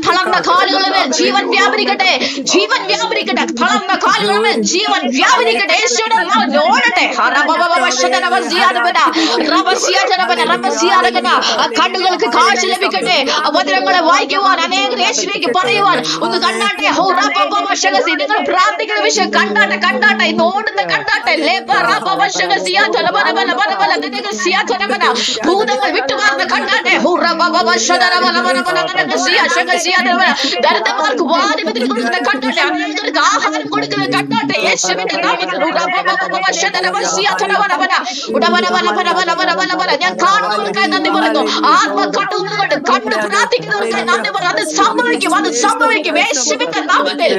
തളർന്ന കാലുകളിൽ ജീവൻ വ്യാപരിക്കട്ടെ. തളർന്ന കാലുകളിൽ ജീവൻ വ്യാപരിക്കട്ടെ. ഓടട്ടെ. കണ്ണുകൾക്ക് കാഴ്ച ലഭിക്കട്ടെ. വചനങ്ങളെ വായിക്കുവാൻ, അനേകം യേശുവിലേക്ക് പറയുവാൻ ഒന്ന് കണ്ടാട്ടെ. നിങ്ങൾ പ്രാർത്ഥിക്കുന്ന വിഷയം കണ്ടാട്ടെ. ഇന്ന് ഓടുന്ന കണ്ടാട്ടെ. ഭൂതങ്ങൾ വിട്ടുമാറുന്ന കണ്ടാട്ടെ. ദരിദ്രന്മാർക്ക് വാദിപത്തിൽ കൊടുക്കുന്ന കണ്ടാട്ടെ. അനേകർക്ക് ആഹാരം കൊടുക്കുന്നത് കണ്ടാട്ടെ. യേശുവിന്റെ നാമത്തിൽ ഞാൻ കാണുന്നവർക്കായി നന്ദി പറയുന്നു. ആത്മ കണ്ടുകൊണ്ട് കണ്ടു പ്രാർത്ഥിക്കുന്നവർക്കായി നന്ദി പറയുന്നു. അത് സംഭവിക്കും യേശുവിന്റെ നാമത്തിൽ.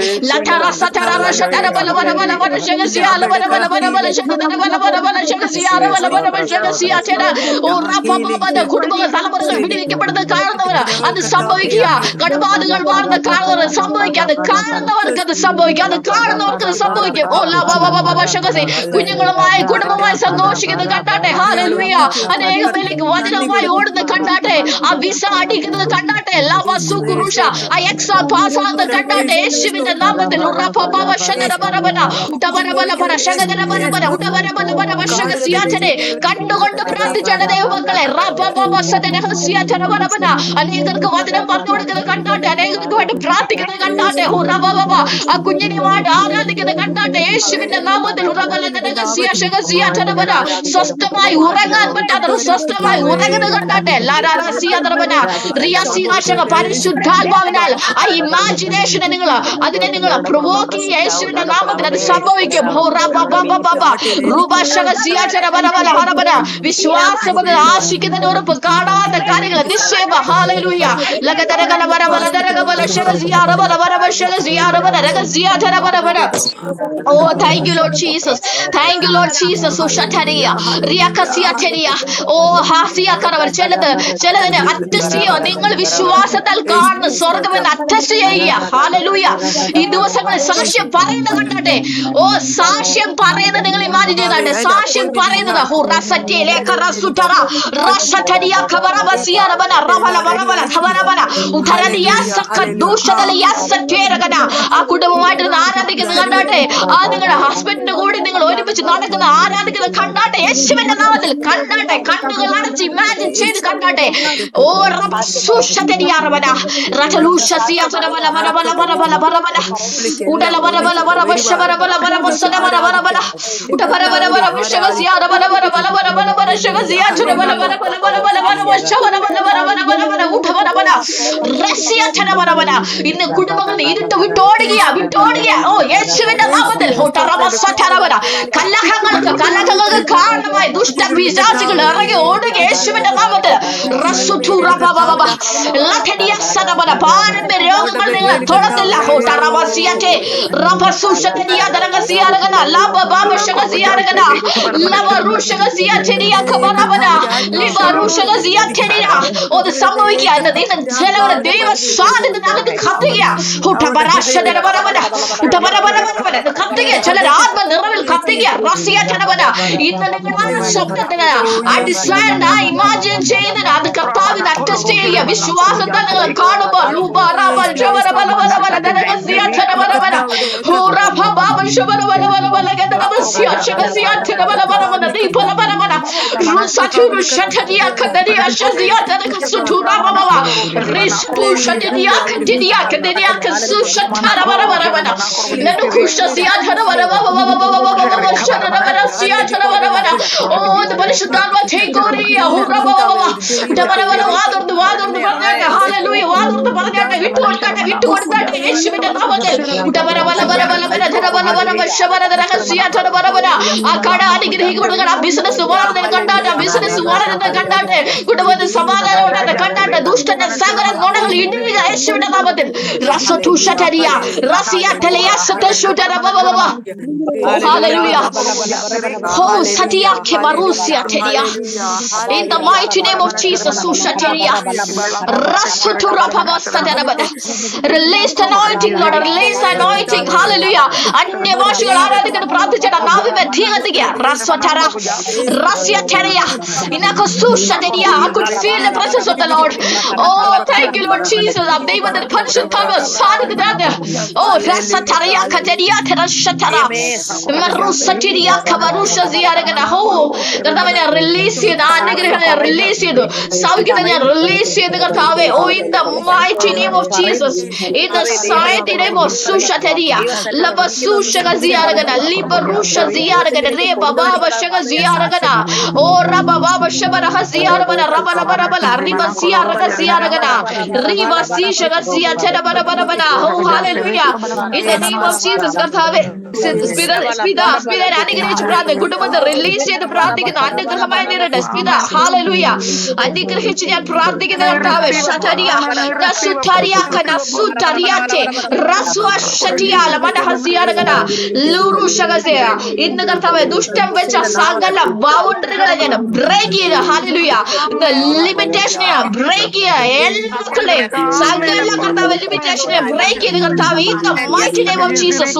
കുടുംബങ്ങൾ തലമുറകൾ വിടുവിക്കപ്പെടുന്നത് കാണുന്നവര് അത് സംഭവിക്കുക. കടബാധകൾ മാറുന്ന കാണുന്നവർ സംഭവിക്കുക. അത് കാണുന്നവർക്ക് അത് സംഭവിക്കും. കുഞ്ഞുങ്ങളുമായി കുടുംബമായി സന്തോഷിക്കുന്നത് കണ്ടാട്ടെ. ഹല്ലേലൂയ. അനേകം പേർക്ക് വചനമായി ഓടുന്നത് കണ്ടാട്ടെ. ആ വിസ അടിക്കുന്നത് കണ്ടാട്ടെ. ആ എക്സാം പാസ്സാകുന്നത് കണ്ടാട്ടെ. യേശുവിന്റെ നാമത്തിൽ കണ്ടുകൊണ്ട് പ്രാർത്ഥിച്ചാണ് ദൈവമക്കളെ. അനേകർക്ക് വചനം പറഞ്ഞു കൊടുക്കുന്നത് കണ്ടാട്ടെ, അനേകർക്ക് വേണ്ടി പ്രാർത്ഥിക്കുന്നത് കണ്ടാട്ടെ, ആ കുഞ്ഞിനുമായിട്ട് ആരാധിക്കുന്നത് കണ്ടാട്ടെ. യേശുവിന്റെ നാമത്തിൽ സ്വസ്ഥമായി ഉറങ്ങാൻ പറ്റാത്ത സ്വസ്ഥമായി ഉറങ്ങുന്നത് കണ്ടാട്ടെ. പരിശുദ്ധാത്മാവിനാൽ ആ ഇമാജിനേഷനെ അതിനെ നിങ്ങൾ പ്രൊവോക്ക് ചെയ്യുക. യേശുവിന്റെ നാമത്തിൽ അത് സംഭവിക്കും. വിശ്വാസം ആശിക്കുന്നതിന് ഉറപ്പ്, കാണാത്ത കാര്യങ്ങൾ നിശ്ചയം. Oh, thank you, Lord Jesus. Thank you, Lord Jesus. ചിലതിനെ അറ്റസ്റ്റ് ചെയ്യുക. നിങ്ങൾ വിശ്വാസത്താൽ കാണുന്ന സ്വർഗമെന്ന് അറ്റസ്റ്റ് ചെയ്യുക. ഹല്ലേലൂയ. ഈ ദിവസങ്ങളിൽ സാക്ഷ്യം പറയുന്നത് കണ്ടാട്ടെ. ഓ, സാക്ഷ്യം പറയുന്നത് നിങ്ങൾ ഇമാജിൻ ചെയ്താട്ടെ. സാക്ഷ്യം പറയുന്നത് ആ കുടുംബമായിട്ട് ആരാധിക്കുന്നത് കണ്ടാട്ടെ. ആ നിങ്ങളുടെ ഹസ്ബൻഡിന്റെ കൂടെ നിങ്ങൾ ഒരുമിച്ച് നടക്കുന്ന ആരാധിക്കുന്നത് കണ്ടാട്ടെ. യേശുവിന്റെ നാമത്തിൽ കണ്ടാട്ടെ. കണ്ണുകൾ അടച്ച് ഇമാജിൻ ചെയ്ത് കണ്ടാട്ടെ. ഓ ഇന്ന് കുടുംബങ്ങൾ ഇരുട്ട് വിട്ടോടുക. ഓ, യേശുവിന്റെ നാമത്തിൽ കലഹങ്ങൾക്ക് കാരണമായി ദുഷ്ടപിശാചുകൾ ഇറങ്ങി ഓടുക. യേശുവിന്റെ നാമത്തിൽ പാരമ്പര്യ രോഗങ്ങൾ നിങ്ങൾ തൊടത്തില്ല. അത് സംഭവിക്കുക. ചിലവരുടെ ദൈവ സാന്നിധ്യത്തിനകത്ത് കത്തുക. ചിലർ ആത്മ നിറവിൽ കത്തുക. ഇന്ന് നിങ്ങളുടെ സ്വപ്നത്തിന് ഇമാജിൻ ചെയ്യുന്നതിന് അത് കർത്താവിന് അറ്റസ്റ്റ് ചെയ്യുക. വിശ്വാസത്താൽ നിങ്ങൾ കാണുമ്പോൾ ബിസിനസ് കുടുംബത്തിൽ സമാധാനം ഉണ്ടാകുന്ന കണ്ടാട്ടെ. ദുഷ്ടന്റെ സകല നുണകൾ ഇടിയുക യേശുവിന്റെ നാമത്തിൽ. In the mighty name of Jesus, release anointing, Lord, release anointing. Hallelujah. അന്യഭാഷകൾ ആരാധിക്കുന്ന പ്രാർത്ഥിച്ചേട്ടാ. നാവിമേ തീ കത്തിക്കുക. I could feel the presence of the Lord. Oh, thank you, Lord Jesus. ദൈവത്തിന്റെ പരിശുദ്ധാത്മ സാന്നിധ്യത്തിലാണ്. Oh, കർത്താവിനെ റിലീസ് ചെയ്ത് അനുഗ്രഹങ്ങളെ റിലീസ് ചെയ്തു. സൗഖ്യത്തെ റിലീസ് ചെയ്ത് കർത്താവേ. Oh, in the mighty name of Jesus, in the mighty name of Sushateria, Lava Sushaga Ziaragana, Libarusha Ziaragana, Reba Baba Shaga Ziaragana, Oh, Rabba Baba Shabara Ziaragana, Rabana, Riba Ziaraga Ziaragana, Riba Sishaga Ziaragana. Oh, hallelujah. In the name of Jesus, Kartave, Spirit, അനുഗ്രഹിച്ച് പ്രാർത്ഥന. കുടുംബത്തെ release ചെയ്ത് പ്രാർത്ഥിക്കുന്ന അനുഗ്രഹമായി നേരിടട്ടെ. സ്പിത, hallelujah. അനുഗ്രഹിച്ച് ഞാൻ പ്രാർത്ഥിക്കുന്ന കർത്താവേ. ശതരിയ നസുതരിയ കനസുതരിയത്തെ റസ്വ ശതിയാല മനഹസിയാരഗന ലൂറുഷകസയ. ഇന്ന് കർത്താവെ ദുഷ്ടം വെച്ച സകല ബൗണ്ടറികളെ ഞാൻ ബ്രേക്ക് ചെയ്യുക. ഹല്ലേലൂയ. ഇന്ന് ലിമിറ്റേഷനെ ബ്രേക്ക് ചെയ്യുക. എല്ലാ മക്കളുടെയും സകല കർത്താവ് ലിമിറ്റേഷനെ ബ്രേക്ക് ചെയ്ത് കർത്താവ് in the mighty name of Jesus.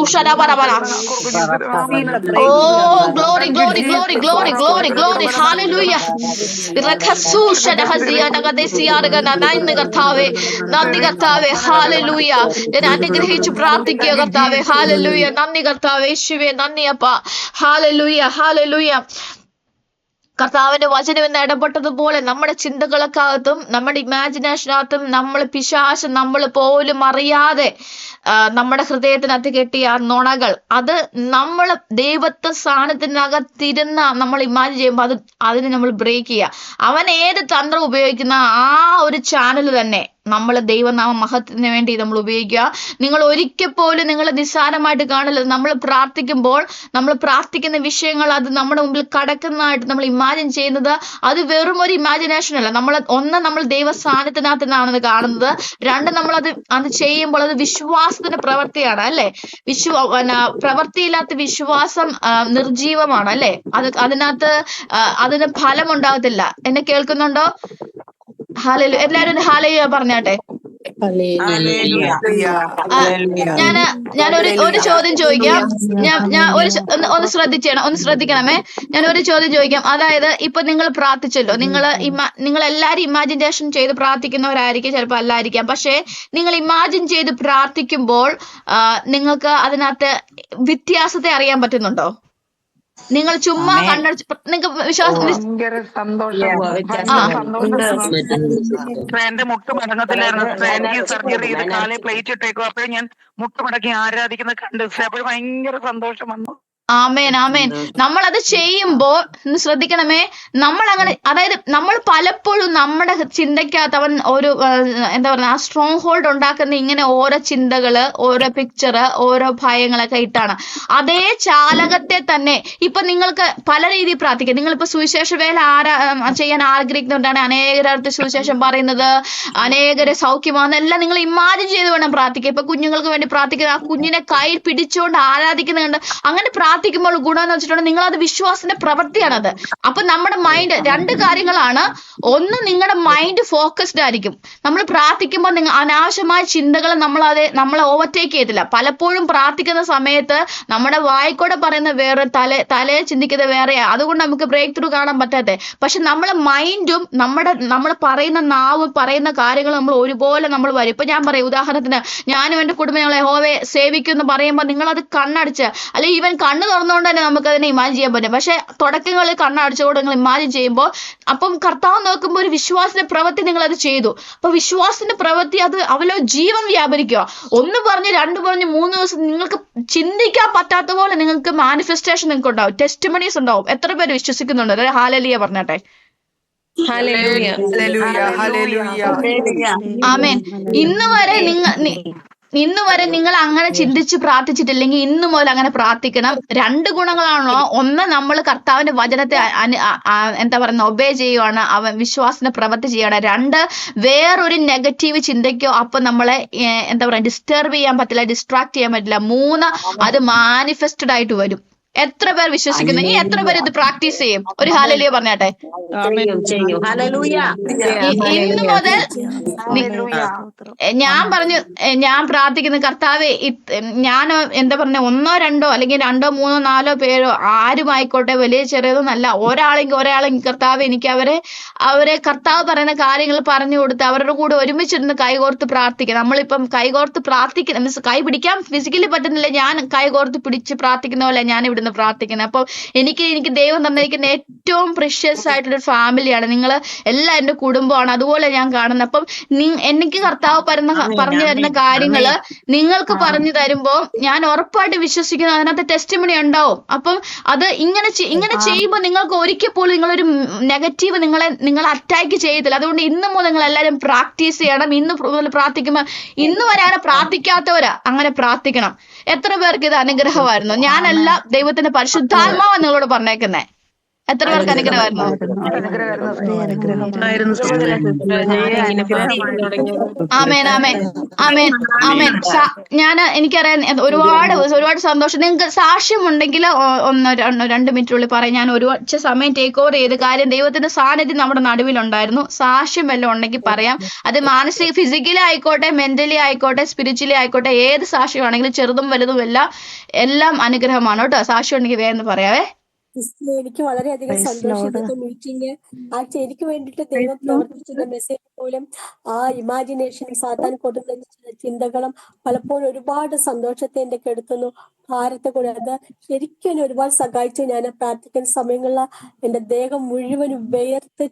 Oh, glory, glory, glory, glory, glory, glory. Hallelujah. ഇന്ന് കർത്താവേ നന്ദി കർത്താവേ. ഹാലലൂയ. ഞാൻ അനുഗ്രഹിച്ച് പ്രാർത്ഥിക്കുക കർത്താവേ. ഹാലലൂയ. നന്ദി കർത്താവേ. യേശുവേ നന്ദി അപ്പ. ഹാലലൂയ. ഹാലലൂയ. കർത്താവിന്റെ വചനം എന്ന് ഇടപെട്ടതുപോലെ നമ്മുടെ ചിന്തകൾക്കകത്തും നമ്മുടെ ഇമാജിനേഷനകത്തും നമ്മൾ പിശാച് നമ്മൾ പോലും അറിയാതെ നമ്മുടെ ഹൃദയത്തിനകത്ത് കെട്ടിയ ആ നുണകൾ, അത് നമ്മൾ ദൈവത്തെ സ്ഥാനത്തിനകത്തിരുന്ന നമ്മൾ ഇമാജിൻ ചെയ്യുമ്പോൾ അതിന് നമ്മൾ ബ്രേക്ക് ചെയ്യുക. അവൻ ഏത് തന്ത്രം ഉപയോഗിക്കുന്ന ആ ഒരു ചാനൽ തന്നെ നമ്മൾ ദൈവനാമ മഹത്വത്തിന് വേണ്ടി നമ്മൾ ഉപയോഗിക്കുക. നിങ്ങൾ ഒരിക്കൽ പോലും നിങ്ങൾ നിസ്സാരമായിട്ട് കാണില്ല. നമ്മൾ പ്രാർത്ഥിക്കുമ്പോൾ നമ്മൾ പ്രാർത്ഥിക്കുന്ന വിഷയങ്ങൾ അത് നമ്മുടെ മുമ്പിൽ കടക്കുന്നതായിട്ട് നമ്മൾ ഇമാജിൻ ചെയ്യുന്നത് അത് വെറും ഒരു ഇമാജിനേഷൻ അല്ല. നമ്മൾ ദൈവസ്ഥാനത്തിനകത്ത് നിന്നാണ് കാണുന്നത്. രണ്ട്, അത് ചെയ്യുമ്പോൾ അത് വിശ്വാസത്തിന്റെ പ്രവൃത്തിയാണ് അല്ലെ. പ്രവൃത്തിയില്ലാത്ത വിശ്വാസം നിർജീവമാണ് അല്ലെ. അതിനകത്ത് അതിന് ഫലം ഉണ്ടാകത്തില്ല. എന്നെ കേൾക്കുന്നുണ്ടോ? ഹാലലൂയ. എല്ലാരും ഹാലലൂയ പറഞ്ഞാട്ടെ. ഞാൻ ഒരു ചോദ്യം ചോദിക്കാം. ഞാൻ ഒന്ന് ശ്രദ്ധിക്കണമേ. ഞാൻ ഒരു ചോദ്യം ചോദിക്കാം. അതായത് ഇപ്പൊ നിങ്ങൾ പ്രാർത്ഥിച്ചല്ലോ, നിങ്ങൾ എല്ലാരും ഇമാജിനേഷൻ ചെയ്ത് പ്രാർത്ഥിക്കുന്നവരായിരിക്കും, ചിലപ്പോൾ അല്ലായിരിക്കാം. പക്ഷെ നിങ്ങൾ ഇമാജിൻ ചെയ്ത് പ്രാർത്ഥിക്കുമ്പോൾ നിങ്ങൾക്ക് അതിനകത്ത് വ്യത്യാസത്തെ അറിയാൻ പറ്റുന്നുണ്ടോ? നിങ്ങൾ ചുമ്മാ കണ്ണടച്ച് നിങ്ങൾക്ക് വിശ്വാസം എന്റെ മുട്ട് മടങ്ങത്തില്ലായിരുന്നു. എനിക്ക് സർജറി ചെയ്ത് കാലെ പ്ലേറ്റ് ഇട്ടേക്കും. അപ്പോഴും ഞാൻ മുട്ട് മടക്കി ആരാധിക്കുന്നത് കണ്ട് അപ്പോഴും ഭയങ്കര സന്തോഷം വന്നു. ആമേൻ ആമേൻ. നമ്മളത് ചെയ്യുമ്പോൾ ശ്രദ്ധിക്കണമേ, നമ്മൾ അങ്ങനെ, അതായത് നമ്മൾ പലപ്പോഴും നമ്മുടെ ചിന്തയ്ക്കകത്ത് അവൻ ഒരു എന്താ പറയുക ആ സ്ട്രോങ് ഹോൾഡ് ഉണ്ടാക്കുന്ന ഇങ്ങനെ ഓരോ ചിന്തകള്, ഓരോ പിക്ചറ്, ഓരോ ഭയങ്ങളൊക്കെ ഇട്ടാണ്. അതേ ചാലകത്തെ തന്നെ ഇപ്പൊ നിങ്ങൾക്ക് പല രീതിയിൽ പ്രാർത്ഥിക്കാം. നിങ്ങളിപ്പോ സുവിശേഷ വേല ചെയ്യാൻ ആഗ്രഹിക്കുന്നുണ്ടാണ്, അനേകരടുത്ത് സുവിശേഷം പറയുന്നത്, അനേകരെ സൗഖ്യമാണെന്നെല്ലാം നിങ്ങൾ ഇമാജിൻ ചെയ്ത് വേണം പ്രാർത്ഥിക്കുക. ഇപ്പൊ കുഞ്ഞുങ്ങൾക്ക് വേണ്ടി പ്രാർത്ഥിക്കുന്നത്, ആ കുഞ്ഞിനെ കയ്യിൽ പിടിച്ചുകൊണ്ട് ആരാധിക്കുന്നുണ്ട്. അങ്ങനെ പ്രാർത്ഥിക്കുമ്പോൾ ഗുണം എന്ന് വെച്ചിട്ടുണ്ടെങ്കിൽ നിങ്ങൾ അത് വിശ്വാസത്തിന്റെ പ്രവൃത്തിയാണത്. അപ്പൊ നമ്മുടെ മൈൻഡ് രണ്ട് കാര്യങ്ങളാണ്. ഒന്ന്, നിങ്ങളുടെ മൈൻഡ് ഫോക്കസ്ഡ് ആയിരിക്കും. നമ്മൾ പ്രാർത്ഥിക്കുമ്പോൾ അനാവശ്യമായ ചിന്തകൾ നമ്മളെ ഓവർടേക്ക് ചെയ്തില്ല. പലപ്പോഴും പ്രാർത്ഥിക്കുന്ന സമയത്ത് നമ്മുടെ വായിക്കൂടെ പറയുന്ന വേറെ, തലയെ ചിന്തിക്കുന്നത് വേറെയാ. അതുകൊണ്ട് നമുക്ക് ബ്രേക്ക് ത്രൂ കാണാൻ പറ്റാത്തത്. പക്ഷെ നമ്മളെ മൈൻഡും നമ്മൾ പറയുന്ന നാവും പറയുന്ന കാര്യങ്ങൾ നമ്മൾ ഒരുപോലെ നമ്മൾ വരും. ഇപ്പൊ ഞാൻ പറയും, ഉദാഹരണത്തിന് ഞാനും എന്റെ കുടുംബങ്ങളെ യഹോവയെ സേവിക്കും എന്ന് പറയുമ്പോൾ നിങ്ങളത് കണ്ണടച്ച്, അല്ലെങ്കിൽ ഈവൻ കണ്ണ് തുറന്നുകൊണ്ട് തന്നെ നമുക്ക് അതിനെ ഇമാജിൻ ചെയ്യാൻ പറ്റും. പക്ഷെ തുടക്കങ്ങളിൽ കണ്ണടച്ചുകൊണ്ട് നിങ്ങൾ ഇമാജിൻ ചെയ്യുമ്പോൾ അപ്പം കർത്താവ് നോക്കുമ്പോൾ ഒരു വിശ്വാസത്തിന്റെ പ്രവൃത്തി നിങ്ങൾ അത് ചെയ്തു. അപ്പൊ വിശ്വാസത്തിന്റെ പ്രവൃത്തി അത് അവലോ ജീവൻ വ്യാപരിക്കുക. 1 പറഞ്ഞ് 2 പറഞ്ഞ് 3 ദിവസം നിങ്ങൾക്ക് ചിന്തിക്കാൻ പറ്റാത്ത പോലെ നിങ്ങൾക്ക് മാനിഫെസ്റ്റേഷൻ നിങ്ങൾക്ക് ഉണ്ടാവും, ടെസ്റ്റിമണീസ് ഉണ്ടാവും. എത്ര പേര് വിശ്വസിക്കുന്നുണ്ട്? അതായത് ഹാലലിയ പറഞ്ഞാട്ടെ. ആമേൻ. ഇന്ന് വരെ നിങ്ങൾ അങ്ങനെ ചിന്തിച്ച് പ്രാർത്ഥിച്ചിട്ടില്ലെങ്കിൽ ഇന്നു മുതൽ അങ്ങനെ പ്രാർത്ഥിക്കണം. 2 ഗുണങ്ങളാണോ? ഒന്ന്, നമ്മൾ കർത്താവിന്റെ വചനത്തെ എന്താ പറയുക ഒബേ ചെയ്യുവാണ്, അവൻ വിശ്വാസത്തിന്റെ പ്രവൃത്തി ചെയ്യാണ്. 2, വേറൊരു നെഗറ്റീവ് ചിന്തയ്ക്കോ അപ്പൊ നമ്മളെ എന്താ പറയുക ഡിസ്റ്റർബ് ചെയ്യാൻ പറ്റില്ല, ഡിസ്ട്രാക്ട് ചെയ്യാൻ പറ്റില്ല. 3, അത് മാനിഫെസ്റ്റഡ് ആയിട്ട് വരും. എത്ര പേർ വിശ്വസിക്കുന്നു? ഈ എത്ര പേർ ഇത് പ്രാക്ടീസ് ചെയ്യും? ഒരു ഹാലലിയ പറഞ്ഞാട്ടെ. ഇന്ന് മുതൽ ഞാൻ പ്രാർത്ഥിക്കുന്ന കർത്താവെ, ഞാൻ എന്താ പറഞ്ഞ 1, 2 അല്ലെങ്കിൽ 2, 3, 4 പേരോ ആരുമായിക്കോട്ടെ, വലിയ ചെറിയതൊന്നല്ല, ഒരാളെങ്കിൽ കർത്താവ് എനിക്ക് അവരെ കർത്താവ് പറയുന്ന കാര്യങ്ങൾ പറഞ്ഞു കൊടുത്ത് അവരുടെ കൂടെ ഒരുമിച്ചിരുന്ന് കൈകോർത്ത് പ്രാർത്ഥിക്കുക. നമ്മളിപ്പം കൈകോർത്ത് പ്രാർത്ഥിക്കുന്ന മീൻസ് കൈ പിടിക്കാൻ ഫിസിക്കലി പറ്റുന്നില്ല, ഞാൻ കൈകോർത്ത് പിടിച്ച് പ്രാർത്ഥിക്കുന്ന പോലെ ഞാൻ ഇവിടുന്ന് പ്രാർത്ഥിക്കുന്നത്. അപ്പം എനിക്ക് ദൈവം തന്നിരിക്കുന്ന ഏറ്റവും പ്രിഷ്യസ് ആയിട്ടൊരു ഫാമിലിയാണ് നിങ്ങൾ എല്ലാം, എൻ്റെ കുടുംബമാണ്. അതുപോലെ ഞാൻ കാണുന്നത്. അപ്പം എനിക്ക് കർത്താവ് പറഞ്ഞു തരുന്ന കാര്യങ്ങള് നിങ്ങൾക്ക് പറഞ്ഞു തരുമ്പോൾ ഞാൻ ഉറപ്പായിട്ട് വിശ്വസിക്കുന്നു അതിനകത്ത് ടെസ്റ്റിമണി ഉണ്ടാവും. അപ്പം അത് ഇങ്ങനെ ചെയ്യുമ്പോൾ നിങ്ങൾക്ക് ഒരിക്കൽ പോലും നിങ്ങളൊരു നെഗറ്റീവ് നിങ്ങൾ അറ്റാക്ക് ചെയ്യത്തില്ല. അതുകൊണ്ട് ഇന്ന് മുതൽ നിങ്ങൾ എല്ലാവരും പ്രാക്ടീസ് ചെയ്യണം. ഇന്ന് മുതൽ പ്രാർത്ഥിക്കുമ്പോൾ, ഇന്ന് വരെ അങ്ങനെ പ്രാർത്ഥിക്കാത്തവരാ അങ്ങനെ പ്രാർത്ഥിക്കണം. എത്ര പേർക്ക് ഇത് അനുഗ്രഹമായിരുന്നു? ഞാനല്ല, ദൈവത്തിന്റെ പരിശുദ്ധാത്മാവ് നിങ്ങളോട് പറഞ്ഞേക്കുന്നേ. എത്ര പേർക്ക് അനുഗ്രഹമായിരുന്നു? അനുഗ്രഹമായിരുന്നു സിസ്റ്റർ. ആമേൻ ആമേൻ ആമേൻ ആമേൻ. എനിക്കറിയാം ഒരുപാട് സന്തോഷം. നിങ്ങൾക്ക് സാക്ഷ്യമുണ്ടെങ്കിൽ ഒന്ന് 2 മിനിറ്റിനുള്ളിൽ പറയാം. ഞാൻ ഒരുപാട് സമയം ടേക്ക് ഓവർ ചെയ്ത് കാര്യം ദൈവത്തിന്റെ സാന്നിധ്യം നമ്മുടെ നടുവിലുണ്ടായിരുന്നു. സാക്ഷ്യം വല്ലതും ഉണ്ടെങ്കിൽ പറയാം. അത് മാനസിക ഫിസിക്കലി ആയിക്കോട്ടെ, മെന്റലി ആയിക്കോട്ടെ, സ്പിരിച്വലി ആയിക്കോട്ടെ, ഏത് സാക്ഷ്യമാണെങ്കിലും ചെറുതും വലുതും എല്ലാം അനുഗ്രഹമാണ് കേട്ടോ. സാക്ഷ്യം ഉണ്ടെങ്കിൽ വേഗം പറയാവേ. എനിക്ക് വളരെയധികം സന്തോഷം ഇന്നത്തെ മീറ്റിംഗ്. എനിക്ക് വേണ്ടിയിട്ട് ദൈവം പ്രവർത്തിച്ചിരുന്ന മെസ്സേജ് പോലും ആ ഇമാജിനേഷനും സാത്താൻ കൊടുക്കുന്ന ചിന്തകളും പലപ്പോഴും ഒരുപാട് സന്തോഷത്തെ എന്റെ കെടുത്തുന്നു, ഭാരത്തെ കൂടെ. അത് ശരിക്കും എന്നെ ഒരുപാട് സഹായിച്ചു. ഞാൻ പ്രാർത്ഥിക്കുന്ന സമയങ്ങളിൽ എന്റെ ദേഹം മുഴുവനും വേർത്ത്,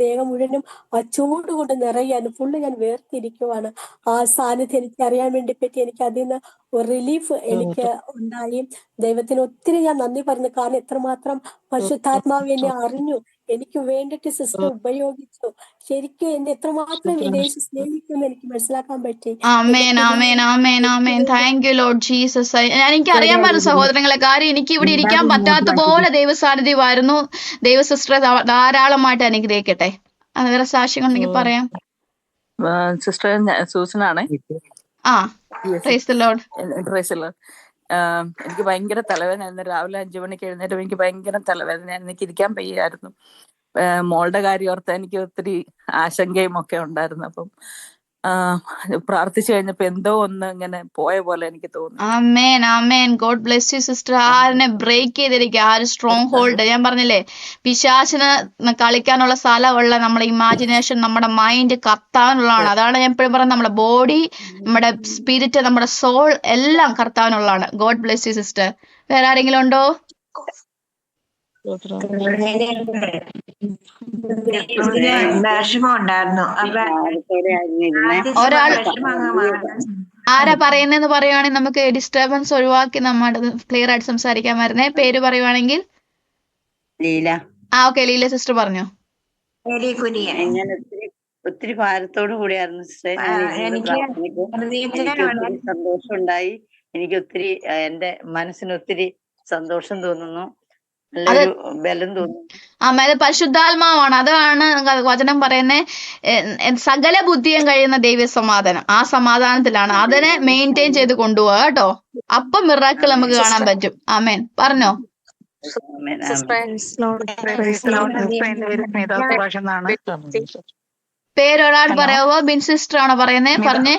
ദേഹം മുഴുവനും ആ ചൂട് കൊണ്ട് നിറയാണ്. ഫുള്ള് ഞാൻ വേർതിരിക്കുവാണ്. ആ സാന്നിധ്യം എനിക്ക് അറിയാൻ വേണ്ടി പറ്റി. എനിക്ക് അതിൽ നിന്ന് ഒരു റിലീഫ് എനിക്ക് ഉണ്ടായി. ദൈവത്തിന് ഒത്തിരി ഞാൻ നന്ദി പറഞ്ഞു. കാരണം എത്രമാത്രം പരിശുദ്ധാത്മാവ് എന്നെ അറിഞ്ഞു, എനിക്ക് വേണ്ടിട്ട് സിസ്റ്റർ ഉപയോഗിച്ചു. ശരിക്കും എന്നെ എത്രമാത്രം യേശു സ്നേഹിക്കുമെന്ന് എനിക്ക് മനസ്സിലാക്കാൻ പറ്റി. Amen amen amen amen. Thank you Lord Jesus. എനിക്ക് അറിയാൻ പറഞ്ഞു സഹോദരങ്ങളെ, കാര്യം എനിക്ക് ഇവിടെ ഇരിക്കാൻ പറ്റാത്ത പോലെ ദൈവ സാന്നിധ്യമായിരുന്നു. ദൈവ സിസ്റ്ററെ ധാരാളമായിട്ട് അനുഗ്രഹിക്കട്ടെ. വേറെ സാക്ഷ്യം ഉണ്ടെങ്കിൽ പറയാം. സിസ്റ്റർ സൂസനാണ്. Praise the Lord. എനിക്ക് ഭയങ്കര തലവേദനയായിരുന്നു. രാവിലെ 5 മണിക്ക് എഴുന്നേറ്റ് എനിക്ക് ഭയങ്കര തലവേദനയായിരുന്നു. എനിക്ക് ഇരിക്കാൻ വയ്യായിരുന്നു. മോളുടെ കാര്യം ഓർത്ത് എനിക്ക് ഒത്തിരി ആശങ്കയും ഒക്കെ ഉണ്ടായിരുന്നു. അപ്പം പ്രാർത്ഥിച്ചു കഴിഞ്ഞപ്പോ എന്തോ ഒന്ന് ഇങ്ങനെ പോയ പോലെ എനിക്ക് തോന്നി. Amen amen. God bless you sister. ആരിനെ ബ്രേക്ക് ചെയ്തിരിക്കുക, ആ ഒരു സ്ട്രോങ് ഹോൾഡ്. ഞാൻ പറഞ്ഞില്ലേ, പിശാചിന് കളിക്കാനുള്ള സ്ഥലമുള്ള നമ്മുടെ ഇമാജിനേഷൻ, നമ്മുടെ മൈൻഡ് കർത്താവിനുള്ളതാണ്. അതാണ് ഞാൻ എപ്പോഴും പറയുന്നത്, നമ്മുടെ ബോഡി, നമ്മുടെ സ്പിരിറ്റ്, നമ്മുടെ സോൾ എല്ലാം കർത്താവിനുള്ളതാണ്. God bless you sister. വേറെ ആരെങ്കിലും ഉണ്ടോ? വിഷമം ഉണ്ടായിരുന്നു. ഒരാൾ ആരാ പറയുന്നതെന്ന് പറയുവാണെങ്കിൽ നമുക്ക് ഡിസ്റ്റർബൻസ് ഒഴിവാക്കി നമ്മുടെ ക്ലിയർ ആയിട്ട് സംസാരിക്കാൻ വരുന്നേ. പേര് പറയുവാണെങ്കിൽ ലീല. ഓക്കെ, ലീല സിസ്റ്റർ പറഞ്ഞോ. ഞാൻ ഒത്തിരി ഭാരത്തോടു കൂടിയായിരുന്നു സിസ്റ്റർ. എനിക്ക് ഒത്തിരി സന്തോഷം ഉണ്ടായി. എനിക്ക് ഒത്തിരി എന്റെ മനസ്സിന് ഒത്തിരി സന്തോഷം തോന്നുന്നു, നല്ലൊരു ബലം തോന്നുന്നു. അത് പരിശുദ്ധാത്മാവാണ്. അതാണ് വചനം പറയുന്നത്, സകല ബുദ്ധിയും കഴിയുന്ന ദൈവ സമാധാനം. ആ സമാധാനത്തിലാണ്. അതിനെ മെയിൻറ്റെയിൻ ചെയ്ത് കൊണ്ടുപോവുക കേട്ടോ. അപ്പം മിറാക്കിൾ നമുക്ക് കാണാൻ പറ്റും. ആമേൻ. പറഞ്ഞോ. പേരൊരാൾ പറയാവോ? ബിൻ സിസ്റ്റർ ആണോ പറയുന്നേ? പറഞ്ഞേ.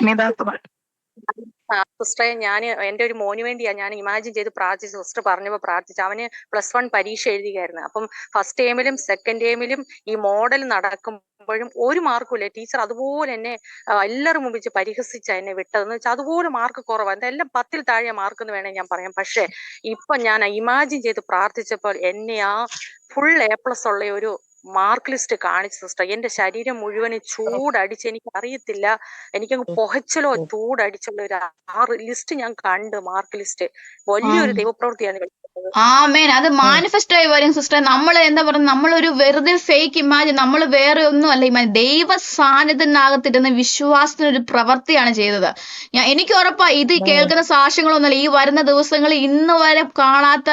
സിസ്റ്ററെ, ഞാൻ എന്റെ ഒരു മോന് വേണ്ടിയാ ഞാൻ ഇമാജിൻ ചെയ്ത് പ്രാർത്ഥിച്ചു. സിസ്റ്റർ പറഞ്ഞപ്പോ പ്രാർത്ഥിച്ചു. അവന് +1 പരീക്ഷ എഴുതുകയായിരുന്നു. അപ്പം ഫസ്റ്റ് ടൈമിലും സെക്കൻഡ് ടൈമിലും ഈ മോഡൽ നടക്കുമ്പോഴും ഒരു മാർക്കും ഇല്ല. ടീച്ചർ അതുപോലെ എന്നെ എല്ലാവരും മുമ്പിച്ച് പരിഹസിച്ച എന്നെ വിട്ടതെന്ന് വെച്ചാൽ അതുപോലെ മാർക്ക് കുറവാണ്. എല്ലാം 10-ൽ താഴെ മാർക്ക് എന്ന് വേണേ ഞാൻ പറയാം. പക്ഷെ ഇപ്പൊ ഞാൻ ഇമാജിൻ ചെയ്ത് പ്രാർത്ഥിച്ചപ്പോൾ എന്നെ ആ ഫുൾ A+ ഉള്ള ഒരു മാർക്ക് ലിസ്റ്റ് കാണിച്ചു സിസ്റ്റർ. എന്റെ ശരീരം മുഴുവനും ചൂടടിച്ച്, എനിക്ക് അറിയത്തില്ല, എനിക്കങ്ങ് പുകച്ചലോ ചൂടടിച്ചുള്ള ഒരു 6 ലിസ്റ്റ് ഞാൻ കണ്ട്. മാർക്ക് ലിസ്റ്റ് വലിയൊരു ദൈവപ്രവൃത്തിയാണ്. ആമേൻ. അത് മാനിഫെസ്റ്റ് ആയി വരും സിസ്റ്റർ. നമ്മൾ എന്താ പറയുക, നമ്മളൊരു വെറുതെ ഫേക്ക് ഇമാജിൻ, നമ്മൾ വേറെ ഒന്നും അല്ല. ദൈവ സാന്നിധ്യത്തിനകത്തിരുന്ന വിശ്വാസത്തിനൊരു പ്രവൃത്തിയാണ് ചെയ്തത്. എനിക്ക് ഉറപ്പാ ഇത് കേൾക്കുന്ന സാക്ഷ്യങ്ങളൊന്നുമല്ല. ഈ വരുന്ന ദിവസങ്ങളിൽ ഇന്ന് വരെ കാണാത്ത,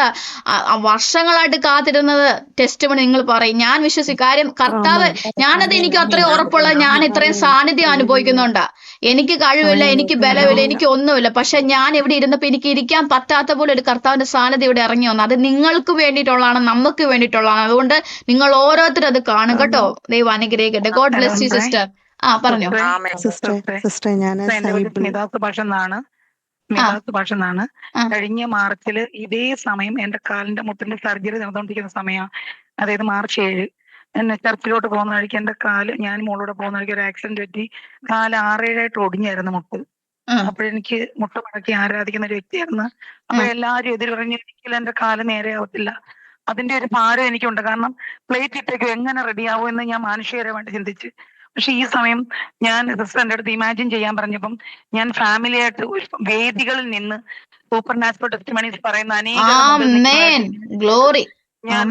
വർഷങ്ങളായിട്ട് കാത്തിരുന്നത് ടെസ്റ്റിമണി നിങ്ങൾ പറയും. ഞാൻ വിശ്വസിക്കും. കാര്യം കർത്താവ്, ഞാനത് എനിക്ക് അത്രയും ഉറപ്പുള്ളത്, ഞാൻ ഇത്രയും സാന്നിധ്യം അനുഭവിക്കുന്നുണ്ടാ. എനിക്ക് കഴിവില്ല, എനിക്ക് ബലമില്ല, എനിക്ക് ഒന്നുമില്ല. പക്ഷെ ഞാൻ ഇവിടെ ഇരുന്നപ്പോ എനിക്ക് ഇരിക്കാൻ പറ്റാത്ത പോലെ ഒരു കർത്താവിന്റെ സാന്നിധ്യം ഇവിടെ ഇറങ്ങി വന്നു. അത് നിങ്ങൾക്ക് വേണ്ടിയിട്ടുള്ളതാണ്, നമുക്ക് വേണ്ടിയിട്ടുള്ളതാണ്. അതുകൊണ്ട് നിങ്ങൾ ഓരോരുത്തരും അത് കാണും കേട്ടോ. ദൈവം അനുഗ്രഹിക്കട്ടെ. God bless you sister. പറഞ്ഞോ. ഭാഷന്നാണ്. കഴിഞ്ഞ മാർച്ചില് ഇതേ സമയം എന്റെ കാലിന്റെ മുട്ടിന്റെ സർജറി നടന്നുകൊണ്ടിരിക്കുന്ന സമയമാണ്. അതായത് March 7. എന്നെ ചർച്ചിലോട്ട് പോകുന്ന വഴിക്ക് എന്റെ കാല്, ഞാൻ മോളോടെ പോകുന്ന വഴിക്ക് ഒരു ആക്സിഡന്റ് പറ്റി. കാല് 6-7 ഒടിഞ്ഞായിരുന്നു മുട്ട്. അപ്പോഴെനിക്ക് മുട്ട മടക്കി ആരാധിക്കുന്ന ഒരു വ്യക്തിയായിരുന്നു. അപ്പൊ എല്ലാരും എതിര് പറഞ്ഞു, ഒരിക്കലും എന്റെ കാല് നേരെയാവത്തില്ല. അതിന്റെ ഒരു ഭാരം എനിക്കുണ്ട്. കാരണം പ്ലേറ്റ് ഇട്ടേക്ക് എങ്ങനെ റെഡിയാവും എന്ന് ഞാൻ മാനുഷികരമായിട്ട് ചിന്തിച്ച്. പക്ഷെ ഈ സമയം ഞാൻ സിസ്റ്ററിന്റെ അടുത്ത് ഇമാജിൻ ചെയ്യാൻ പറഞ്ഞപ്പം ഞാൻ ഫാമിലിയായിട്ട് വേദികളിൽ നിന്ന് സൂപ്പർ നാച്ചുറൽ ടെസ്റ്റിമണീസ് പറയുന്ന അനേകം ഞാൻ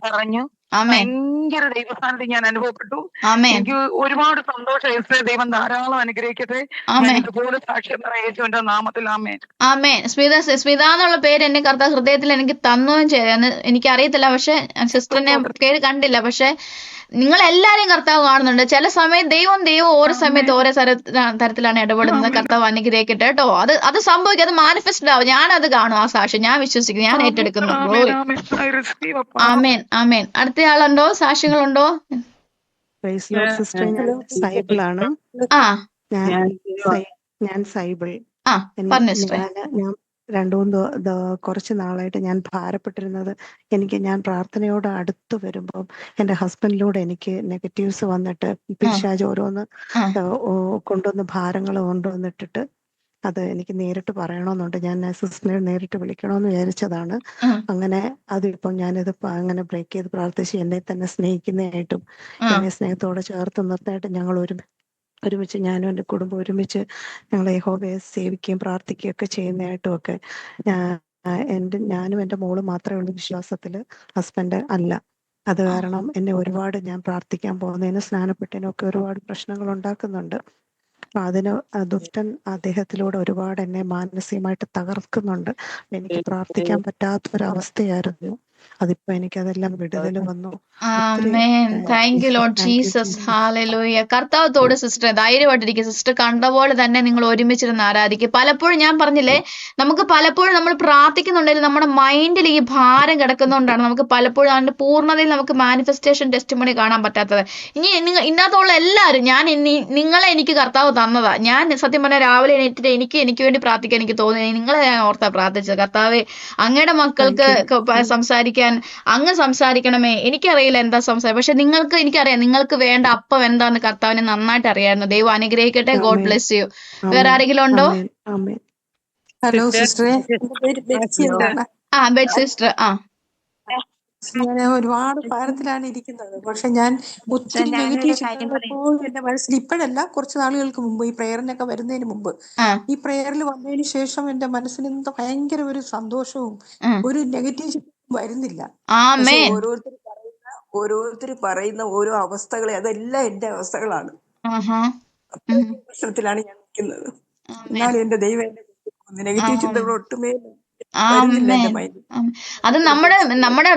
പറഞ്ഞു. ആമേൻ ഭയങ്കര ദൈവസ്ഥാനത്ത് ഞാൻ അനുഭവപ്പെട്ടു. ആമേൻ എനിക്ക് ഒരുപാട് സന്തോഷം. യേശുവേ, ദൈവം ധാരാളം അനുഗ്രഹിക്കട്ടെ. ഞാൻ ആമേൻ ഇതുപോലെ സാക്ഷ്യം പറയാം യേശുവിന്റെ നാമത്തിൽ. ആമേൻ. ആമേൻ. സ്മിത എന്നുള്ള പേര് എന്നെ കർത്താവ് ഹൃദയത്തിൽ എനിക്ക് തന്നുകയും ചെയ്തു. എനിക്കറിയത്തില്ല, പക്ഷെ സിസ്റ്ററിനെ പേര് കണ്ടില്ല. പക്ഷെ നിങ്ങൾ എല്ലാരെയും കർത്താവ് കാണുന്നുണ്ട്. ചില സമയം ദൈവം ഓരോ സമയത്ത് ഓരോ തരത്തിലാണ് ഇടപെടുന്നത്. കർത്താവ് അനുഗ്രഹിക്കട്ടെ കേട്ടോ. അത് സംഭവിക്കും, അത് മാനിഫെസ്റ്റ് ആവും. ഞാനത് കാണും, ആ സാക്ഷ്യം ഞാൻ വിശ്വസിക്കുന്നു, ഞാൻ ഏറ്റെടുക്കുന്നു. ആമേൻ ആമേൻ. അടുത്ത ആളുണ്ടോ? സാക്ഷ്യങ്ങളുണ്ടോ? സൈബിളാണ്. ആ ഞാൻ സൈബിൾ. ആ പറഞ്ഞു സിസ്റ്ററെ. ഞാൻ കുറച്ച് നാളായിട്ട് ഞാൻ ഭാരപ്പെട്ടിരുന്നത്, ഞാൻ പ്രാർത്ഥനയോട് അടുത്ത് വരുമ്പോൾ എൻ്റെ ഹസ്ബൻഡിലൂടെ എനിക്ക് നെഗറ്റീവ്സ് വന്നിട്ട് പിശാച് ഓരോന്ന് കൊണ്ടുവന്ന് ഭാരങ്ങൾ കൊണ്ടുവന്നിട്ടിട്ട് അത് എനിക്ക് നേരിട്ട് പറയണമെന്നുണ്ട്. ഞാൻ സിസ്റ്ററിനെ നേരിട്ട് വിളിക്കണമെന്ന് വിചാരിച്ചതാണ്. അങ്ങനെ അതിപ്പം ഞാനിത് അങ്ങനെ ബ്രേക്ക് ചെയ്ത് പ്രാർത്ഥിച്ച് എന്നെ തന്നെ സ്നേഹിക്കുന്നതായിട്ടും എന്നെ സ്നേഹത്തോടെ ചേർത്ത് നിർത്താനായിട്ടും ഞങ്ങൾ ഒരുമിച്ച് ഞാനും എൻ്റെ കുടുംബം ഒരുമിച്ച് ഞങ്ങൾ യഹോവയെ സേവിക്കുകയും പ്രാർത്ഥിക്കുകയും ഒക്കെ ചെയ്യുന്നതായിട്ടും ഒക്കെ ഞാനും എൻ്റെ മോളും മാത്രമേ ഉള്ളൂ വിശ്വാസത്തില്, ഹസ്ബൻഡ് അല്ല. അത് കാരണം എന്നെ ഒരുപാട് ഞാൻ പ്രാർത്ഥിക്കാൻ പോകുന്നതിന് സ്നാനപ്പെട്ടതിനും ഒക്കെ ഒരുപാട് പ്രശ്നങ്ങൾ ഉണ്ടാക്കുന്നുണ്ട്. അപ്പൊ അതിന് ദുഷ്ടൻ അദ്ദേഹത്തിലൂടെ ഒരുപാട് എന്നെ മാനസികമായിട്ട് തകർക്കുന്നുണ്ട്. എനിക്ക് പ്രാർത്ഥിക്കാൻ പറ്റാത്തൊരവസ്ഥയായിരുന്നു. അതിപ്പോ എനിക്കതെല്ലാം വിടുതൽ വന്നു. Amen. Thank you Lord Jesus. Hallelujah. കർത്താവത്തോട് സിസ്റ്റർ ധൈര്യമായിട്ടിരിക്കുക. സിസ്റ്റർ കണ്ട പോലെ തന്നെ നിങ്ങൾ ഒരുമിച്ചിരുന്ന് ആരാധിക്കുക. പലപ്പോഴും ഞാൻ പറഞ്ഞില്ലേ, നമുക്ക് പലപ്പോഴും നമ്മൾ പ്രാർത്ഥിക്കുന്നുണ്ടെങ്കിൽ നമ്മുടെ മൈൻഡിൽ ഈ ഭാരം കിടക്കുന്നതുകൊണ്ടാണ് നമുക്ക് പലപ്പോഴും അതിന്റെ പൂർണ്ണതയിൽ നമുക്ക് മാനിഫെസ്റ്റേഷൻ ടെസ്റ്റിമണി കാണാൻ പറ്റാത്തത്. ഇനി ഇന്നത്തുള്ള എല്ലാവരും നിങ്ങളെ എനിക്ക് കർത്താവ് തന്നതാ. ഞാൻ സത്യം പറഞ്ഞാൽ രാവിലെ എണീറ്റിട്ട് എനിക്ക് വേണ്ടി പ്രാർത്ഥിക്കാൻ എനിക്ക് തോന്നി. നിങ്ങളെ ഞാൻ ഓർത്താ പ്രാർത്ഥിച്ചത്. കർത്താവേ, അങ്ങയുടെ മക്കൾക്ക് അങ്ങ് സംസാരിക്കണമേ. എനിക്കറിയില്ല എന്താ സംസാരം, പക്ഷെ എനിക്കറിയാം നിങ്ങൾക്ക് വേണ്ട അപ്പം എന്താന്ന് കർത്താവിനെ നന്നായിട്ട് അറിയായിരുന്നു. ദൈവം അനുഗ്രഹിക്കട്ടെ. God bless you. വേറെ ആരെങ്കിലും ഉണ്ടോ? ഹലോ സിസ്റ്ററെ, എന്റെ പേര് ബെറ്റ്സി എന്നാണ്. ബെറ്റ് സിസ്റ്റർ. ഞാൻ ഒരുപാട് ഭാരത്തിലാണ് ഇരിക്കുന്നത്. പക്ഷെ ഞാൻ ഒത്തിരി നെഗറ്റീവ് ചിന്തകളെപ്പോഴും എന്റെ മനസ്സിൽ, ഇപ്പോഴല്ല, കുറച്ച് നാളുകൾക്ക് മുമ്പ്, ഈ പ്രേയറിനൊക്കെ വരുന്നതിന് മുമ്പ്, ഈ പ്രേയറിൽ വന്നതിന് ശേഷം എന്റെ മനസ്സിന് എന്തോ ഭയങ്കര ഒരു സന്തോഷവും ഒരു നെഗറ്റീവ് ചിന്ത വരുന്നില്ല. പക്ഷെ ഓരോരുത്തർ പറയുന്ന ഓരോ അവസ്ഥകളെ, അതെല്ലാം എന്റെ അവസ്ഥകളാണ്. പ്രശ്നത്തിലാണ് ഞാൻ നിൽക്കുന്നത്. എന്നാലും എന്റെ ദൈവം എന്നെ നെഗറ്റീവ് ചിന്തകൾ ഒട്ടുമേ വരുന്നില്ല എന്റെ മൈൻഡിൽ. അത്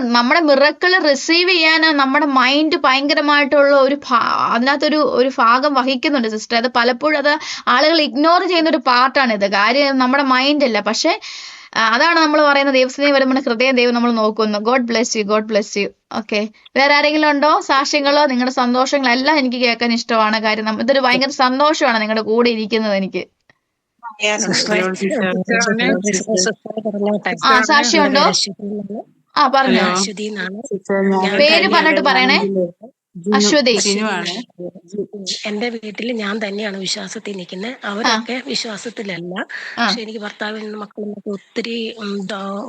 നമ്മുടെ മിറക്കിൾ റിസീവ് ചെയ്യാൻ നമ്മുടെ മൈൻഡ് ഭയങ്കരമായിട്ടുള്ള അതിനകത്തൊരു ഭാഗം വഹിക്കുന്നുണ്ട് സിസ്റ്റർ. അത് പലപ്പോഴും ആളുകൾ ഇഗ്നോർ ചെയ്യുന്ന ഒരു പാർട്ടാണ് ഇത്. കാര്യം നമ്മുടെ മൈൻഡ് അല്ല. പക്ഷെ അതാണ് നമ്മൾ പറയുന്നത്, ദൈവസ്നേഹം വരുമ്പോൾ ഹൃദയം ദൈവം നമ്മൾ നോക്കുന്നു. God bless U. God bless U. Okay. വേറെ ആരെങ്കിലും ഉണ്ടോ? സാക്ഷ്യങ്ങളോ നിങ്ങളുടെ സന്തോഷങ്ങളെല്ലാം എനിക്ക് കേൾക്കാൻ ഇഷ്ടമാണ്. കാര്യം ഇതൊരു ഭയങ്കര സന്തോഷമാണ് നിങ്ങളുടെ കൂടെ ഇരിക്കുന്നത് എനിക്ക്. സാക്ഷ്യമുണ്ടോ? പറഞ്ഞോ. പേര് പറഞ്ഞിട്ട് പറയണേ. അശ്വതി. എന്റെ വീട്ടിൽ ഞാൻ തന്നെയാണ് വിശ്വാസത്തിൽ നിൽക്കുന്നത്. അവരൊക്കെ വിശ്വാസത്തിലല്ല. പക്ഷെ എനിക്ക് ഭർത്താവിൽ നിന്ന് മക്കളിൽ നിന്നൊക്കെ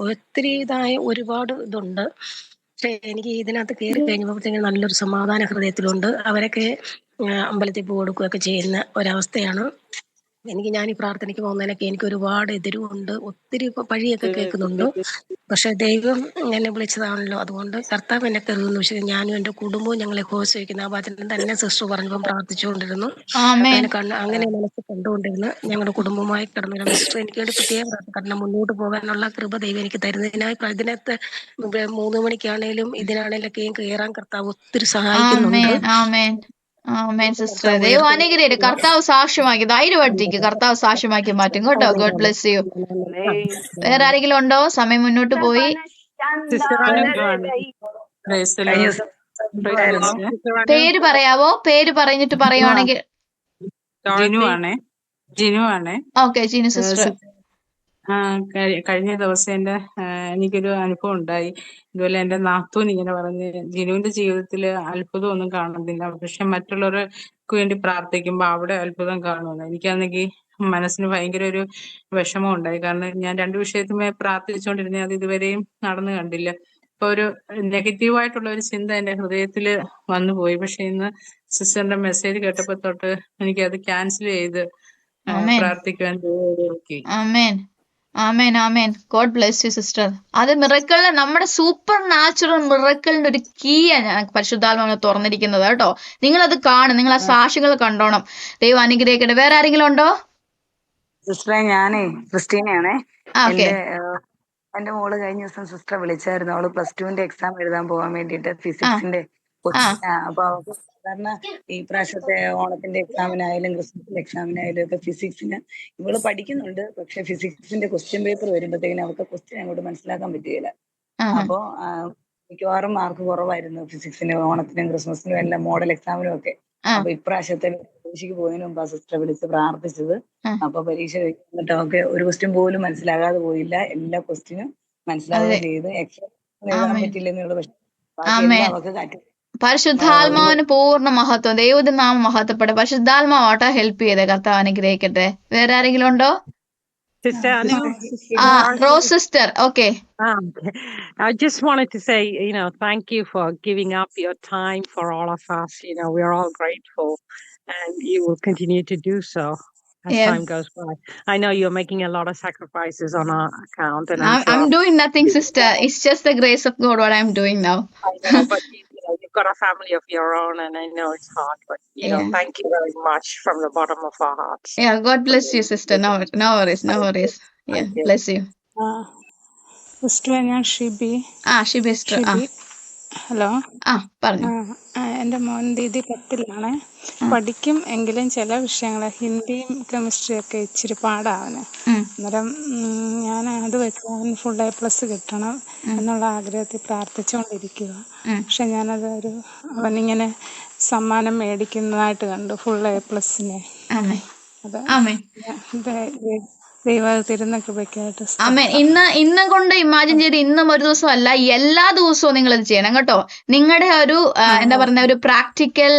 ഒത്തിരി ഇതായ ഒരുപാട് ഇതുണ്ട്. പക്ഷെ എനിക്ക് ഇതിനകത്ത് കയറി കഴിഞ്ഞപ്പോഴത്തേക്കും നല്ലൊരു സമാധാന ഹൃദയത്തിലുണ്ട്. അവരൊക്കെ അമ്പലത്തിൽ പൂ കൊടുക്കുകയൊക്കെ ചെയ്യുന്ന ഒരവസ്ഥയാണ്. ഞാൻ ഈ പ്രാർത്ഥനയ്ക്ക് പോകുന്നതിനൊക്കെ എനിക്ക് ഒരുപാട് എതിരുമുണ്ട്. ഒത്തിരി പഴിയൊക്കെ കേൾക്കുന്നുണ്ട്. പക്ഷെ ദൈവം എന്നെ വിളിച്ചതാണല്ലോ. അതുകൊണ്ട് കർത്താവ് എന്നെ കരുതുന്നു. പക്ഷേ ഞാനും എന്റെ കുടുംബവും ഞങ്ങളെ ഘോഷിക്കുന്ന ആ വചനം തന്നെ സിസ്റ്റർ പറഞ്ഞപ്പോൾ പ്രാർത്ഥിച്ചുകൊണ്ടിരുന്നു. അങ്ങനെ മനസ്സിൽ കണ്ടുകൊണ്ടിരുന്നു. ഞങ്ങളുടെ കുടുംബമായി കിടന്നിരുന്നു. സിസ്റ്റർ എനിക്ക് വേണ്ടി പ്രത്യേകം കാരണം മുന്നോട്ട് പോകാനുള്ള കൃപ ദൈവം എനിക്ക് തരുന്നതിനായി ഇതിനകത്ത് 3 മണിക്കാണേലും ഇതിനാണേലൊക്കെയും കയറാൻ കർത്താവ് ഒത്തിരി സഹായിക്കുന്നുണ്ട്. സിസ്റ്റർ ദൈവം അനുഗ്രഹിക്കട്ടെ. കർത്താവ് സാക്ഷ്യമാക്കി ധൈര്യമായിട്ടിരിക്കും. കർത്താവ് സാക്ഷ്യമാക്കി മാറ്റും കേട്ടോ. God bless you. വേറെ ആരെങ്കിലും ഉണ്ടോ? സമയം മുന്നോട്ട് പോയി. പേര് പറയാവോ? പേര് പറഞ്ഞിട്ട് പറയുവാണെങ്കിൽ. Okay, Jinu sister. കഴിഞ്ഞ ദിവസം എനിക്കൊരു അനുഭവം ഉണ്ടായി. ഇതുപോലെ എന്റെ നാത്തൂൻ ഇങ്ങനെ പറഞ്ഞ്, ജിനുവിന്റെ ജീവിതത്തിൽ അത്ഭുതമൊന്നും കാണുന്നില്ല, പക്ഷെ മറ്റുള്ളവർക്ക് വേണ്ടി പ്രാർത്ഥിക്കുമ്പോൾ അവിടെ അത്ഭുതം കാണുന്നു. എനിക്കാണെങ്കിൽ മനസ്സിന് ഭയങ്കര ഒരു വിഷമം ഉണ്ടായി. കാരണം ഞാൻ 2 വിഷയത്തുമേ പ്രാർത്ഥിച്ചുകൊണ്ടിരുന്ന അത് ഇതുവരെയും നടന്നു കണ്ടില്ല. അപ്പൊ ഒരു നെഗറ്റീവായിട്ടുള്ള ഒരു ചിന്ത എന്റെ ഹൃദയത്തിൽ വന്നുപോയി. പക്ഷെ ഇന്ന് സിസ്റ്ററിന്റെ മെസ്സേജ് കേട്ടപ്പോ തൊട്ട് എനിക്കത് ക്യാൻസൽ ചെയ്ത് പ്രാർത്ഥിക്കുവാൻ. Amen. Amen amen. God bless you sister. അത് മിറക്കിളിന്റെ നമ്മുടെ സൂപ്പർ നാച്ചുറൽ മിറക്കിളിന്റെ ഒരു കീയാണ് ഞാൻ പരിശുദ്ധാത്മാവിനെ തുറന്നിരിക്കുന്നത് കേട്ടോ. നിങ്ങളത് കാണും, നിങ്ങൾ ആ സാക്ഷികൾ കണ്ടോണം. ദൈവം അനുഗ്രഹിക്കട്ടെ. വേറെ ആരെങ്കിലും ഉണ്ടോ? സിസ്റ്ററെ ഞാനേ ക്രിസ്റ്റീനയാണേ. ഓക്കെ. എന്റെ മോള് കഴിഞ്ഞ ദിവസം സിസ്റ്ററെ വിളിച്ചായിരുന്നു. അവള് +2 എക്സാം എഴുതാൻ പോകാൻ വേണ്ടിയിട്ട് ഫിസിക്സിന്റെ ക്വസ്റ്റ്യൻ. അപ്പൊ അവർക്ക് സാധാരണ ഈ പ്രാവശ്യത്തെ ഓണത്തിന്റെ എക്സാമിനായാലും ക്രിസ്മസിന്റെ എക്സാമിനായാലും ഒക്കെ ഫിസിക്സിന് ഇവള് പഠിക്കുന്നുണ്ട്. പക്ഷെ ഫിസിക്സിന്റെ ക്വസ്റ്റ്യൻ പേപ്പർ വരുമ്പോഴത്തേക്കിനും അവർക്ക് ക്വസ്റ്റ്യൻ അങ്ങോട്ട് മനസ്സിലാക്കാൻ പറ്റുകയില്ല. അപ്പോ മിക്കവാറും മാർക്ക് കുറവായിരുന്നു ഫിസിക്സിന് ഓണത്തിനും ക്രിസ്മസിനും എല്ലാം മോഡൽ എക്സാമിനും ഒക്കെ. അപ്പൊ ഇപ്രാവശ്യത്തെ പരീക്ഷയ്ക്ക് പോകുന്നതിന് മുമ്പ് സിസ്റ്ററെ വിളിച്ച് പ്രാർത്ഥിച്ചത്. അപ്പൊ പരീക്ഷ കഴിഞ്ഞിട്ട് അവർക്ക് ഒരു ക്വസ്റ്റ്യൻ പോലും മനസ്സിലാകാതെ പോയില്ല. എല്ലാ ക്വസ്റ്റ്യനും മനസ്സിലാവുകയും ചെയ്ത് എക്സാം എഴുതാൻ പറ്റില്ലെന്നുള്ള പക്ഷെ ബാക്കി എല്ലാം അവർക്ക് കാറ്റ്. പരിശുദ്ധാത്മാവിന് പൂർണ്ണ മഹത്വം. ദൈവത്തിന്റെ നാമം മഹത്വപ്പെടെ. പരിശുദ്ധാത്മാവട്ടെ ഹെൽപ്പ് ചെയ്തേ. കർത്താവ് അനുഗ്രഹിക്കട്ടെ. വേറെ ആരെങ്കിലും ഉണ്ടോ? Sister Anu, Rose sister. Okay. I just wanted to say, thank you for giving up your time for all of us. We're all grateful, and you will continue to do so as time goes by. I know you're making a lot of sacrifices on our account, and I'm doing nothing, sister. It's just the grace of God what I'm doing now. I know, but you've got a family of your own, and I know it's hard, but thank you very much from the bottom of our hearts. Yeah, God bless you, sister. No worries. Yeah, bless you. Sister ഞാൻ Shibi. Shibi sister. Hello. പറഞ്ഞു. എൻ്റെ മോൻ ദീദി 10ലാണ്. പഠിക്കും എങ്കിലും ചില വിഷയങ്ങൾ ഹിന്ദിയും കെമിസ്ട്രിയും ഒക്കെ ഇച്ചിരി പാടാവന്. അന്നേരം ഞാൻ അത് വെച്ച് അവന് ഫുൾ A+ കിട്ടണം എന്നുള്ള ആഗ്രഹത്തിൽ പ്രാർത്ഥിച്ചുകൊണ്ടിരിക്കുക. പക്ഷെ ഞാനത് അവനിങ്ങനെ സമ്മാനം മേടിക്കുന്നതായിട്ട് കണ്ടു, ഫുൾ A+നെ. അത് ദൈവ തിരുന്ന കൃപയ്ക്കായിട്ട്. ഇന്നും കൊണ്ട് ഇമാജിൻ ചെയ്ത് ഇന്നും ഒരു ദിവസം അല്ല, എല്ലാ ദിവസവും നിങ്ങൾ ഇത് ചെയ്യണം കേട്ടോ. നിങ്ങളുടെ ഒരു എന്താ പറയുന്ന ഒരു പ്രാക്ടിക്കൽ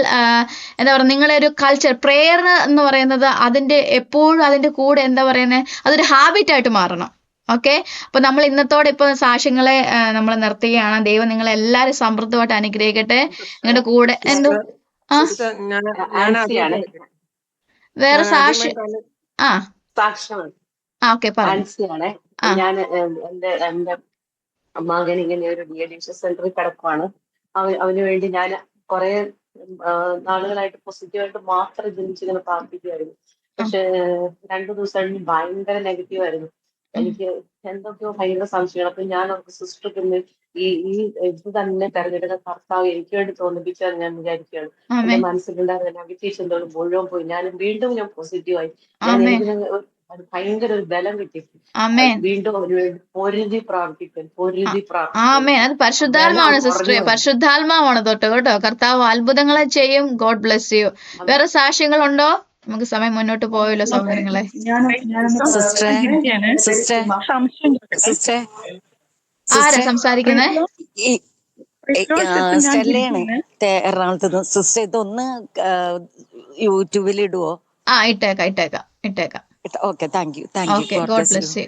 എന്താ പറയുക, നിങ്ങളെ ഒരു കൾച്ചർ പ്രെയർ എന്ന് പറയുന്നത് അതിന്റെ എപ്പോഴും അതിന്റെ കൂടെ എന്താ പറയുന്നത്, അതൊരു ഹാബിറ്റ് ആയിട്ട് മാറണം. ഓക്കെ. അപ്പൊ നമ്മൾ ഇന്നത്തോടെ ഇപ്പൊ സാക്ഷ്യങ്ങളെ നമ്മൾ നിർത്തുകയാണ്. ദൈവം നിങ്ങളെല്ലാരും സമൃദ്ധമായിട്ട് അനുഗ്രഹിക്കട്ടെ. നിങ്ങളുടെ കൂടെ എന്തോ വേറെ സാക്ഷ്യം. ഓക്കെ, ആൻസിയാണേ. ഞാൻ എന്റെ മകൻ ഇങ്ങനെ ഒരു ഡീഅഡിക്ഷൻ സെന്ററിൽ കിടക്കുവാണ്. അവന് വേണ്ടി ഞാൻ കുറെ നാളുകളായിട്ട് പോസിറ്റീവായിട്ട് മാത്രം ജനിച്ചിങ്ങനെ പ്രാർത്ഥിക്കുമായിരുന്നു. പക്ഷെ 2 ദിവസം ഭയങ്കര നെഗറ്റീവ് ആയിരുന്നു. എനിക്ക് എന്തൊക്കെയോ ഭയങ്കര സംശയങ്ങൾ. അപ്പൊ ഞാൻ അവർക്ക് സിസ്റ്റർക്ക് ഈ ഇത് തന്നെ തെരഞ്ഞെടുക്കുന്ന കർത്താവ് എനിക്ക് വേണ്ടി തോന്നിപ്പിച്ചാൽ ഞാൻ വിചാരിക്കുകയാണ്. എന്റെ മനസ്സിലുണ്ടായിരുന്ന നെഗറ്റീവ് ചിന്തകൾ മുഴുവൻ പോയി. വീണ്ടും ഞാൻ പോസിറ്റീവായി. എനിക്ക് ഭയങ്കര ഒരു ബലം കിട്ടി. വീണ്ടും പൊരുതി പ്രാർത്ഥിക്കാൻ. അത് പരിശുദ്ധാത്മാവാണ് സിസ്റ്ററെ, പരിശുദ്ധാത്മാവാണ് തൊട്ട് കേട്ടോ. കർത്താവ് അത്ഭുതങ്ങളെ ചെയ്യും. God bless you. വേറെ സാക്ഷ്യങ്ങളുണ്ടോ? നമുക്ക് സമയം മുന്നോട്ട് പോയല്ലോ സഹോദരങ്ങളെ. ആരാ സംസാരിക്കുന്നേ? എറണാകുളത്ത് നിന്ന്. സിസ്റ്റർ ഇതൊന്ന് യൂട്യൂബിൽ ഇടുവോ? ഇട്ടേക്കാം. Okay, thank you. Okay, God bless you.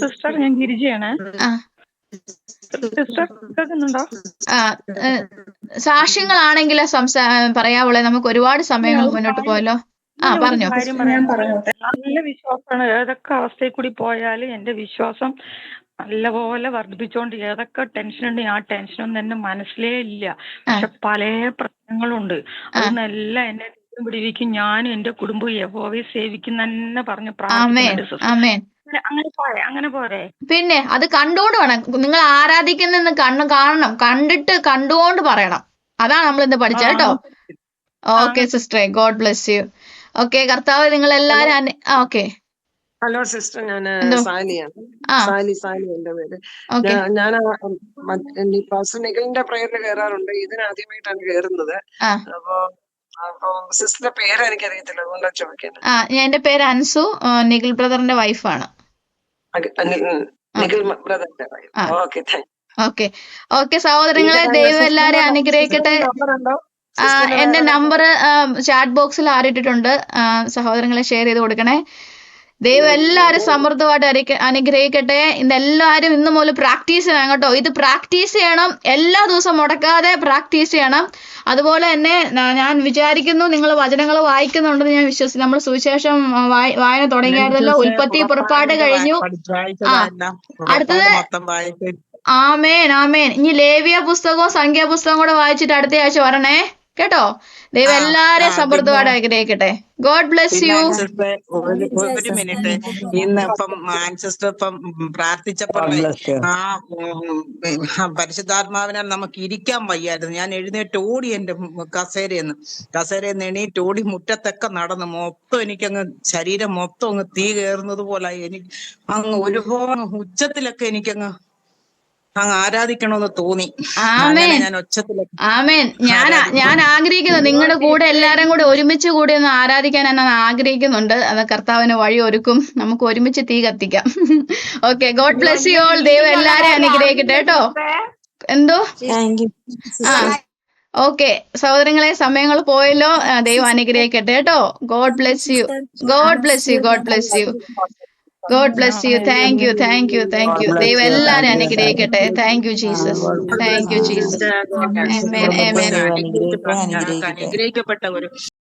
Sister ഞാൻ ഗിരിജയാണ്. സിസ്റ്റർ കേൾക്കുന്നുണ്ടോ? സാക്ഷ്യങ്ങളാണെങ്കിൽ പറയാവുള്ളേ. നമുക്ക് ഒരുപാട് സമയങ്ങൾ മുന്നോട്ട് പോയല്ലോ. പറഞ്ഞോ. നല്ല വിശ്വാസമാണ്. ഏതൊക്കെ അവസ്ഥയിൽ കൂടി പോയാലും എന്റെ വിശ്വാസം നല്ലപോലെ വർദ്ധിപ്പിച്ചുകൊണ്ട്, ഏതൊക്കെ ടെൻഷൻ ഉണ്ട് ആ ടെൻഷനൊന്നും എന്റെ മനസ്സിലേ ഇല്ല. പക്ഷെ പല പ്രശ്നങ്ങളുണ്ട്. അതൊന്നെല്ലാം എന്നെ പിടിവിക്കും. ഞാനും എന്റെ കുടുംബവും യഹോവയെ സേവിക്കും തന്നെ പറഞ്ഞ് പ്രാർത്ഥിക്കുന്നുണ്ട്. അങ്ങനെ പോരെ? പിന്നെ അത് കണ്ടുകൊണ്ട് വേണം. നിങ്ങൾ ആരാധിക്കുന്ന കാണണം. കണ്ടുകൊണ്ട് പറയണം. അതാണ് നമ്മൾ ഇന്ന് പഠിച്ചത് കേട്ടോ. ഓക്കെ സിസ്റ്ററെ, ഗോഡ് ബ്ലെസ് യു. ഓക്കെ, കർത്താവ് നിങ്ങൾ എല്ലാരും. ഓക്കെ. ഹലോ സിസ്റ്റർ, ഞാൻ സാലിയാണ്. സാലി എന്റെ പേര്. ഞാൻ പാസ്റ്റർ നിഖിലിന്റെ പ്രയറിൽ കയറാറുണ്ട്. ഇതിനാദ്യമായിട്ടാണ് കയറുന്നത്. അപ്പൊ സിസ്റ്ററിന്റെ പേര് എനിക്കറിയത്തില്ല, അതുകൊണ്ടാണ് ചോദിക്കുന്നത്. എന്റെ പേര് അൻസു, നിഖിൽ ബ്രദറിന്റെ വൈഫാണ്. നിഖിൽ ബ്രദറിന്റെ wife. Okay, thank you. Okay സഹോദരങ്ങളെ, ദൈവം എല്ലാരും അനുഗ്രഹിക്കട്ടെ. എന്റെ നമ്പർ ചാറ്റ് ബോക്സിൽ ആരിട്ടിട്ടുണ്ട്. സഹോദരങ്ങളെ ഷെയർ ചെയ്ത് കൊടുക്കണേ. ദൈവം എല്ലാവരും സമൃദ്ധമായിട്ട് അനുഗ്രഹിക്കട്ടെ. ഇന്നെല്ലാവരും ഇന്ന് മുതൽ പ്രാക്ടീസ് ചെയ്യണം കേട്ടോ. ഇത് പ്രാക്ടീസ് ചെയ്യണം, എല്ലാ ദിവസവും മുടക്കാതെ പ്രാക്ടീസ് ചെയ്യണം. അതുപോലെ തന്നെ ഞാൻ വിചാരിക്കുന്നു നിങ്ങൾ വചനങ്ങൾ വായിക്കുന്നുണ്ടെന്ന് ഞാൻ വിശ്വസിക്കുന്നു. നമ്മൾ സുവിശേഷം വായന തുടങ്ങിയായിരുന്നല്ലോ. ഉൽപ്പത്തി പുറപ്പാട് കഴിഞ്ഞു. അടുത്തത് ആമേൻ ആമേൻ. ഇനി ലേവ്യ പുസ്തകവും സംഖ്യാപുസ്തകവും കൂടെ വായിച്ചിട്ട് അടുത്ത ആഴ്ച വരണേ കേട്ടോ. ദൈവം എല്ലാരെയും സമൃദ്ധമായിട്ട് അനുഗ്രഹിക്കട്ടെ. God bless U. ഒരു മിനിറ്റ്. ഇന്ന് ഇപ്പം ആൻസിസ്റ്റർ ഇപ്പം പ്രാർത്ഥിച്ചപ്പോഴേ പരിശുദ്ധാത്മാവിനാൽ നമുക്ക് ഇരിക്കാൻ വയ്യായിരുന്നു. ഞാൻ എഴുന്നേറ്റ് ഓടി എന്റെ കസേരയെന്ന് എണീറ്റ് ഓടി മുറ്റത്തൊക്കെ നടന്നു. മൊത്തം എനിക്കങ്ങ് ശരീരം മൊത്തം അങ്ങ് തീ കയറുന്നത് പോലെ എനിക്ക് അങ്ങ് ഒരുപാട് ഉച്ചത്തിലൊക്കെ എനിക്കങ്ങ് ആരാധിക്കണമെന്ന് തോന്നി. ഞാൻ ആമേൻ. ഞാൻ ആഗ്രഹിക്കുന്നു നിങ്ങളുടെ കൂടെ എല്ലാരും കൂടെ ഒരുമിച്ച് കൂടി ഒന്ന് ആരാധിക്കാൻ ഞാൻ ആഗ്രഹിക്കുന്നുണ്ട്. അത് കർത്താവിന് വഴി ഒരുക്കും. നമുക്ക് ഒരുമിച്ച് തീ കത്തിക്കാം. Okay, God bless you all. ദൈവം എല്ലാരെയും അനുഗ്രഹിക്കട്ടെ കേട്ടോ. എന്തോ ഓക്കെ സഹോദരങ്ങളെ, സമയങ്ങൾ പോയല്ലോ. ദൈവം അനുഗ്രഹിക്കട്ടെ കേട്ടോ. God bless U. God bless U. God bless U. God bless you. Thank you. Thank you. Thank you. ദൈവം എല്ലാവരും അനുഗ്രഹിക്കട്ടെ. Thank you Jesus. Thank you Jesus. Amen. Amen. അനുഗ്രഹിക്കപ്പെട്ട ഒരു